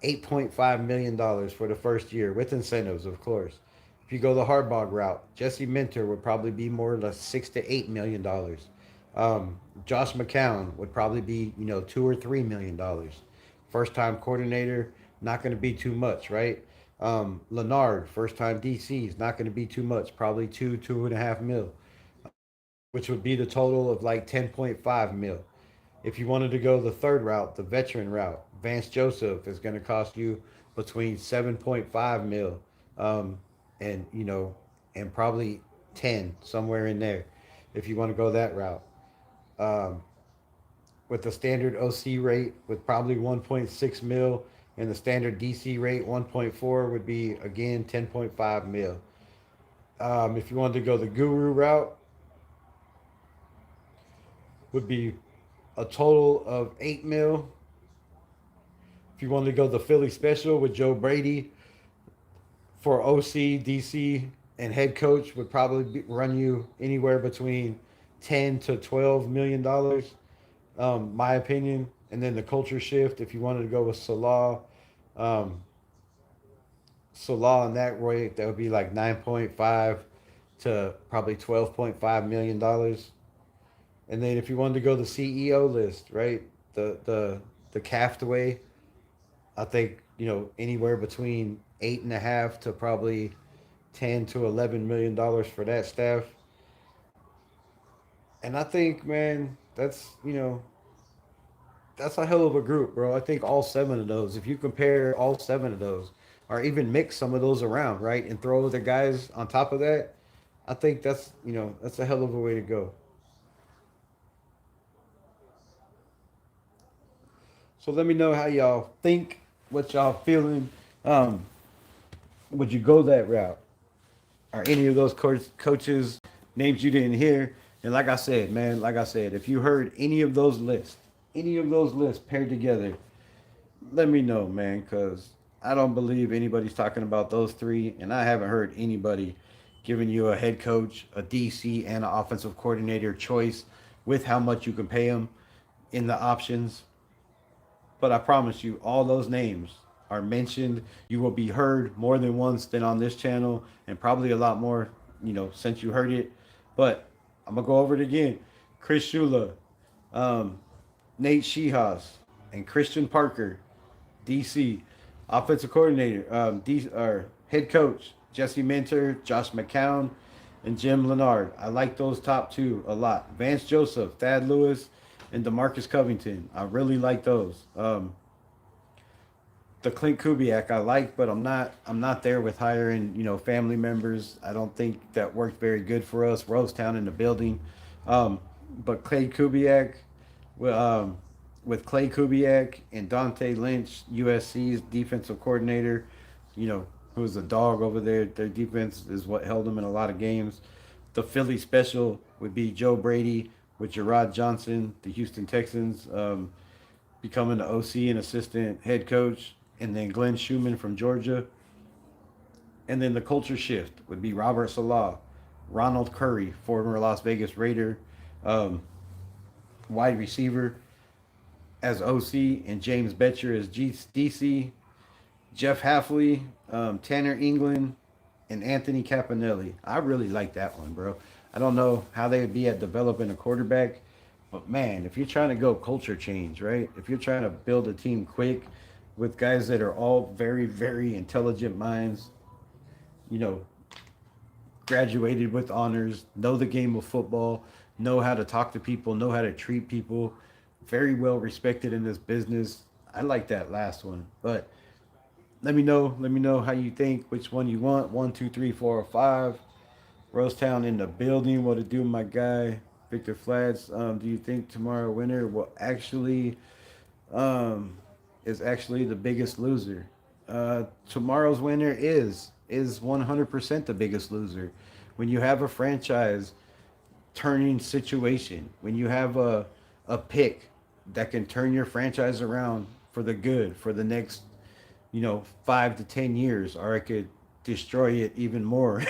$8.5 million for the first year with incentives, of course. If you go the Harbaugh route, Jesse Minter would probably be more or less $6 to $8 million. Josh McCown would probably be $2 or $3 million. First time coordinator, not going to be too much, right? Leonard, first time DC is not going to be too much, probably 2.5 mil, which would be the total of like 10.5 mil. If you wanted to go the third route, the veteran route, Vance Joseph is going to cost you between 7.5 mil, um, and and probably 10 somewhere in there. If you want to go that route, um, with the standard OC rate with probably 1.6 mil, and the standard DC rate 1.4 would be again 10.5 mil. If you wanted to go the guru route, would be a total of 8 mil. If you want to go the Philly special with Joe Brady for OC, DC, and head coach, would probably run you anywhere between $10 to $12 million, my opinion. And then the culture shift, if you wanted to go with um, Salah in that rate, that would be like 9.5 to probably $12.5 million. And then if you wanted to go the CEO list, right, the Caftaway, I think anywhere between 8.5 to probably $10 to $11 million for that staff. And I think, man, that's a hell of a group, bro. I think all seven of those, if you compare all seven of those, or even mix some of those around, right, and throw the guys on top of that, I think that's a hell of a way to go. So let me know how y'all think, what y'all feeling. Um, would you go that route? Or any of those coaches names you didn't hear? And like I said, man, like I said, if you heard any of those lists paired together, let me know, man, because I don't believe anybody's talking about those three, and I haven't heard anybody giving you a head coach, a DC, and an offensive coordinator choice with how much you can pay them in the options. But I promise you, all those names are mentioned. You will be heard more than once than on this channel, and probably a lot more, since you heard it. But I'm gonna go over it again. Chris Shula, um, Nate Shehas, and Christian Parker, DC, offensive coordinator, or Head coach, Jesse Minter, Josh McCown, and Jim Leonard. I like those top two a lot. Vance Joseph, Thad Lewis, and DeMarcus Covington. I really like those. The Clint Kubiak I like, but I'm not there with hiring family members. I don't think that worked very good for us. Rosetown in the building, um, but Clay Kubiak, well, with Clay Kubiak and Dante Lynch, USC's defensive coordinator, who's a dog over there. Their defense is what held them in a lot of games. The Philly special would be Joe Brady with Gerard Johnson, the Houston Texans, becoming the OC and assistant head coach, and then Glenn Schumann from Georgia. And then the culture shift would be Robert Salah, Ronald Curry, former Las Vegas Raider, um, wide receiver as OC, and James Betcher as DC, Jeff Halfley, Tanner England, and Anthony Caponelli. I really like that one, bro. I don't know how they would be at developing a quarterback, but man, if you're trying to go culture change, right? If you're trying to build a team quick with guys that are all very, very intelligent minds, you know, graduated with honors, know the game of football, know how to talk to people, know how to treat people, very well respected in this business. I like that last one, but let me know how you think, which one you want. One, two, three, four, or five. Rosetown in the building. What to do, my guy? Victor Flats. Do you think tomorrow winner will actually um, is actually the biggest loser? Tomorrow's winner is 100% the biggest loser. When you have a franchise turning situation, when you have a pick that can turn your franchise around for the good for the next 5 to 10 years, or it could destroy it even more,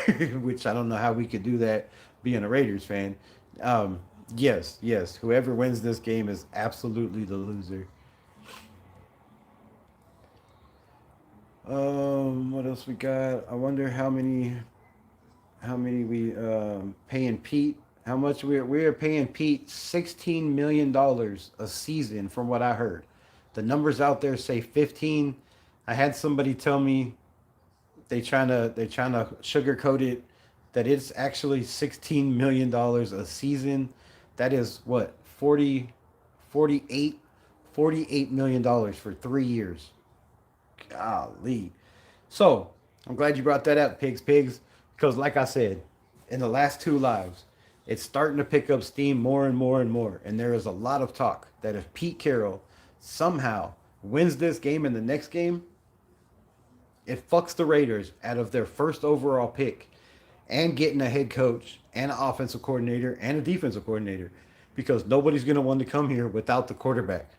which I don't know how we could do that being a Raiders fan. Um, yes, whoever wins this game is absolutely the loser. What else we got? I wonder how many we paying Pete. How much we're paying Pete $16 million a season, from what I heard. The numbers out there say 15. I had somebody tell me they trying to sugarcoat it, that it's actually $16 million a season. That is what, 40, 48, $48 million for 3 years. Golly. So I'm glad you brought that up, pigs, because like I said, in the last two lives, it's starting to pick up steam more and more and more. And there is a lot of talk that if Pete Carroll somehow wins this game and the next game, it fucks the Raiders out of their first overall pick and getting a head coach and an offensive coordinator and a defensive coordinator, because nobody's going to want to come here without the quarterback.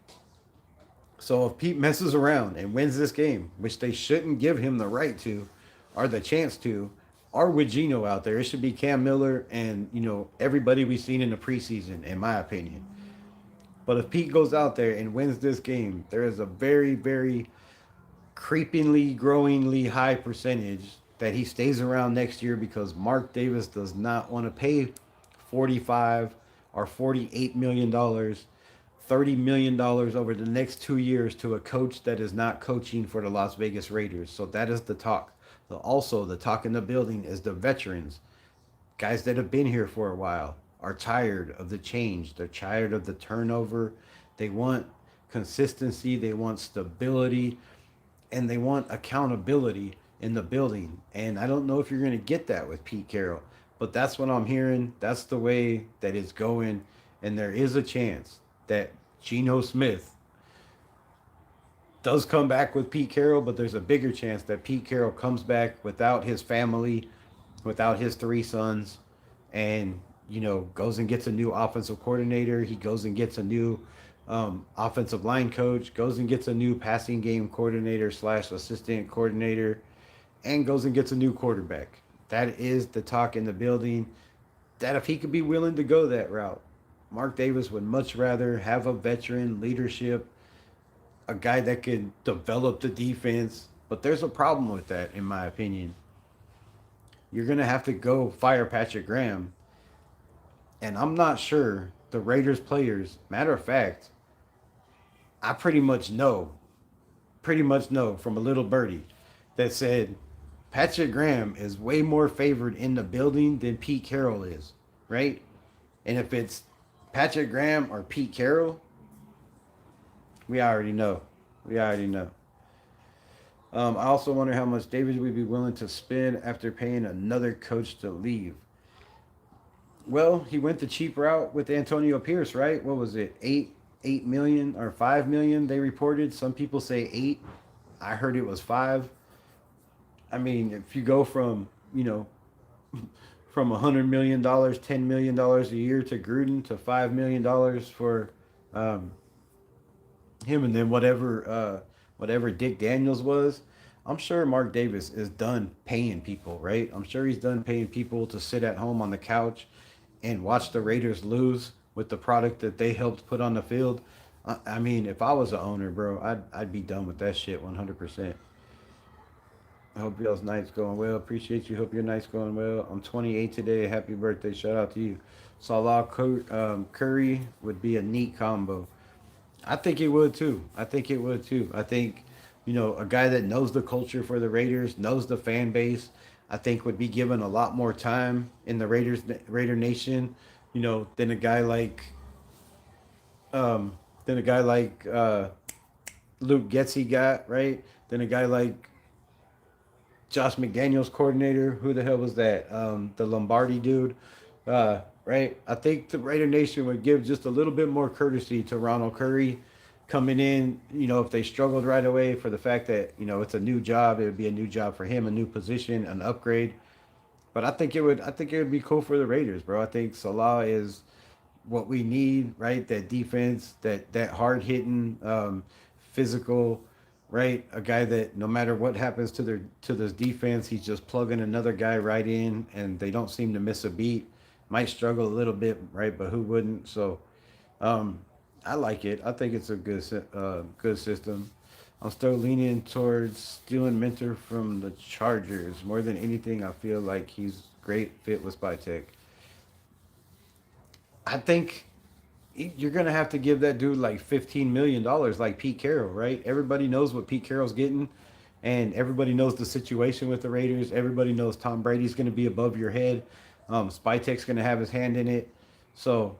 So if Pete messes around and wins this game, which they shouldn't give him the right to or the chance to, or with Gino out there, it should be Cam Miller and everybody we've seen in the preseason, in my opinion. But if Pete goes out there and wins this game, there is a very, very creepingly, growingly high percentage that he stays around next year, because Mark Davis does not want to pay 45 or $48 million, $30 million over the next 2 years to a coach that is not coaching for the Las Vegas Raiders. So that is the talk. Also, the talk in the building is the veterans, guys that have been here for a while, are tired of the change. They're tired of the turnover. They want consistency. They want stability, and they want accountability in the building. And I don't know if you're going to get that with Pete Carroll, but that's what I'm hearing. That's the way that it's going. And there is a chance that Geno Smith does come back with Pete Carroll, but there's a bigger chance that Pete Carroll comes back without his family, without his three sons, and goes and gets a new offensive coordinator. He goes and gets a new offensive line coach, goes and gets a new passing game coordinator slash assistant coordinator, and goes and gets a new quarterback. That is the talk in the building. That if he could be willing to go that route, Mark Davis would much rather have a veteran leadership, a guy that could develop the defense. But there's a problem with that, in my opinion. You're going to have to go fire Patrick Graham. And I'm not sure the Raiders players, matter of fact, I pretty much know from a little birdie that said Patrick Graham is way more favored in the building than Pete Carroll is, right? And if it's Patrick Graham or Pete Carroll, we already know. We already know. I also wonder how much Davis would be willing to spend after paying another coach to leave. Well, he went the cheap route with Antonio Pierce, right? What was it? 8 million or 5 million they reported. Some people say 8. I heard it was 5. I mean, if you go from, from $100 million, $10 million a year to Gruden to $5 million for um, him, and then whatever Dick Daniels was. I'm sure Mark Davis is done paying people, right? I'm sure he's done paying people to sit at home on the couch and watch the Raiders lose with the product that they helped put on the field. I mean, if I was an owner, bro, I'd be done with that shit 100%. I hope y'all's night's going well. Appreciate you. Hope your night's going well. I'm 28 today. Happy birthday. Shout out to you. Salah Curry would be a neat combo. I think it would too. I think it would too. I think, a guy that knows the culture for the Raiders, knows the fan base, I think would be given a lot more time in the Raider Nation, than a guy like um than a guy like Luke Getzey got, right? Than a guy like Josh McDaniels coordinator. Who the hell was that? The Lombardi dude. Right? I think the Raider Nation would give just a little bit more courtesy to Ronald Curry coming in, if they struggled right away for the fact that, it's a new job, it would be a new job for him, a new position, an upgrade. But I think it would be cool for the Raiders, bro. I think Salah is what we need, right? That defense, that hard hitting, physical, right? A guy that no matter what happens to this defense, he's just plugging another guy right in, and they don't seem to miss a beat. Might struggle a little bit, right? But who wouldn't? So, um, I like it. I think it's a good system. I'm still leaning towards stealing Mentor from the Chargers more than anything. I feel like he's great fit with Spytech. I think you're gonna have to give that dude like $15 million, like Pete Carroll, right? Everybody knows what Pete Carroll's getting, and everybody knows the situation with the Raiders. Everybody knows Tom Brady's gonna be above your head. Spytek's gonna have his hand in it, so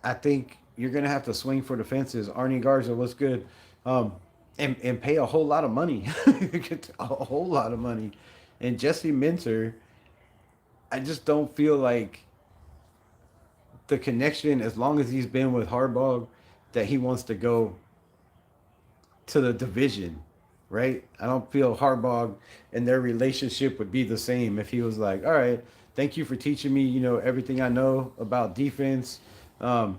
I think you're gonna have to swing for the fences. Arnie Garza, what's good? Um, and pay a whole lot of money, a whole lot of money, and Jesse Minter. I just don't feel like the connection, as long as he's been with Harbaugh, that he wants to go to the division, right? I don't feel Harbaugh and their relationship would be the same if he was like, all right, thank you for teaching me, everything I know about defense, um,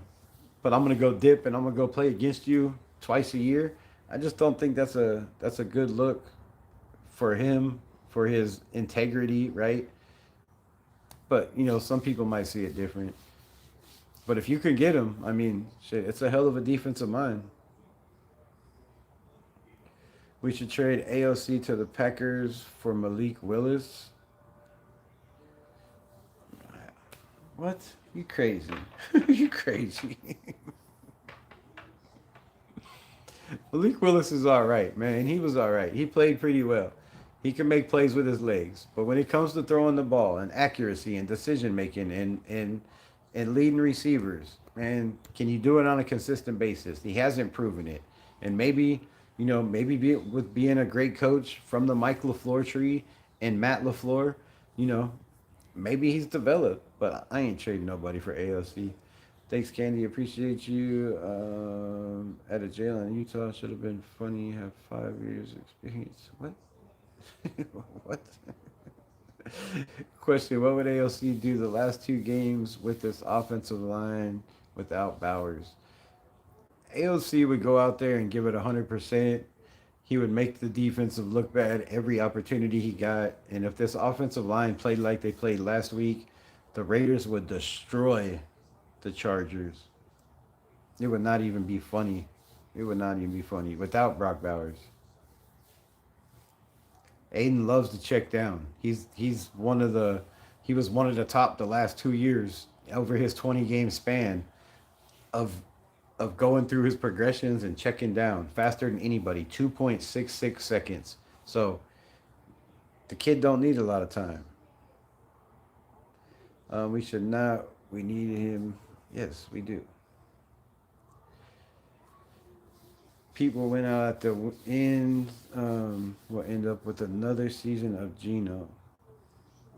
but I'm gonna go dip and I'm gonna go play against you twice a year. I just don't think that's a good look for him, for his integrity, right? But some people might see it different. But if you can get him, I mean, shit, it's a hell of a defensive mind. We should trade AOC to the Packers for Malik Willis. What? You crazy? You crazy? Malik Willis is all right, man. He was all right. He played pretty well. He can make plays with his legs, but when it comes to throwing the ball and accuracy and decision making and leading receivers, man, can you do it on a consistent basis? He hasn't proven it, and maybe with being a great coach from the Mike LaFleur tree and Matt LaFleur, you know, maybe he's developed. But I ain't trading nobody for AOC. Thanks, Candy. Appreciate you. At a jail in Utah should have been funny. Have 5 years experience. What? What? Question: what would AOC do the last two games with this offensive line without Bowers? AOC would go out there and give it 100%. He would make the defensive look bad every opportunity he got. And if this offensive line played like they played last week, the Raiders would destroy the Chargers. It would not even be funny. It would not even be funny without Brock Bowers. Aiden loves to check down. He was one of the top the last 2 years over his 20 game span of going through his progressions and checking down faster than anybody, 2.66 seconds. So The kid don't need a lot of time. We should not. We need him. Yes, we do. People went out at the end. Will end up with another season of Geno.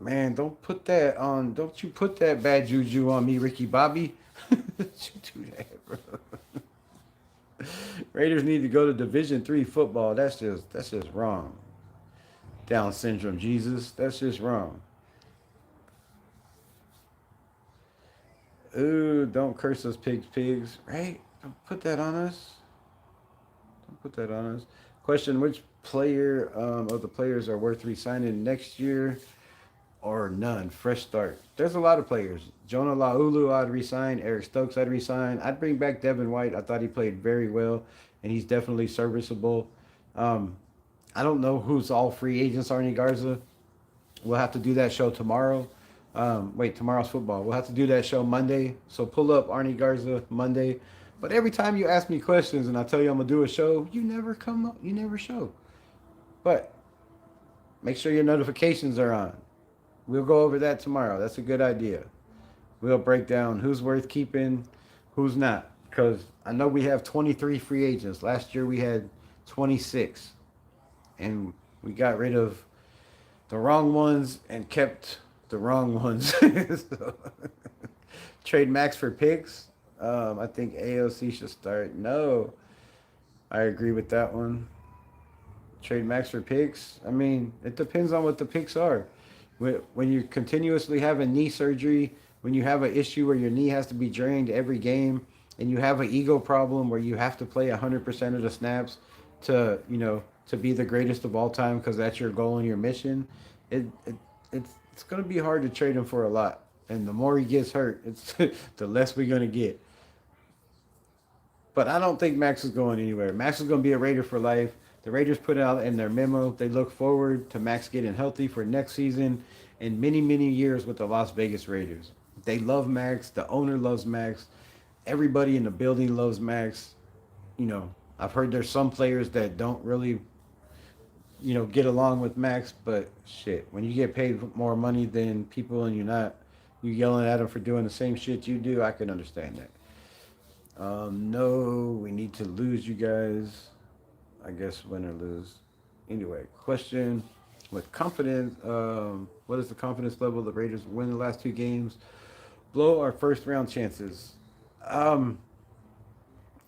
Man, don't put that on. Don't you put that bad juju on me, Ricky Bobby. Don't you do that, bro. Raiders need to go to Division 3 football. That's just wrong. Down syndrome, Jesus. That's just wrong. Ooh, don't curse us pigs, pigs. Right? Don't put that on us. Don't put that on us. Question: which player of the players are worth re-signing next year? Or none. Fresh start. There's a lot of players. Jonah Laulu I'd resign. Eric Stokes I'd resign. I'd bring back Devin White. I thought he played very well, and he's definitely serviceable. Um, I don't know who's all free agents. Arnie Garza. We'll have to do that show tomorrow. Wait, tomorrow's football. We'll have to do that show Monday. So pull up Arnie Garza Monday. But every time you ask me questions and I tell you I'm gonna do a show, you never come up. You never show. But make sure your notifications are on. We'll go over that tomorrow. That's a good idea. We'll break down who's worth keeping, who's not. Because I know we have 23 free agents. Last year we had 26. And we got rid of the wrong ones and kept the wrong ones. So, trade Max for picks. I think AOC should start. No, I agree with that one. Trade Max for picks. I mean, it depends on what the picks are. When you're continuously having knee surgery, when you have an issue where your knee has to be drained every game, and you have an ego problem where you have to play 100% of the snaps to be the greatest of all time because that's your goal and your mission, it's going to be hard to trade him for a lot. And the more he gets hurt, it's the less we're going to get. But I don't think Max is going anywhere. Max is going to be a Raider for life. The Raiders put out in their memo they look forward to Max getting healthy for next season and many, many years with the Las Vegas Raiders. They love Max. The owner loves Max. Everybody in the building loves Max. I've heard there's some players that don't really, get along with Max, but shit, when you get paid more money than people and you yelling at them for doing the same shit you do, I can understand that. No, we need to lose you guys. I guess win or lose. Anyway, question with confidence. What is the confidence level of the Raiders win the last two games? Blow our first round chances. Um,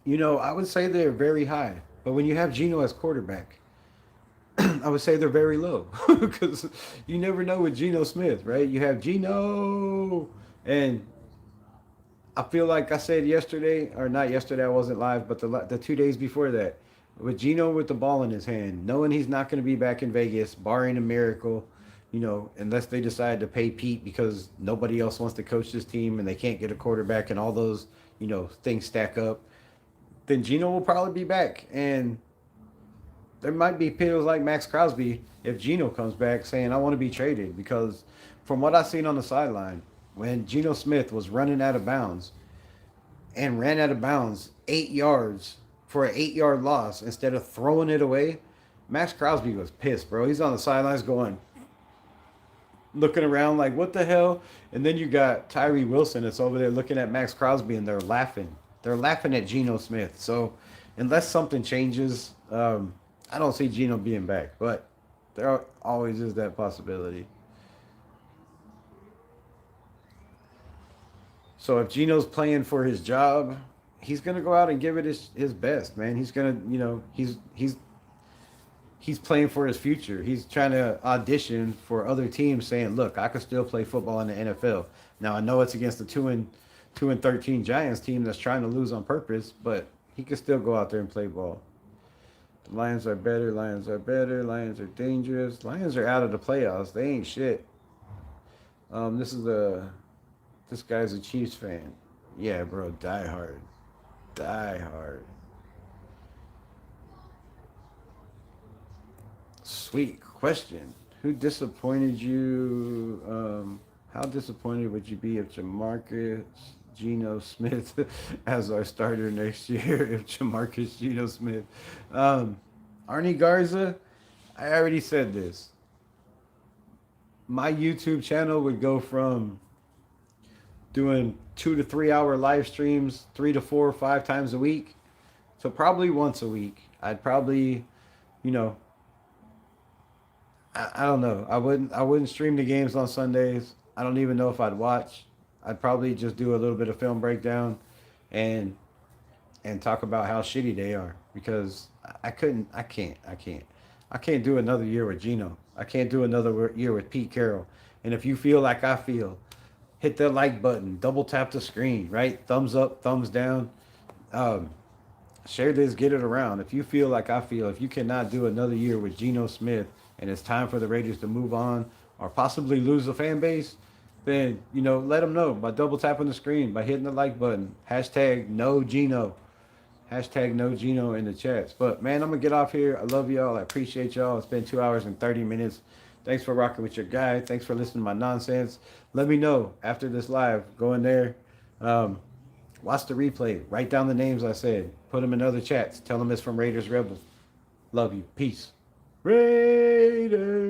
I would say they're very high, but when you have Geno as quarterback, I would say they're very low because you never know with Geno Smith, right? You have Geno, and I feel like I said yesterday, or not yesterday, I wasn't live, but the 2 days before that, with Geno with the ball in his hand, knowing he's not going to be back in Vegas, barring a miracle, unless they decide to pay Pete because nobody else wants to coach this team and they can't get a quarterback and all those, things stack up, then Geno will probably be back. And there might be people like Max Crosby if Geno comes back saying, I want to be traded because from what I've seen on the sideline, when Geno Smith was running out of bounds and ran out of bounds 8 yards for an 8 yard loss instead of throwing it away, Max Crosby was pissed, bro. He's on the sidelines going, looking around like, what the hell? And then you got Tyree Wilson that's over there looking at Max Crosby and they're laughing. They're laughing at Geno Smith. So unless something changes, I don't see Geno being back. But there always is that possibility. So if Geno's playing for his job, he's gonna go out and give it his best, man. He's gonna, he's playing for his future. He's trying to audition for other teams, saying, "Look, I can still play football in the NFL." Now I know it's against the 2-13 Giants team that's trying to lose on purpose, but he can still go out there and play ball. The Lions are better. Lions are better. Lions are dangerous. Lions are out of the playoffs. They ain't shit. This guy's a Chiefs fan. Yeah, bro, die hard. Die hard. Sweet question. Who disappointed you? How disappointed would you be if Jamarcus Geno Smith as our starter next year? If Jamarcus Geno Smith, Arnie Garza, I already said this. my YouTube channel would go from doing 2 to 3 hour live streams 3 to 4 or 5 times a week. So probably once a week. I'd probably, you know, I don't know. I wouldn't stream the games on Sundays. I don't even know if I'd watch. I'd probably just do a little bit of film breakdown and talk about how shitty they are because I can't do another year with Gino. I can't do another year with Pete Carroll. And if you feel like I feel, hit the like button, double tap the screen, right? Thumbs up, thumbs down. Um, Share this, get it around. If you feel like I feel, if you cannot do another year with Geno Smith and it's time for the Raiders to move on or possibly lose the fan base, then, let them know by double tapping the screen, by hitting the like button. Hashtag no Geno. Hashtag no Geno in the chats. But, man, I'm going to get off here. I love y'all. I appreciate y'all. It's been 2 hours and 30 minutes. Thanks for rocking with your guy. Thanks for listening to my nonsense. Let me know after this live. Go in there. Um, Watch the replay. Write down the names I said. Put them in other chats. Tell them it's from Raiders Rebel. Love you. Peace. Raiders.